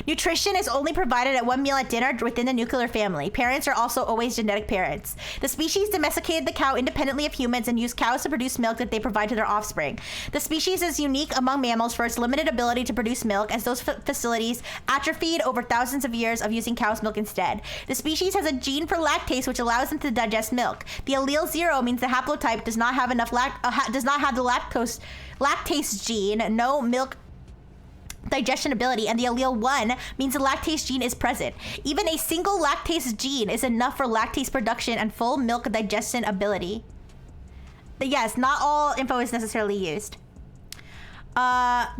S1: Nutrition is only provided at one meal at dinner within the nuclear family. Parents are also always genetic parents. The species domesticated the cow independently of humans and used cows to produce milk that they provide to their offspring. The species is unique among mammals for its limited ability to produce milk, as those facilities atrophied over thousands of years of using cow's milk instead. The species has a gene for lactase, which allows them to digest milk. The allele 0 means the haplotype does not have enough does not have the lactase gene, no milk digestion ability, and the allele 1 means the lactase gene is present. Even a single lactase gene is enough for lactase production and full milk digestion ability. But yes, not all info is necessarily used.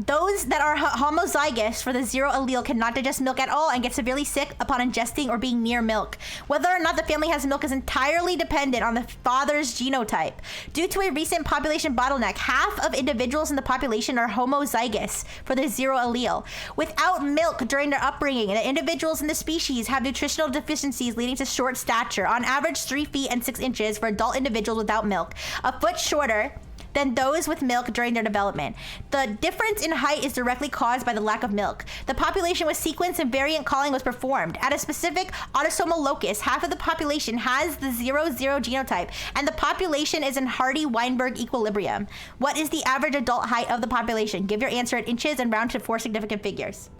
S1: Those that are homozygous for the 0 allele cannot digest milk at all and get severely sick upon ingesting or being near milk. Whether or not the family has milk is entirely dependent on the father's genotype. Due to a recent population bottleneck, half of individuals in the population are homozygous for the 0 allele. Without milk during their upbringing, the individuals in the species have nutritional deficiencies leading to short stature, on average 3 feet and 6 inches for adult individuals without milk, a foot shorter than those with milk during their development. The difference in height is directly caused by the lack of milk. The population was sequenced and variant calling was performed. At a specific autosomal locus, half of the population has the 0-0 genotype, and the population is in Hardy-Weinberg equilibrium. What is the average adult height of the population? Give your answer in inches and round to 4 significant figures.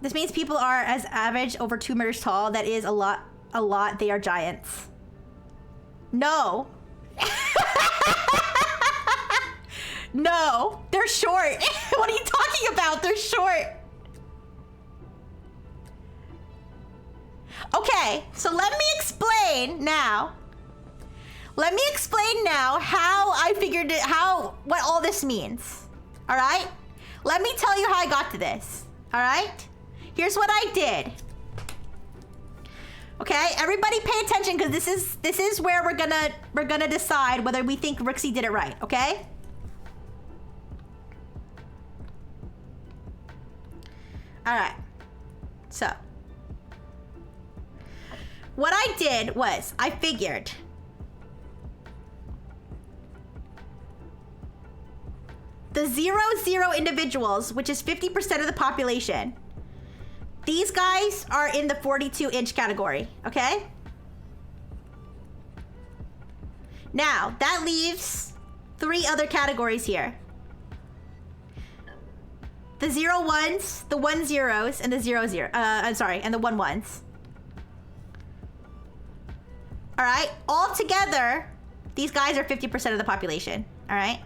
S1: This means people are as average over 2 meters tall. That is a lot. They are giants. No. No, they're short. What are you talking about? They're short. Okay, so let me explain now. How I figured it, what all this means. All right? Let me tell you how I got to this. All right? Here's what I did. Okay, everybody pay attention, because this is where we're gonna decide whether we think Rixie did it right, okay? Alright. So what I did was I figured the 0-0 individuals, which is 50% of the population, these guys are in the 42-inch category, okay? Now, that leaves 3 other categories here. The 0-1s, the 1-0s, and the 0-0, and the 1-1s. All right, all together, these guys are 50% of the population, all right?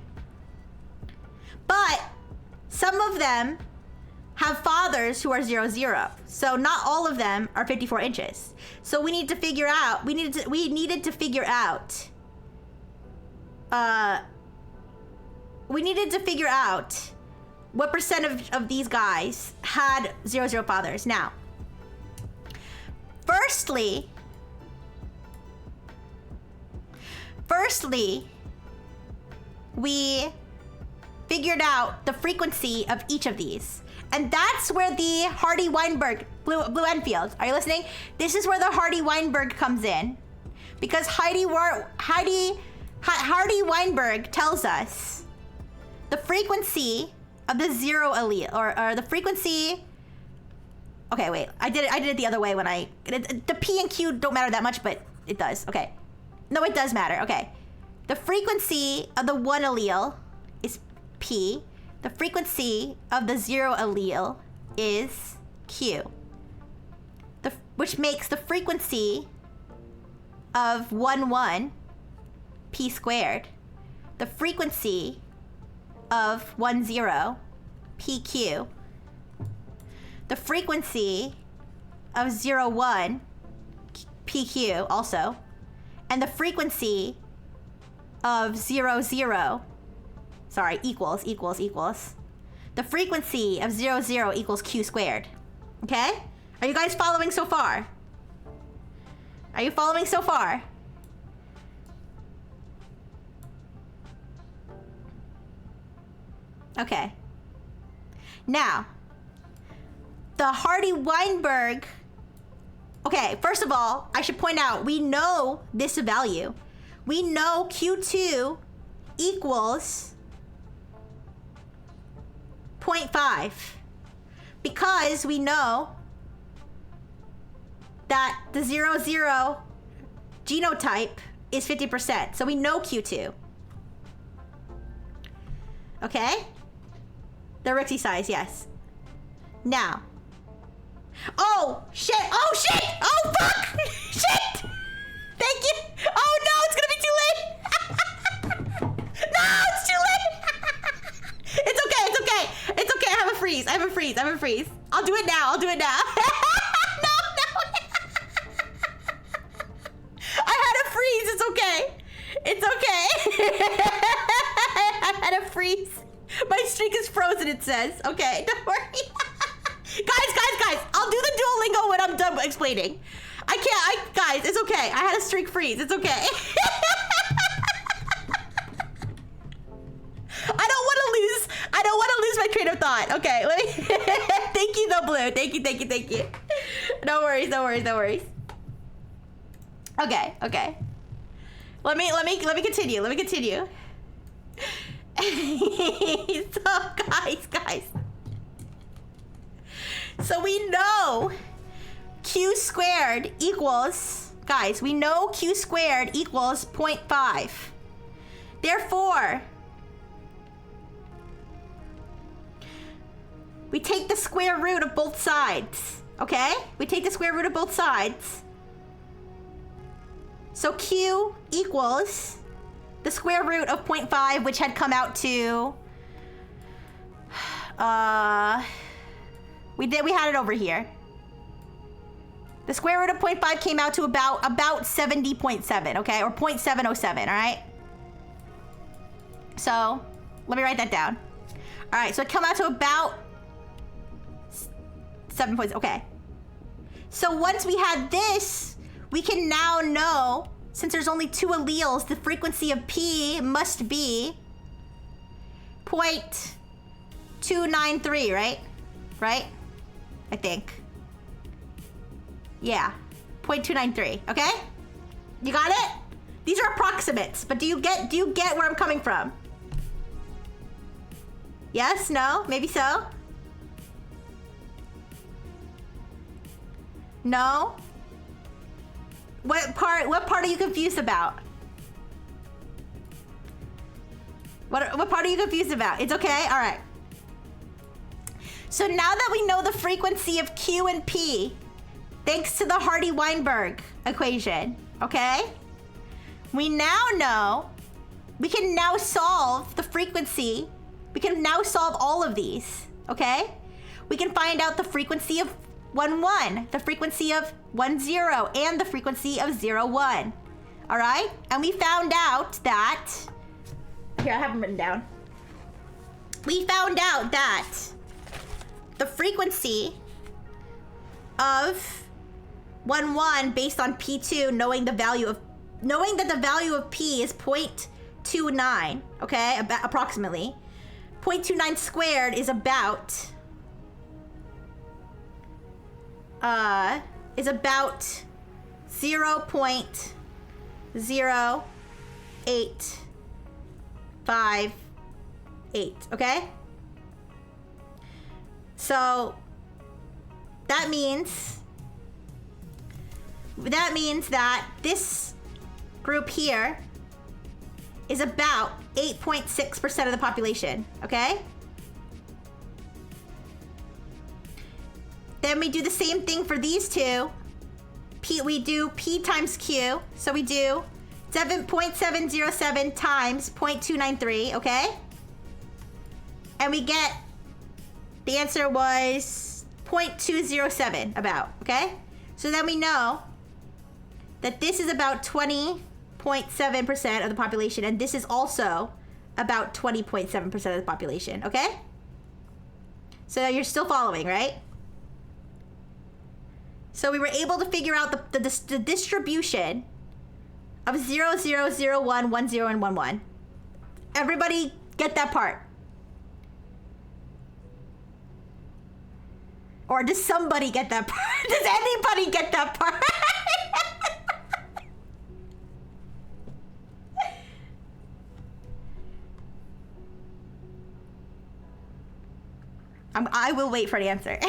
S1: But some of them have fathers who are 0-0. So not all of them are 54 inches. So we need to figure out, we needed to figure out what percent of these guys had 0-0 fathers. Now, firstly, we figured out the frequency of each of these. And that's where the Hardy-Weinberg, Blue Enfield, are you listening? This is where the Hardy-Weinberg comes in. Because Hardy-Weinberg tells us the frequency of the 0 allele, or the frequency Okay, wait. I did it the other way when the P and Q don't matter that much, but it does. Okay. No, it does matter. Okay. The frequency of the 1 allele is P. The frequency of the 0 allele is Q. Which makes the frequency of 1, 1 P squared. The frequency of 1, 0 PQ. The frequency of 0, 1 PQ also. And the frequency of 0, 0, sorry, equals. The frequency of 0, 0 equals Q squared. Okay? Are you guys following so far? Are you following so far? Okay. Now, the Hardy-Weinberg... Okay, first of all, I should point out, we know this value. We know Q2 equals 0.5 because we know that the 0, 0 genotype is 50%. So we know Q2. Okay? The Rixie size, yes. Now. Oh, shit! Oh, shit! Oh, fuck! Shit! Thank you! Oh, no, it's gonna be too late! No, it's too late! It's okay. It's okay, I have a freeze. I'll do it now. No. I had a freeze, it's okay. I had a freeze. My streak is frozen, it says. Okay, don't worry. Guys, I'll do the Duolingo when I'm done explaining. Guys, it's okay. I had a streak freeze, it's okay. I don't want to lose my train of thought. Okay, let me. Thank you, though, Blue. Thank you. No worries. Okay. Let me continue. So, guys. So we know Q squared equals, guys, we know Q squared equals 0.5. Therefore, we take the square root of both sides, okay? So Q equals the square root of 0.5, which had come out to, we had it over here. The square root of 0.5 came out to about 70.7, okay? Or 0.707, all right? So, let me write that down. All right, so it came out to about 7 points, okay. So once we had this, we can now know, since there's only 2 alleles, the frequency of P must be 0.293, right? Right? I think. Yeah, 0.293, okay? You got it? These are approximates, but do you get where I'm coming from? Yes, no, maybe so? No? What part are you confused about? What part are you confused about? It's okay? All right. So now that we know the frequency of Q and P, thanks to the Hardy-Weinberg equation, okay? We now know, we can now solve the frequency. We can now solve all of these, okay? We can find out the frequency of 1, 1, the frequency of 1, 0, and the frequency of 0, 1. All right? And we found out that, here, I have them written down. We found out that the frequency of 1, 1 based on P2, knowing that the value of P is 0.29, okay, approximately. 0.29 squared is about 0.0858, okay? So that means that this group here is about 8.6% of the population, okay? Then we do the same thing for these two. We do P times Q. So we do 7.707 times 0.293, okay? And we get, the answer was 0.207 about, okay? So then we know that this is about 20.7% of the population, and this is also about 20.7% of the population, okay? So you're still following, right? So we were able to figure out the distribution of 0, 0, 0, 1, 1, 0, and 1, 1. Everybody get that part? Or does somebody get that part? Does anybody get that part? I will wait for the answer. What?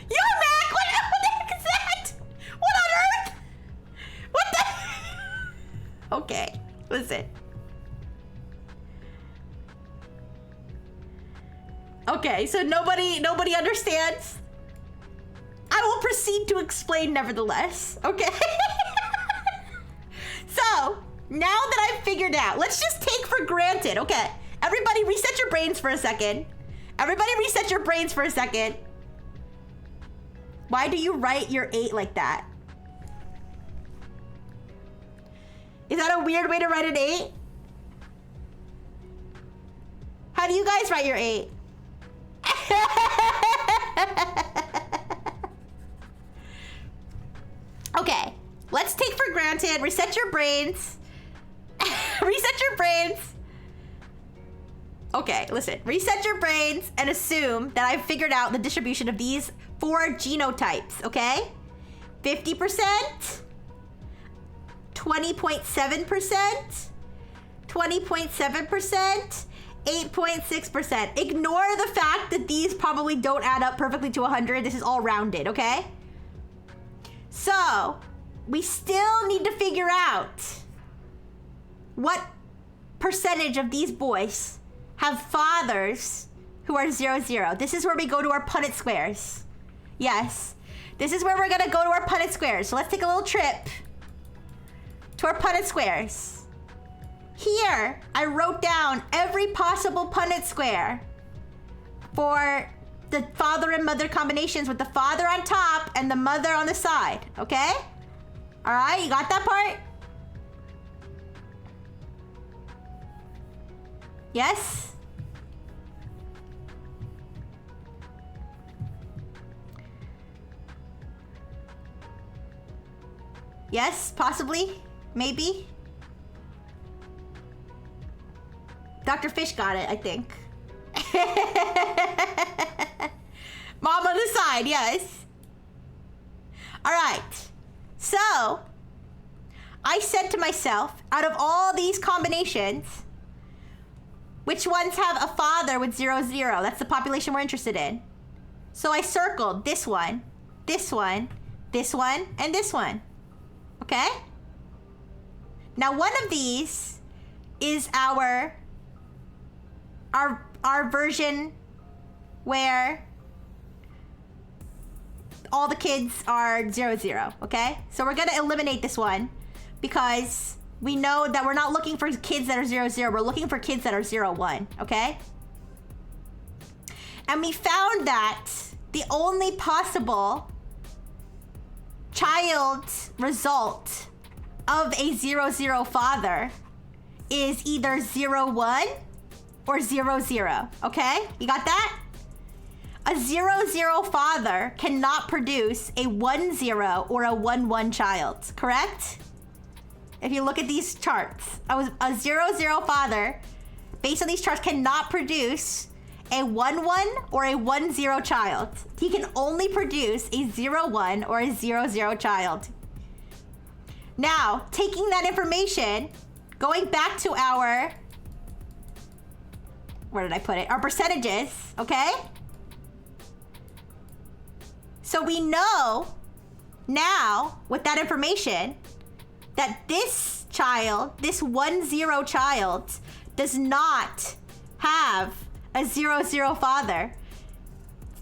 S1: You Mac? What the heck is that? What on earth? What the? Okay, listen. Okay, so nobody understands. I will proceed to explain nevertheless. Okay. So now that I've figured out, let's just take for granted. Okay, everybody reset your brains for a second. Everybody reset your brains for a second. Why do you write your 8 like that? Is that a weird way to write an 8? How do you guys write your 8? Okay, let's take for granted, reset your brains. Reset your brains. Okay, listen, reset your brains and assume that I've figured out the distribution of these 4 genotypes, okay? 50%, 20.7%, 20.7%, 8.6%. Ignore the fact that these probably don't add up perfectly to 100. This is all rounded, okay? So, we still need to figure out what percentage of these boys have fathers who are 0, 0. This is where we go to our Punnett squares. Yes, this is where we're gonna go to our Punnett squares. So let's take a little trip to our Punnett squares. Here, I wrote down every possible Punnett square for the father and mother combinations with the father on top and the mother on the side, okay? All right, you got that part? Yes? Yes, possibly, maybe. Dr. Fish got it, I think. Mom on the side, yes. All right, so I said to myself, out of all these combinations, which ones have a father with 0, 0? That's the population we're interested in. So I circled this one, this one, this one, and this one. Okay? Now one of these is our version where all the kids are 0, 0, okay? So we're gonna eliminate this one because we know that we're not looking for kids that are 0, 0. We're looking for kids that are 0, 1, okay? And we found that the only possible child result of a 0, 0 father is either 0, 1 or 0, 0, okay? You got that? A 0, 0 father cannot produce a 1, 0 or a 1, 1 child, correct? If you look at these charts, a 0, 0 father, based on these charts, cannot produce a 1, 1 or a 1, 0 child. He can only produce a 0, 1 or a 0, 0 child. Now, taking that information, going back to our where did I put it? Our percentages, okay? So we know now, with that information, that this child, this 1-0 child, does not have a 0-0 father.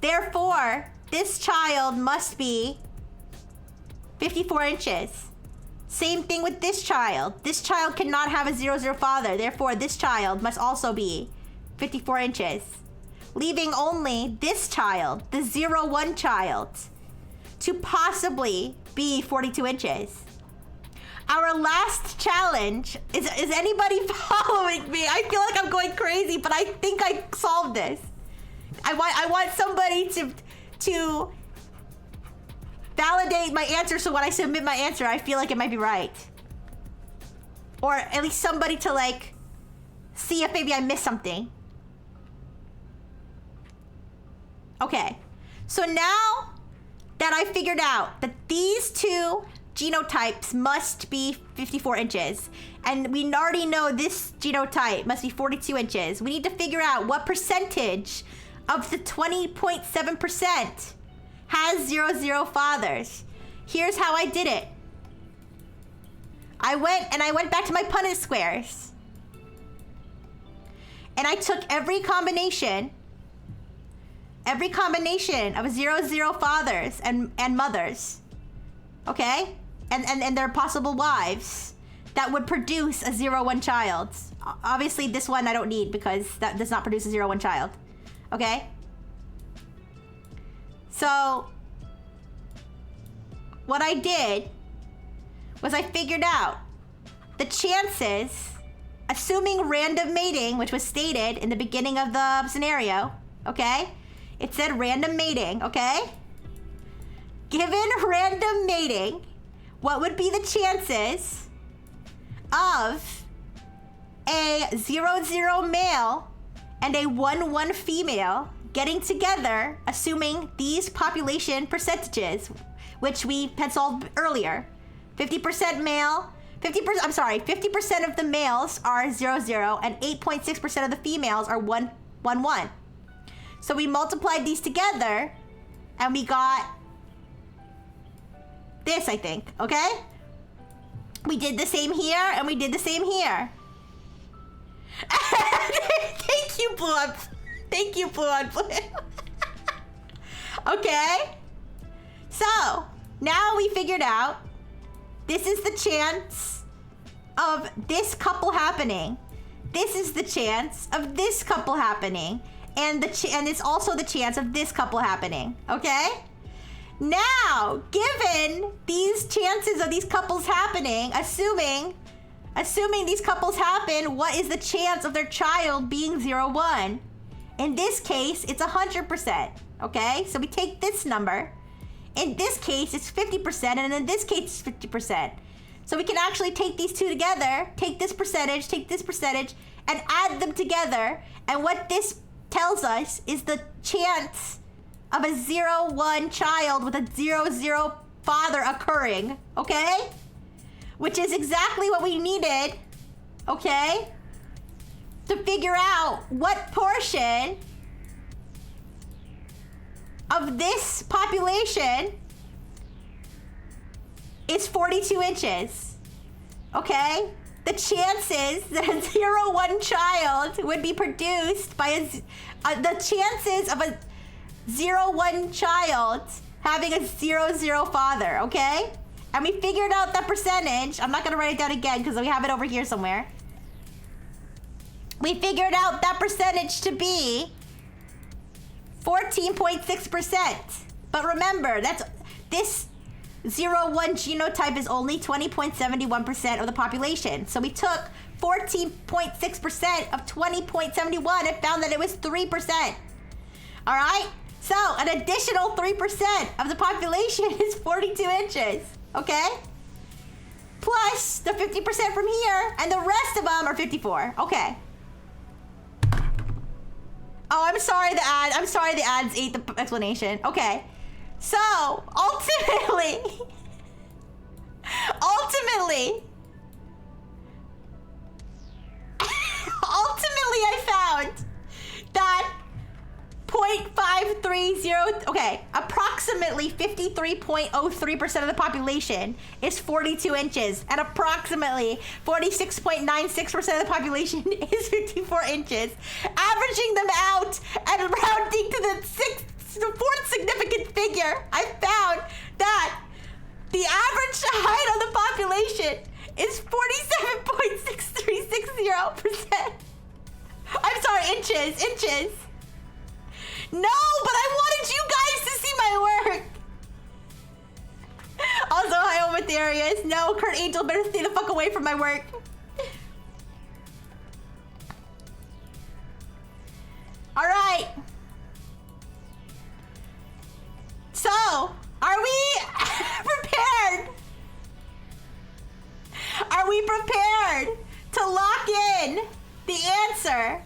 S1: Therefore, this child must be 54 inches. Same thing with this child. This child cannot have a 0-0 father. Therefore, this child must also be 54 inches. Leaving only this child, the 0-1 child, to possibly be 42 inches. Our last challenge, is anybody following me? I feel like I'm going crazy, but I think I solved this. I want somebody to validate my answer, so when I submit my answer, I feel like it might be right. Or at least somebody to like see if maybe I missed something. Okay, so now that I figured out that these two genotypes must be 54 inches, and we already know this genotype must be 42 inches, we need to figure out what percentage of the 20.7% has 0-0 fathers. Here's how I did it. I went back to my Punnett squares. And I took every combination of 0-0 fathers and mothers. Okay? And their possible wives that would produce a 0-1 child. Obviously, this one I don't need because that does not produce a 0-1 child. Okay? So, what I did was I figured out the chances, assuming random mating, which was stated in the beginning of the scenario, okay? It said random mating, okay? Given random mating, what would be the chances of a 0-0 male and a 1-1 female getting together, assuming these population percentages, which we penciled earlier? 50% male, 50% of the males are 0-0 and 8.6% of the females are 1-1. So we multiplied these together and we got this, I think, okay? We did the same here and we did the same here. Thank you, Blue. Thank you, Blue on Blue. Okay? So, now we figured out this is the chance of this couple happening. This is the chance of this couple happening. And it's also the chance of this couple happening. Okay? Now, given these chances of these couples happening, assuming these couples happen, what is the chance of their child being 0-1? In this case, it's 100%. Okay? So we take this number. In this case, it's 50%, and in this case, it's 50%. So we can actually take these two together, take this percentage, and add them together. And what this tells us is the chance of a 0-1 child with a 0-0 father occurring, okay? Which is exactly what we needed, okay? To figure out what portion of this population is 42 inches, okay? The chances that a 0-1 child would be produced by the chances of a 0-1 child having a 0-0 father, okay? And we figured out that percentage. I'm not gonna write it down again because we have it over here somewhere. We figured out that percentage to be 14.6%. But remember, this 0-1 genotype is only 20.71% of the population. So we took 14.6% of 20.71 and found that it was 3%. All right? So an additional 3% of the population is 42 inches. Okay? Plus the 50% from here, and the rest of them are 54. Okay. Oh, I'm sorry the ads ate the explanation. Okay. So, ultimately, I found Okay, approximately 53.03% of the population is 42 inches, and approximately 46.96% of the population is 54 inches. Averaging them out and rounding to the fourth significant figure, I found that the average height of the population is 47.6360%. I'm sorry, inches. No, but I wanted you guys to see my work. Also, hi, Oma Darius. No, Kurt Angel better stay the fuck away from my work. All right. So, are we prepared? Are we prepared to lock in the answer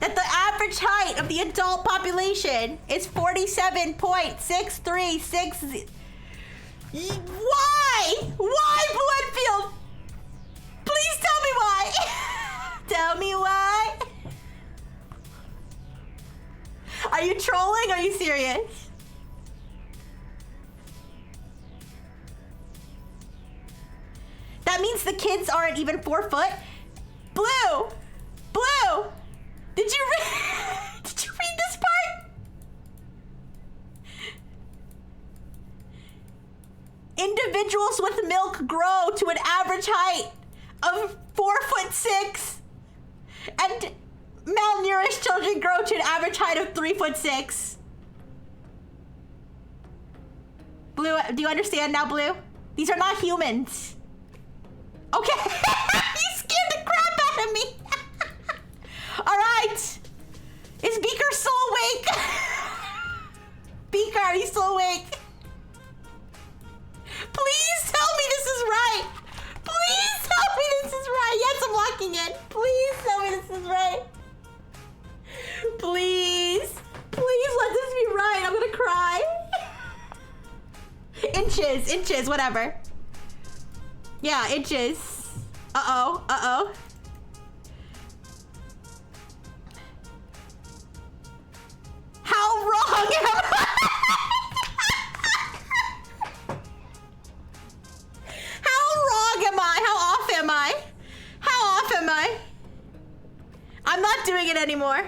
S1: that the average height of the adult population is 47.636? Why? Why, Bloodfield? Please tell me why. Tell me why. Are you trolling? Are you serious? That means the kids aren't even 4 foot? Blue! Did you read this part? Individuals with milk grow to an average height of 4'6", and malnourished children grow to an average height of 3'6". Blue, do you understand now, Blue? These are not humans. Okay, you scared the crap out of me. All right, is Beaker still awake? Beaker, are you still awake? Please tell me this is right. Please tell me this is right. Yes, I'm locking in. Please tell me this is right. Please let this be right. I'm gonna cry. Inches, whatever. Yeah, inches. Uh-oh. How wrong am I? How wrong am I? How off am I? How off am I? I'm not doing it anymore.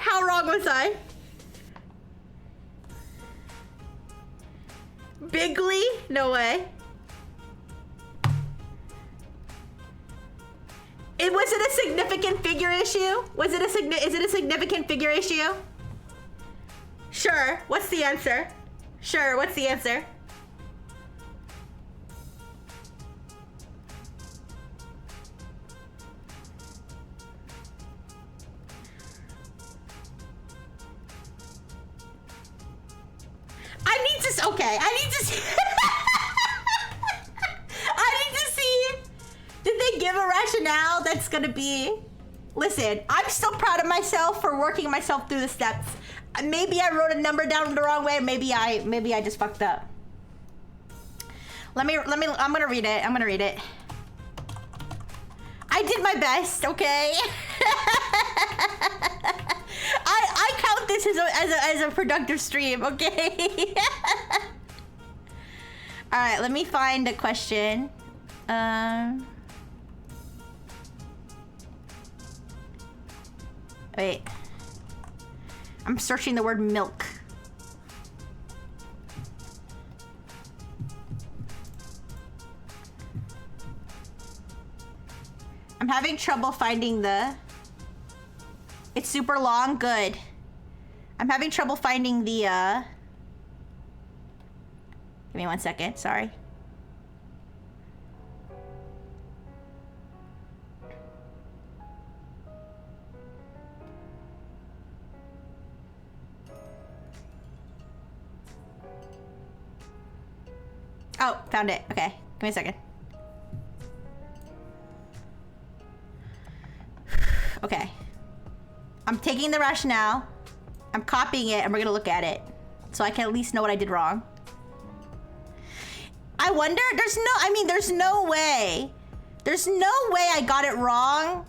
S1: How wrong was I? Bigly? No way. Was it a significant figure issue? Is it a significant figure issue? Sure. What's the answer? I need to see. Did they give a rationale that's gonna be... Listen, I'm still proud of myself for working myself through the steps. Maybe I wrote a number down the wrong way. Maybe I just fucked up. I'm gonna read it. I did my best, okay? I count this as a productive stream, okay? All right, let me find a question. Wait. I'm searching the word milk. I'm having trouble finding the... It's super long? Good. I'm having trouble finding the, Give me 1 second, sorry. Oh, found it. Okay, give me a second. Okay. I'm taking the rationale, I'm copying it, and we're gonna look at it. So I can at least know what I did wrong. I wonder, there's no way. There's no way I got it wrong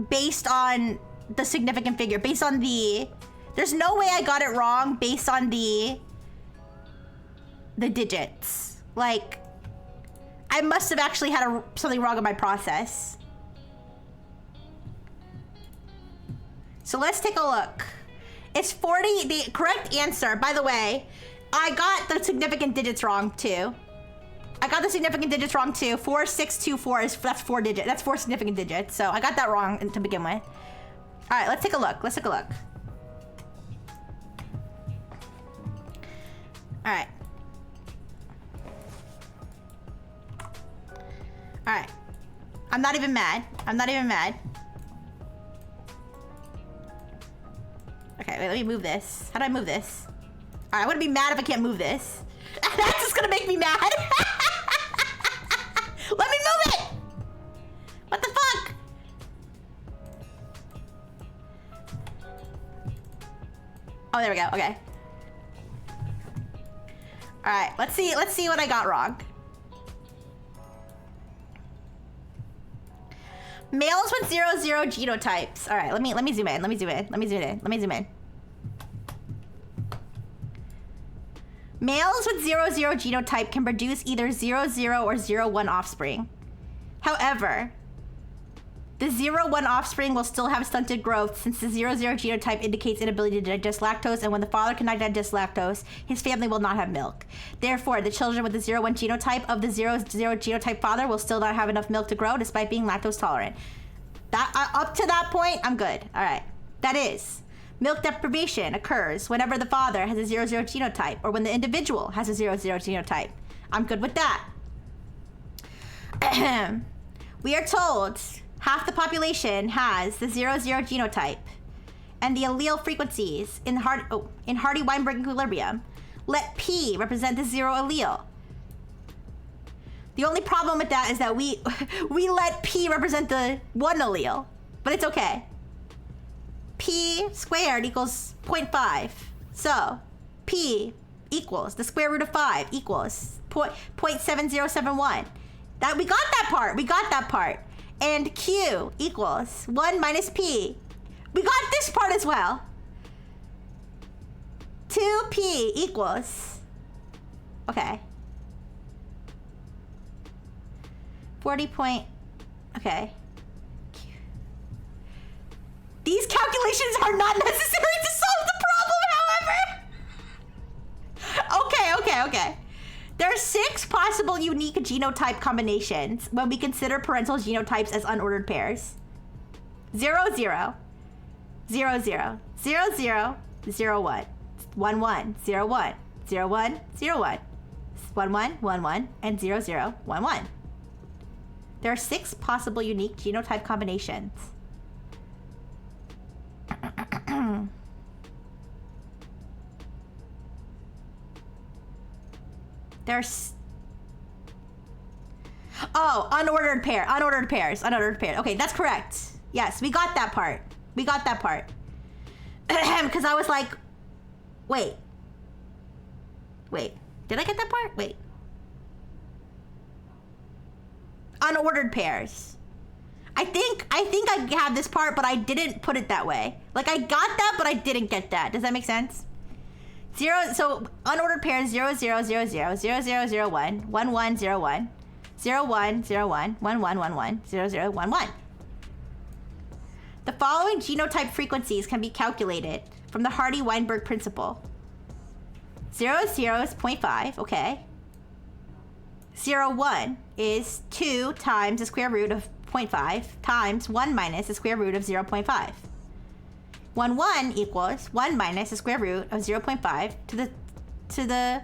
S1: based on the significant figure, based on the There's no way I got it wrong based on the digits. Like, I must have actually had something wrong in my process. So let's take a look. It's 40, the correct answer, by the way, I got the significant digits wrong too. I got the significant digits wrong too. 4624 that's 4 digits. That's 4 significant digits. So I got that wrong to begin with. All right, let's take a look. Let's take a look. All right. All right. I'm not even mad. I'm not even mad. Okay, wait, let me move this. How do I move this? All right, I'm gonna be mad if I can't move this. That's just gonna make me mad. Let me move it! What the fuck? Oh, there we go, okay. All right, let's see what I got wrong. Males with 00 genotypes. All right, let me zoom in. Let me zoom in. Males with 00 genotype can produce either 00 or 01 offspring. However, the 01 offspring will still have stunted growth since the 00 genotype indicates inability to digest lactose, and when the father cannot digest lactose, his family will not have milk. Therefore, the children with the 01 genotype of the 00 genotype father will still not have enough milk to grow despite being lactose tolerant. That up to that point, I'm good. All right. That is, milk deprivation occurs whenever the father has a 00 genotype or when the individual has a 00 genotype. I'm good with that. We are told half the population has the 00 genotype, and the allele frequencies in Hardy-Weinberg equilibrium let P represent the 0 allele. The only problem with that is that we let P represent the 1 allele, but it's okay. P squared equals 0.5. So P equals the square root of 5 equals 0.7071. We got that part. And Q equals 1 minus P. We got this part as well. 2P equals, okay. 40 point, okay. These calculations are not necessary to solve the problem, however. Okay. There are 6 possible unique genotype combinations when we consider parental genotypes as unordered pairs. 00, 00, 00, 00, 01, 11, 01, 01, 01, 11, 11, and 00, 11. There are 6 possible unique genotype combinations. There's... Oh, unordered pairs. Okay, that's correct. Yes, we got that part. Because I was like, wait. Did I get that part? Wait. Unordered pairs. I think I have this part, but I didn't put it that way. Like, I got that, but I didn't get that. Does that make sense? So unordered pairs 0 0 0 0 0 0 0 1 1 1 0 1 0 1 0 1 1 1 1 1 0 0 1 1. The following genotype frequencies can be calculated from the Hardy-Weinberg principle. 0 0 is 0.5, okay. 0 1 is 2 times the square root of 0.5 times 1 minus the square root of 0.5. 1 1 equals 1 minus the square root of 0.5 to the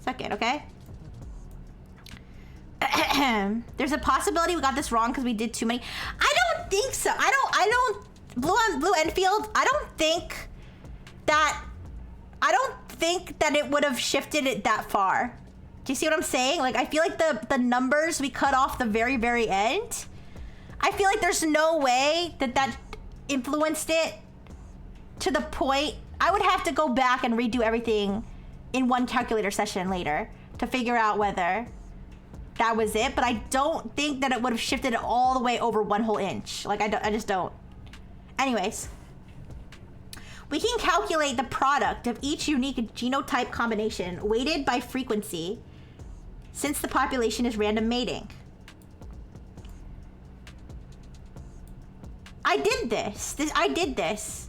S1: second, okay? There's a possibility we got this wrong because we did too many. I don't think so. I don't Blue Enfield, I don't think that it would have shifted it that far. Do you see what I'm saying? Like, I feel like the numbers we cut off the very, very end, I feel like there's no way that influenced it to the point. I would have to go back and redo everything in one calculator session later to figure out whether that was it, but I don't think that it would have shifted it all the way over 1 whole inch. Like, I just don't. Anyways. We can calculate the product of each unique genotype combination weighted by frequency since the population is random mating. I did this. I did this.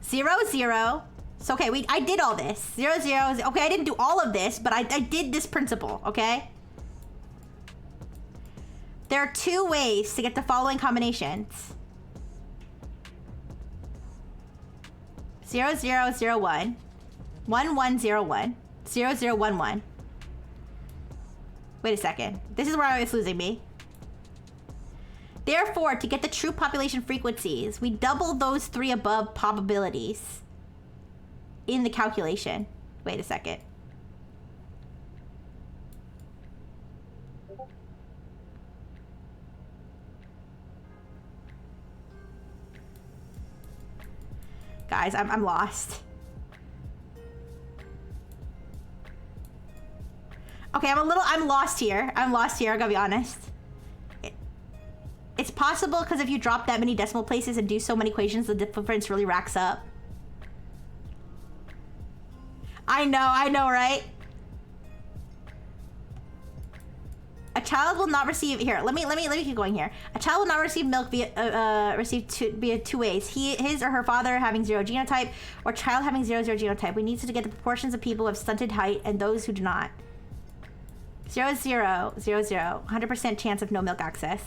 S1: 0, 0. So, okay, I did all this. 0, 0. Okay, I didn't do all of this, but I did this principle, okay? There are 2 ways to get the following combinations. 0, 0, 0, 1. 1, 1, 0, 1. 0, 0, 1, 1. Wait a second. This is where it's losing me. Therefore, to get the true population frequencies, we double those 3 above probabilities in the calculation. Wait a second. Guys, I'm lost. Okay, I'm lost here. I'm lost here, I gotta be honest. It's possible because if you drop that many decimal places and do so many equations, the difference really racks up. I know, right? A child will not receive here. Let me keep going here. A child will not receive milk via 2 ways. His or her father having 0 genotype, or child having 0, 0 genotype. We need to get the proportions of people who have stunted height and those who do not. 0, 0, 0, 0. 100% chance of no milk access.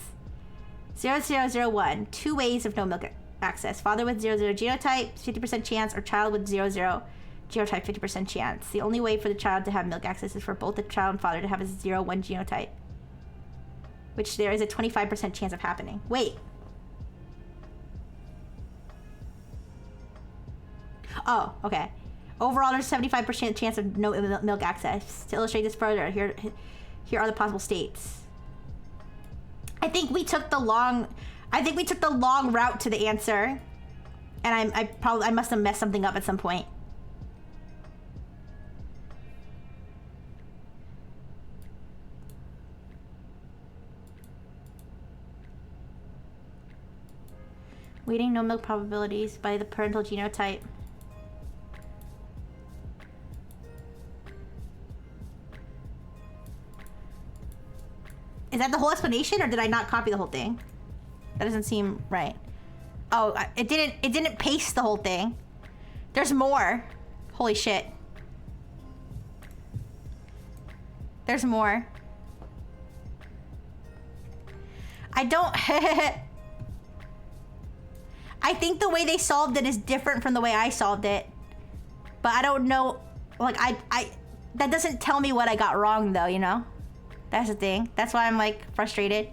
S1: 0, 0, 0, 1. 2 ways of no milk access. Father with 0, 0 genotype, 50% chance, or child with 0, 0 genotype, 50% chance. The only way for the child to have milk access is for both the child and father to have a 0, 1 genotype, which there is a 25% chance of happening. Wait. Oh, okay. Overall, there's 75% chance of no milk access. To illustrate this further, here are the possible states. I think we took the long route to the answer, and I must have messed something up at some point. Weighting no milk probabilities by the parental genotype. Is that the whole explanation, or did I not copy the whole thing? That doesn't seem right. Oh, it didn't paste the whole thing. There's more. Holy shit. There's more. I don't... I think the way they solved it is different from the way I solved it. But I don't know... Like, that doesn't tell me what I got wrong, though, you know? That's the thing. That's why I'm, like, frustrated.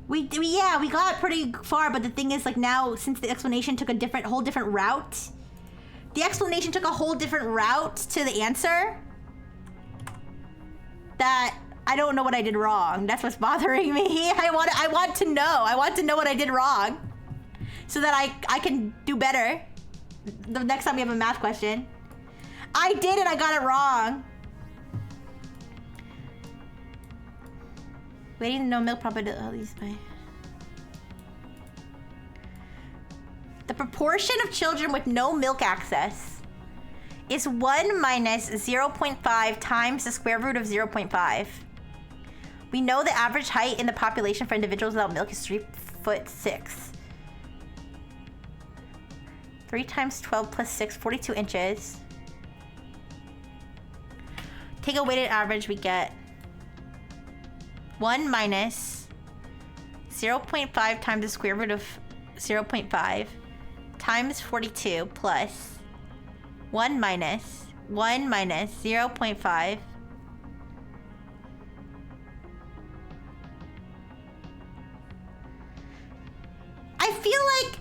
S1: Yeah, we got pretty far, but the thing is, like, now, since the explanation took a whole different route... The explanation took a whole different route to the answer... that I don't know what I did wrong. That's what's bothering me. I want to know. I want to know what I did wrong, so that I can do better the next time we have a math question. I did it. I got it wrong. Waiting to know milk probabilities by... The proportion of children with no milk access is 1 minus 0.5 times the square root of 0.5. We know the average height in the population for individuals without milk is 3'6". 3 times 12 plus 6, 42 inches. Take a weighted average, we get 1 minus 0.5 times the square root of 0.5 times 42 plus 1 minus 0.5 I feel like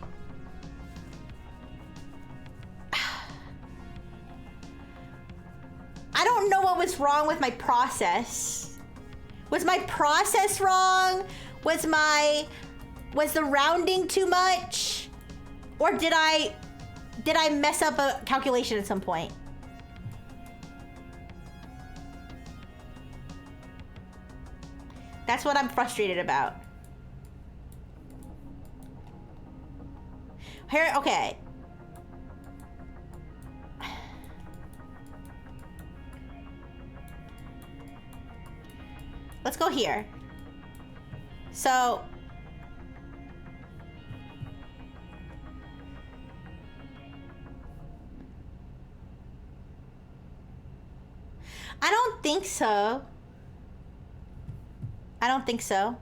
S1: I don't know what was wrong with my process. Was my process wrong? Was the rounding too much? Or did I mess up a calculation at some point? That's what I'm frustrated about. Here, okay. Let's go here. So... I don't think so. I don't think so.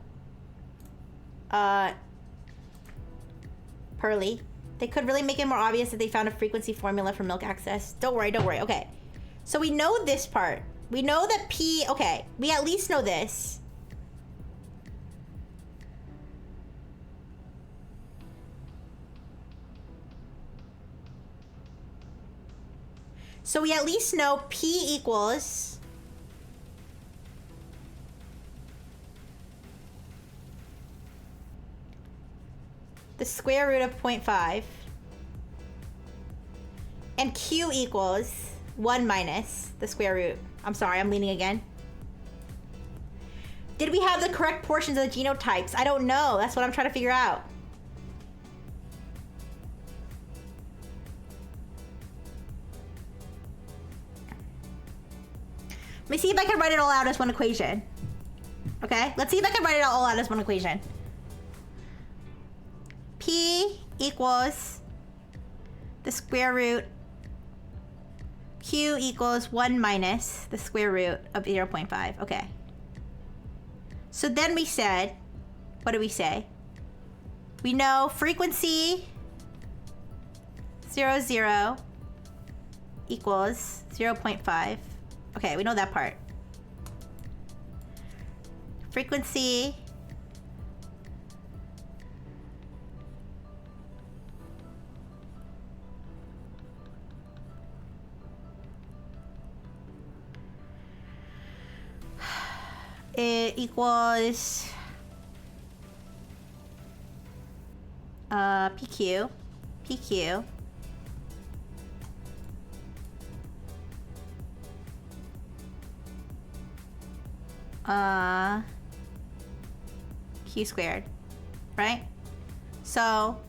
S1: Pearly. They could really make it more obvious if they found a frequency formula for milk access. Don't worry, don't worry. Okay. So we know this part. We know that P... Okay. We at least know this. So we at least know P equals... the square root of 0.5. And Q equals 1 minus the square root. I'm sorry, I'm leaning again. Did we have the correct portions of the genotypes? I don't know. That's what I'm trying to figure out. Let me see if I can write it all out as one equation. Okay, let's see if I can write it all out as one equation. P equals the square root. Q equals 1 minus the square root of 0.5. Okay. So then we said, what did we say? We know frequency 0, 0 equals 0.5. Okay, we know that part. Frequency it equals PQ Q squared, right? So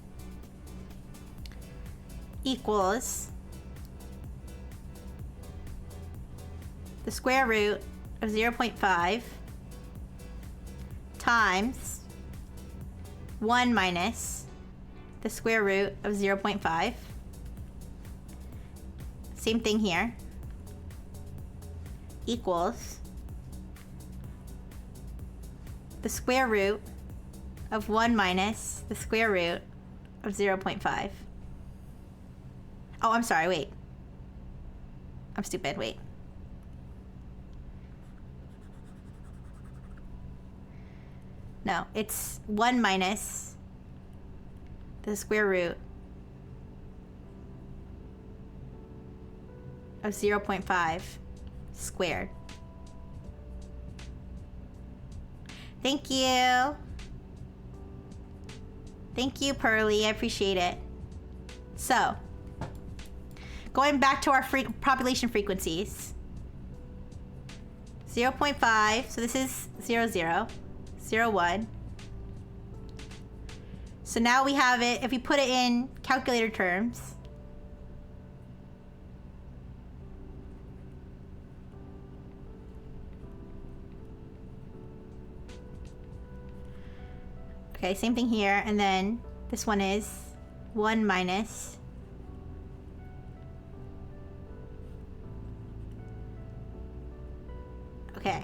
S1: equals the square root of 0.5 times 1 minus the square root of 0.5. Same thing here. Equals the square root of 1 minus the square root of 0.5. Oh, I'm sorry, wait. I'm stupid, wait. No, it's 1 minus the square root of 0.5 squared. Thank you. Thank you, Pearly. I appreciate it. So, going back to our population frequencies. 0.5, so this is 0, 0. 0, 1. So now we have it, if we put it in calculator terms. Okay, same thing here. And then this one is 1 minus. Okay.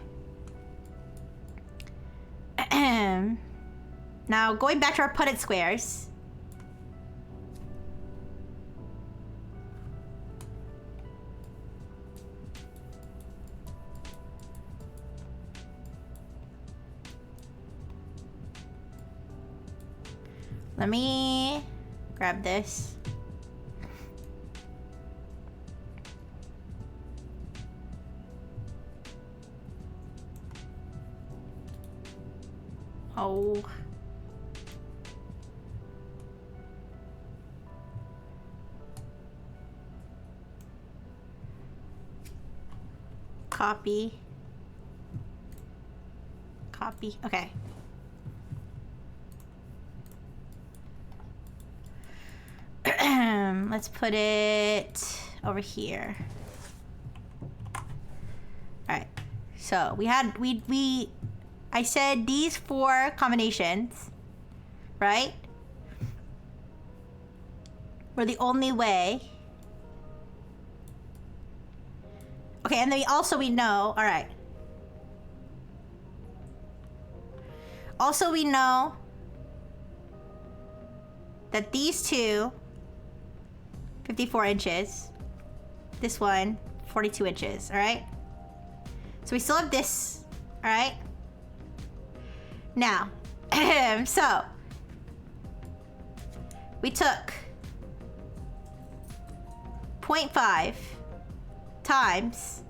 S1: Now, going back to our Punnett squares. Let me grab this. Oh. Copy. Copy. Okay. Let's put it over here. Alright. So I said these 4 combinations, right? Were the only way. Okay, and then we know, alright. Also, we know that these two, 54 inches. This one, 42 inches, alright? So we still have this, alright? Now, so, we took 0.5 times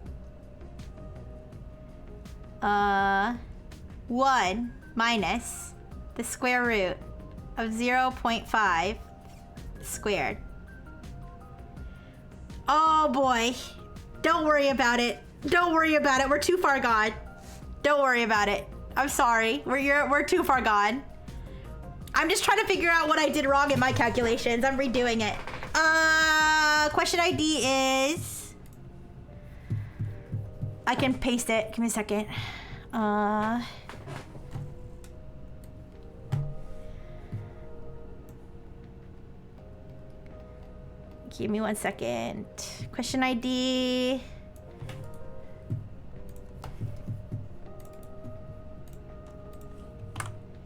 S1: 1 minus the square root of 0.5 squared. Oh boy. Don't worry about it. Don't worry about it. We're too far gone. Don't worry about it. I'm sorry. We're too far gone. I'm just trying to figure out what I did wrong in my calculations. I'm redoing it. Question ID is... I can paste it. Give me a second. Give me 1 second. Question ID.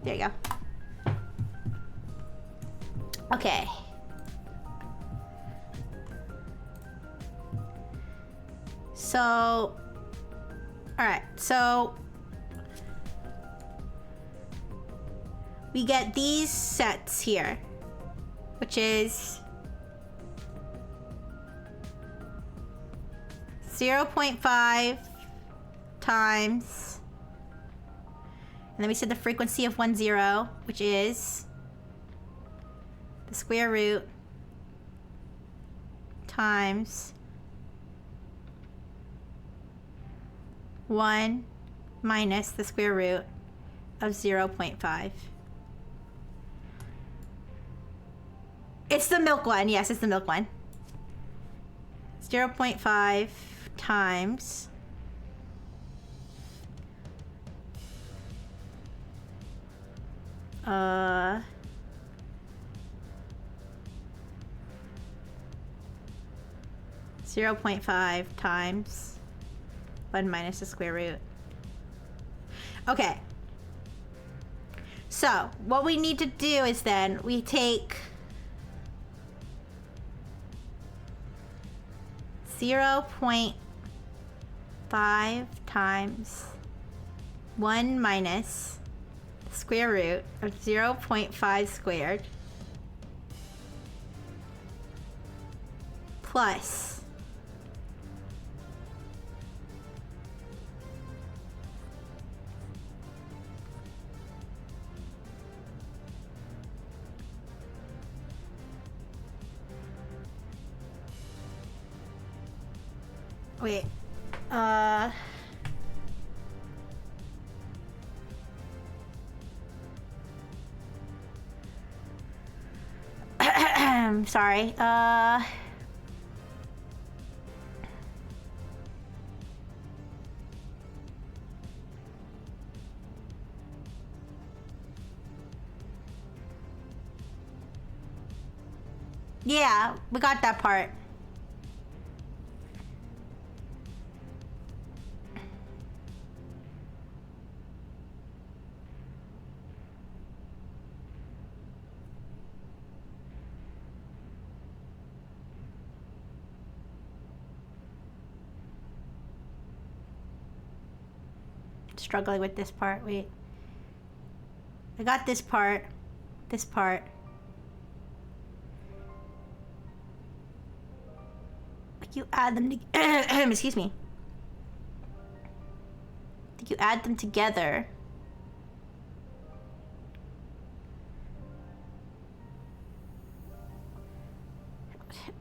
S1: There you go. Okay. So, all right. So we get these sets here, which is 0.5 times, and then we said the frequency of 1, 0, which is the square root times 1 minus the square root of 0.5. It's the milk one. Yes, it's the milk one. 0.5 times 0.5 times 1 minus the square root. Okay. So, what we need to do is then we take 0.5 times 1 minus the square root of 0.5 squared plus wait, sorry, yeah, we got that part. Struggling with this part. Wait. I got this part. This part. Like you add them to excuse me. Like you add them together.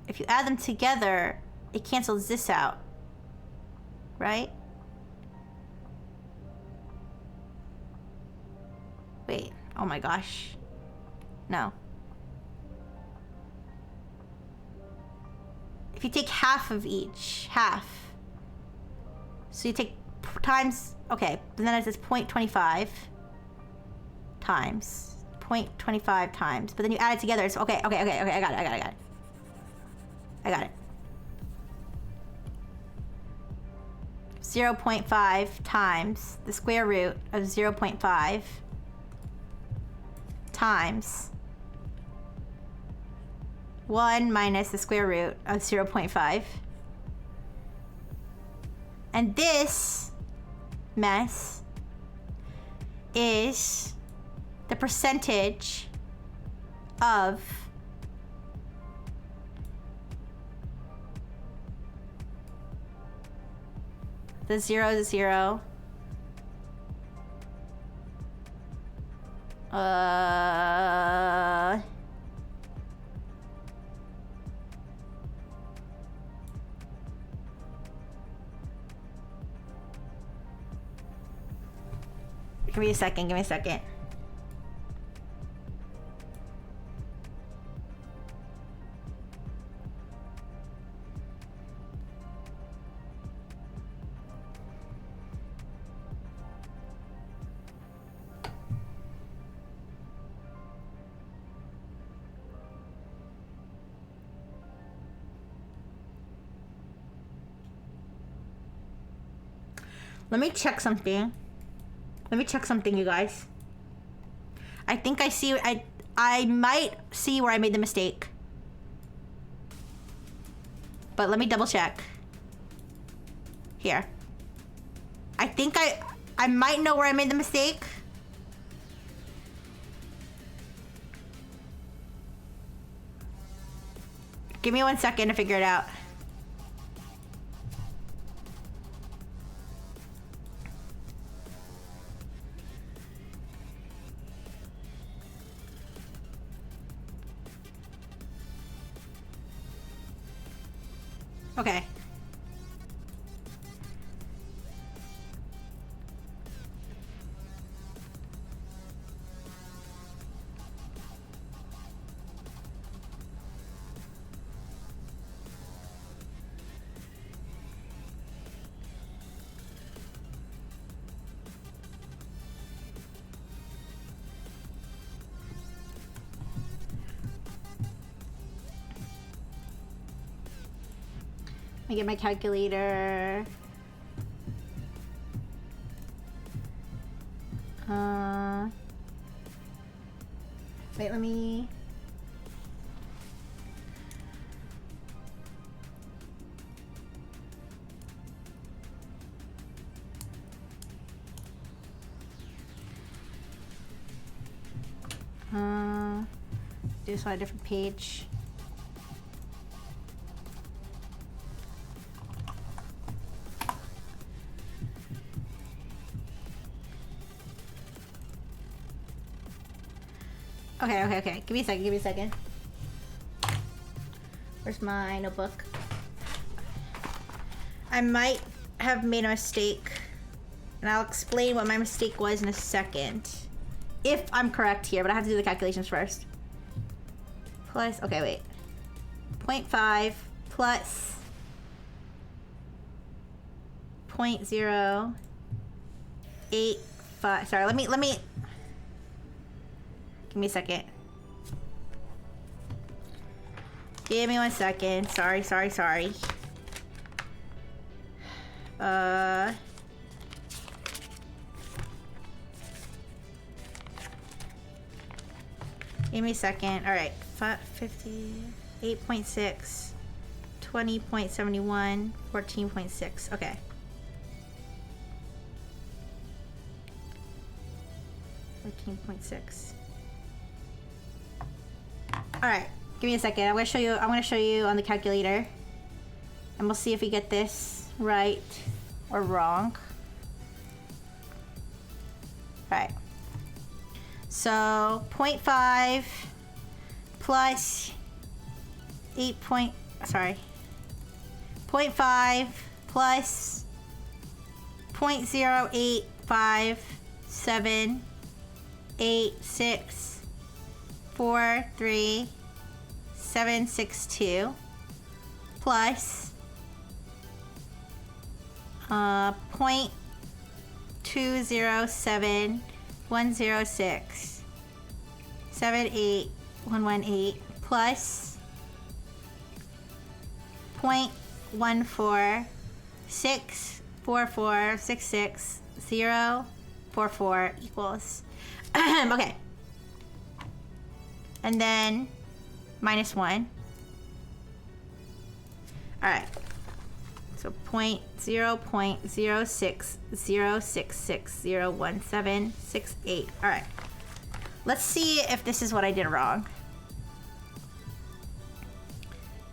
S1: If you add them together, it cancels this out. Right? Oh my gosh. No. If you take half of each, half. So you take times, okay, and then it says 0.25 times. 0.25 times. But then you add it together. It's okay, I got it. I got it. 0.5 times the square root of 0.5 times 1 minus the square root of 0.5. And this mess is the percentage of the 0 to 0. Give me a second. Let me check something. You guys. I think I see. I might see where I made the mistake. But let me double check. Here. I think I might know where I made the mistake. Give me 1 second to figure it out. Okay. Let me get my calculator. Wait, let me... do this on a different page. Okay. Give me a second. Where's my notebook? I might have made a mistake. And I'll explain what my mistake was in a second. If I'm correct here, but I have to do the calculations first. Plus, okay, wait. 0.5 plus 0.085. Sorry, let me... Give me a second. Give me 1 second. Sorry. Give me a second. Alright. 50, 8.6, 20.71, 14.6. Okay. $14.6. All right, give me a second. I'm gonna show you on the calculator, and we'll see if we get this right or wrong. All right. So 0.5 plus 0.5 plus 0.0857 8, 6, 4, 3, 7, 6, 2 plus 0.207106 78118 plus 0.1464466 equals okay, and then minus 1. All right, so 0.0.0606601768. All right, let's see if this is what I did wrong.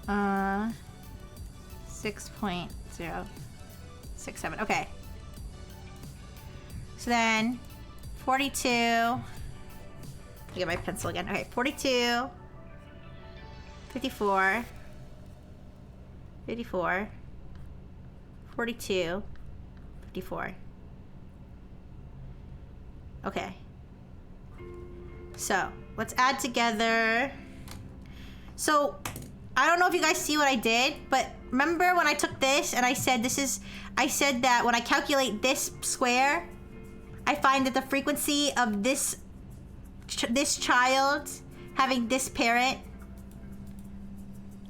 S1: 6.067. Okay. So then 42. Get my pencil again. Okay, 42, 54, 54, 42, 54. Okay. So let's add together. So I don't know if you guys see what I did, but remember when I took this and I said that when I calculate this square, I find that the frequency of this child having this parent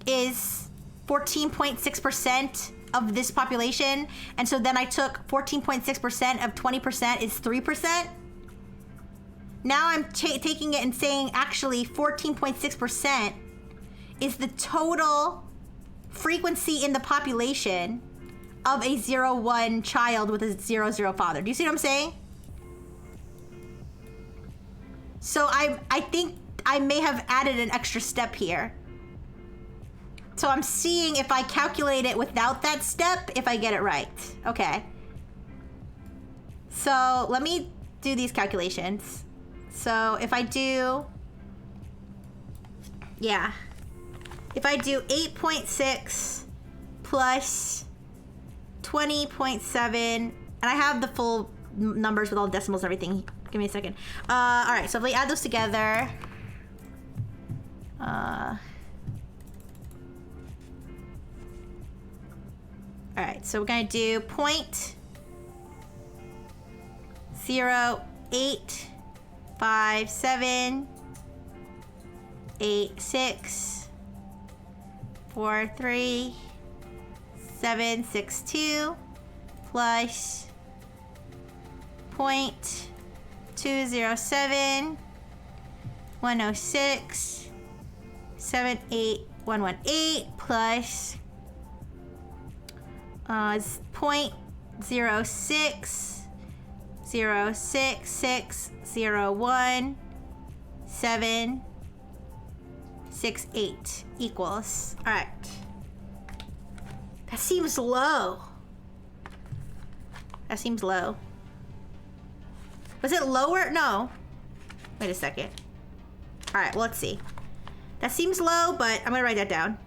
S1: is 14.6% of this population, and so then I took 14.6% of 20% is 3%. Now I'm taking it and saying actually 14.6% is the total frequency in the population of a 0-1 child with a 0-0 father. Do you see what I'm saying? So I think I may have added an extra step here. So I'm seeing if I calculate it without that step, if I get it right. Okay. So let me do these calculations. So if I do, yeah. If I do 8.6 plus 20.7, and I have the full numbers with all the decimals and everything. Give me a second. All right, so if we add those together, all right, so we're gonna do 0.08578643 plus 0.207106 78118 plus 0.0606601 equals. All right. That seems low. That seems low. Was it lower? No. Wait a second. All right, well, let's see. That seems low, but I'm gonna write that down.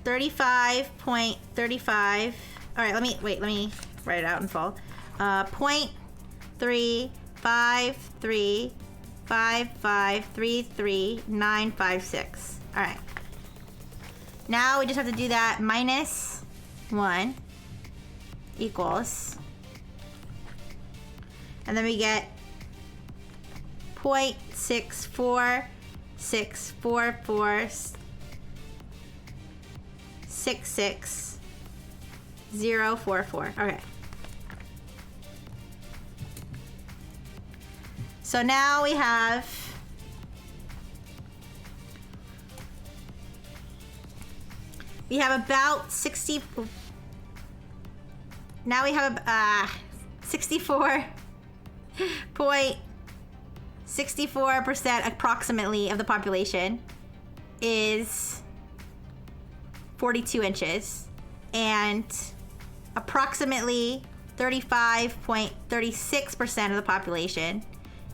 S1: $35.35. All right, let me write it out in full. 0.35355333956. All right. Now we just have to do that minus 1 equals, and then we get 0.6464466 Okay. So now we have about 60. Now we have 64% approximately of the population is 42 inches, and approximately 35.36% of the population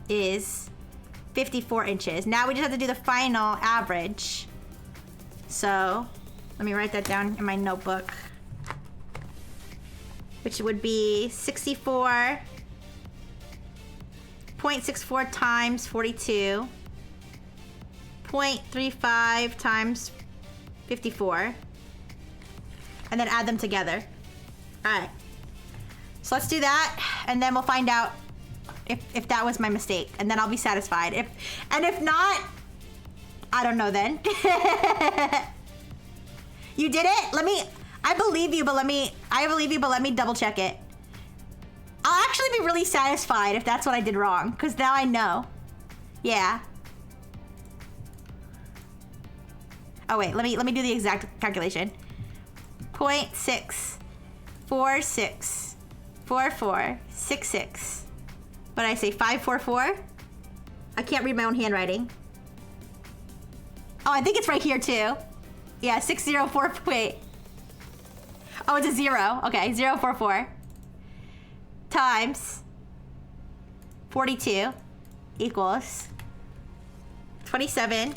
S1: is 54 inches. Now we just have to do the final average. So let me write that down in my notebook. which would be 64.64 times 42, 0.35 times 54, and then add them together. All right. So let's do that, and then we'll find out if that was my mistake, and then I'll be satisfied. If not, I don't know then. You did it? I believe you, but let me double check it. I'll actually be really satisfied if that's what I did wrong, because now I know. Yeah. Oh wait, let me do the exact calculation. 0.6464466. What did I say? 544? I can't read my own handwriting. Oh, I think it's right here too. Yeah, 604. Wait. Oh, it's a 0. Okay, 044 times 42 equals 27.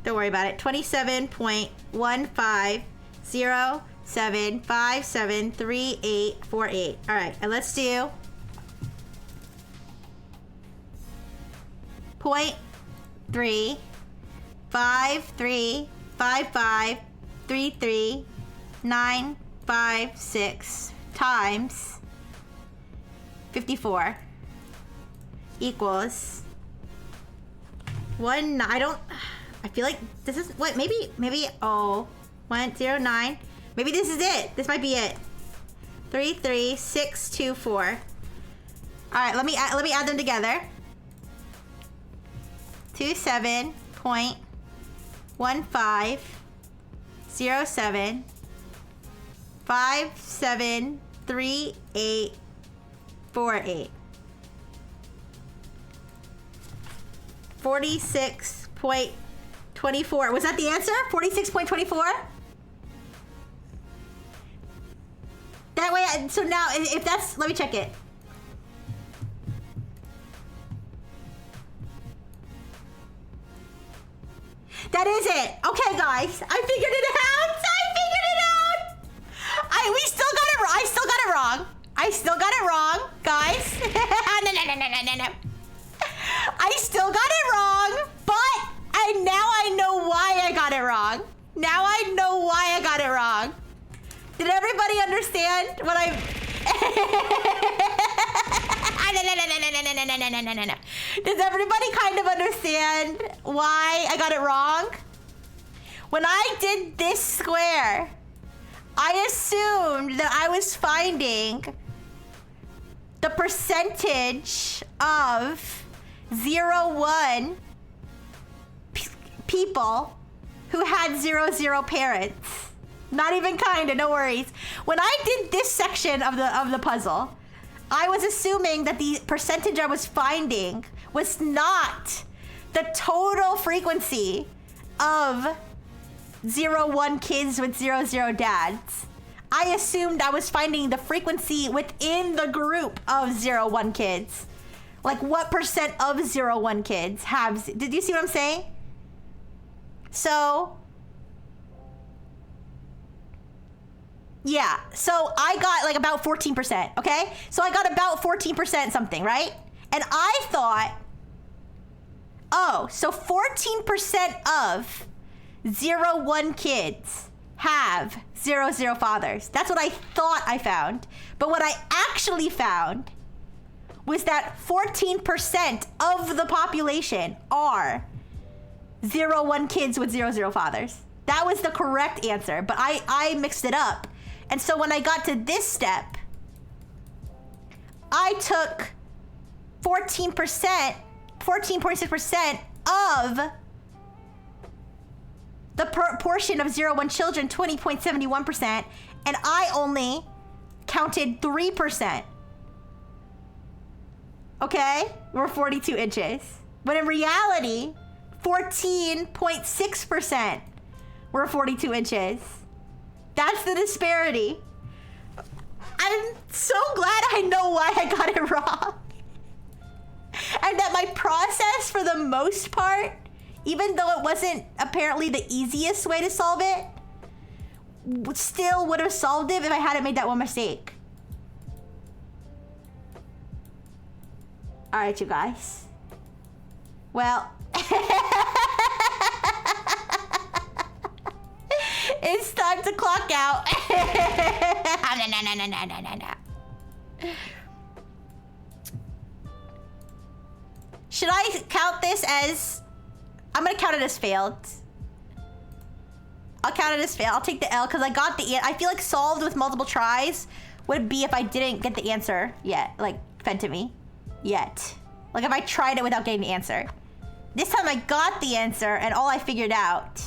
S1: Don't worry about it. 27.1507573848. All right, and let's do 0.3535533.956 times 54 equals I feel like this is what maybe 109. Maybe this is it. This might be it. 33624. All right, let me add them together. 27.1507573848. 46.24. Was that the answer? 46.24? That way, so now, if that's, let me check it. That is it. Okay, guys. I figured it out. We still got it wrong. I still got it wrong, guys. No. I still got it wrong, but now I know why I got it wrong. Did everybody understand what I... No. Does everybody kind of understand why I got it wrong? When I did this square, I assumed that I was finding the percentage of 0-1 people who had 0-0 parents. Not even kinda, no worries. When I did this section of the puzzle, I was assuming that the percentage I was finding was not the total frequency of 0-1 kids with 0-0 dads. I assumed I was finding the frequency within the group of 0-1 kids. Like what percent of 0-1 kids have... Did you see what I'm saying? So... yeah, so I got like about 14%, okay? So I got about 14% something, right? And I thought, oh, so 14% of 0-1 kids have 0-0 fathers. That's what I thought I found. But what I actually found was that 14% of the population are 0-1 kids with 0-0 fathers. That was the correct answer, but I mixed it up. And so when I got to this step, I took 14.6% of the portion of 0-1 children, 20.71%, and I only counted 3%. Okay? We're 42 inches. But in reality, 14.6% were 42 inches. That's the disparity. I'm so glad I know why I got it wrong. And that my process, for the most part, even though it wasn't apparently the easiest way to solve it, still would have solved it if I hadn't made that one mistake. All right, you guys. Well, it's time to clock out. Should I count this as... I'm gonna count it as failed. I'll count it as failed. I'll take the L because I got the... I feel like solved with multiple tries would be if I didn't get the answer yet. Like, fed to me. Yet. Like, if I tried it without getting the answer. This time I got the answer and all I figured out...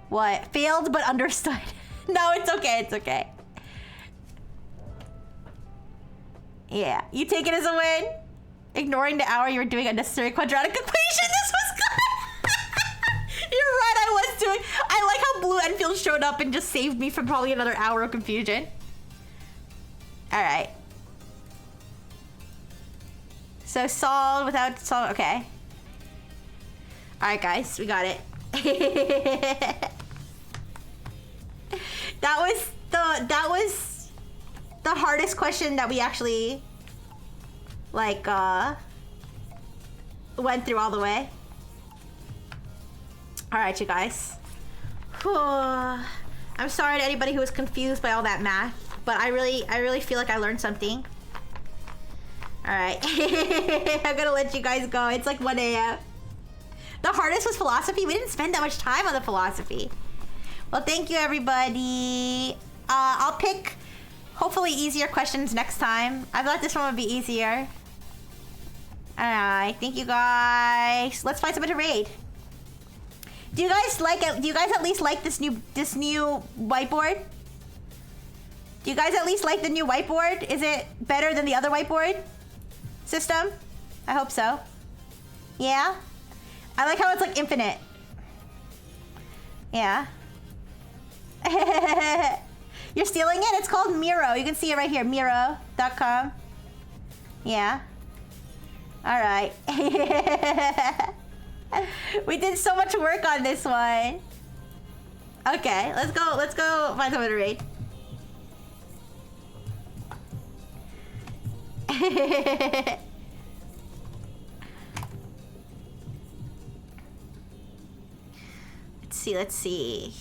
S1: What? Failed but understood. No, it's okay. It's okay. Yeah. You take it as a win? Ignoring the hour you were doing unnecessary quadratic equation. This was good. You're right. I was doing... I like how Blue Enfield showed up and just saved me from probably another hour of confusion. All right. So solve without solve. Okay. All right, guys. We got it. That was the hardest question that we actually like went through all the way. All right, you guys. I'm sorry to anybody who was confused by all that math, but I really feel like I learned something. All right. I'm gonna let you guys go. It's like 1 a.m. The hardest was philosophy. We didn't spend that much time on the philosophy. Well, thank you, everybody. I'll pick hopefully easier questions next time. I thought this one would be easier. All right, thank you guys. Let's find somebody to raid. Do you guys like it? Do you guys at least like this new whiteboard? Do you guys at least like the new whiteboard? Is it better than the other whiteboard system? I hope so. Yeah? I like how it's like infinite. Yeah. You're stealing it? It's called Miro. You can see it right here. Miro.com. Yeah. All right. We did so much work on this one. Okay, let's go find someone to raid. Let's see.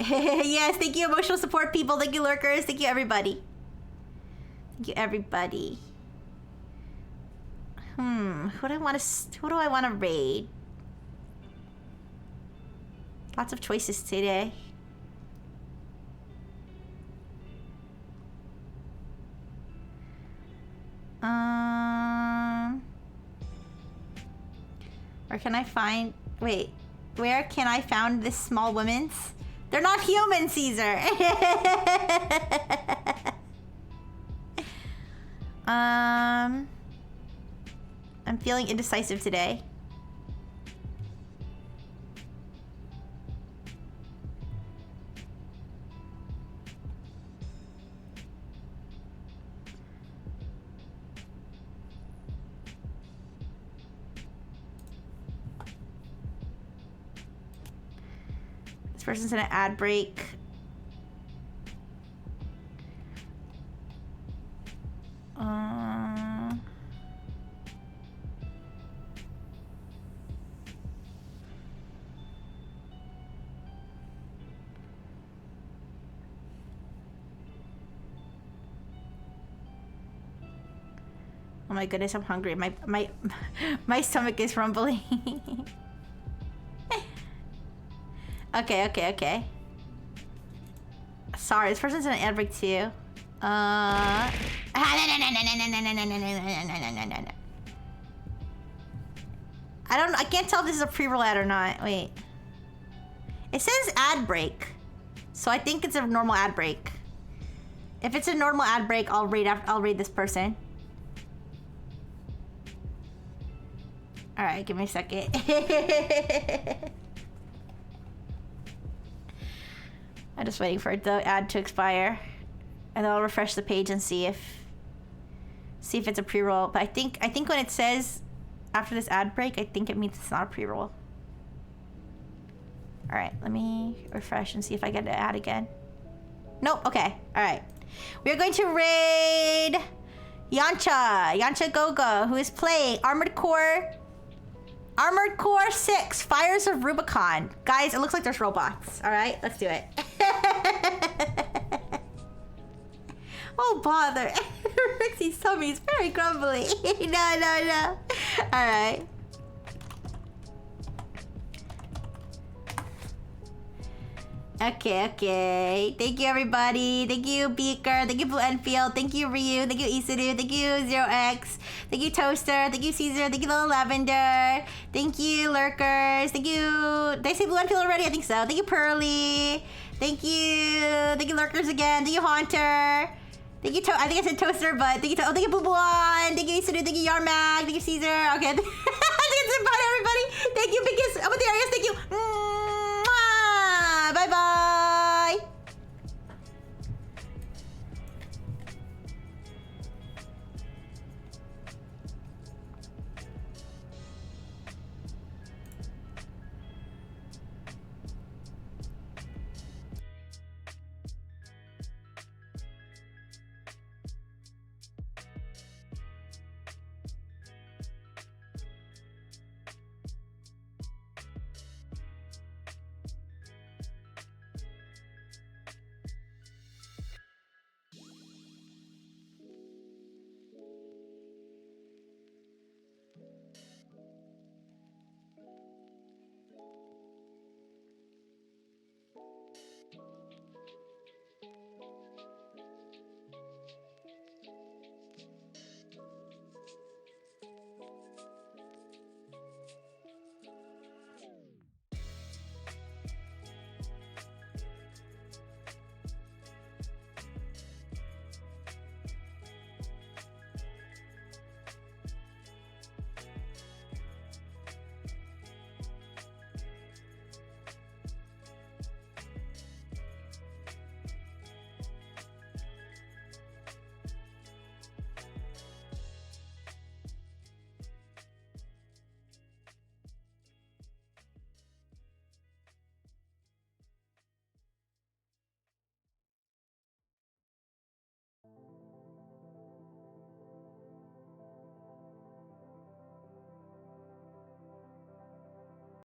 S1: Yes, thank you, emotional support people. Thank you, lurkers. Thank you, everybody. Who do I want to raid? Lots of choices today. Where can I find this small women's? They're not human, Caesar. I'm feeling indecisive today. This person's in an ad break. Oh my goodness, I'm hungry. My stomach is rumbling. Okay. Sorry, this person's in an ad break too. I can't tell if this is a pre-roll ad or not. Wait. It says ad break. So I think it's a normal ad break. If it's a normal ad break, I'll read this person. All right, give me a second. I'm just waiting for the ad to expire. And then I'll refresh the page and see if it's a pre-roll. But I think when it says after this ad break, I think it means it's not a pre-roll. All right, let me refresh and see if I get an ad again. Nope. Okay. All right. We are going to raid Yancha Gogo, who is playing Armored Core 6, Fires of Rubicon. Guys, it looks like there's robots. All right, let's do it. Oh, bother. Rixie's tummy is very grumbly. No. All right. Okay. Thank you, everybody. Thank you, Beaker. Thank you, Blue Enfield. Thank you, Ryu. Thank you, Isuru. Thank you, 0x. Thank you, Toaster. Thank you, Caesar. Thank you, Little Lavender. Thank you, Lurkers. Thank you... Did I say Blue Enfield already? I think so. Thank you, Pearly. Thank you, Lurkers again. Thank you, Haunter. Thank you, I think I said Toaster, but thank you, thank you, Bubuan. Thank you, Isuru. Thank you, Yarmag. Thank you, Caesar. Okay. I think it's bye, everybody. Thank you, Biggest. Amatarius. Thank you.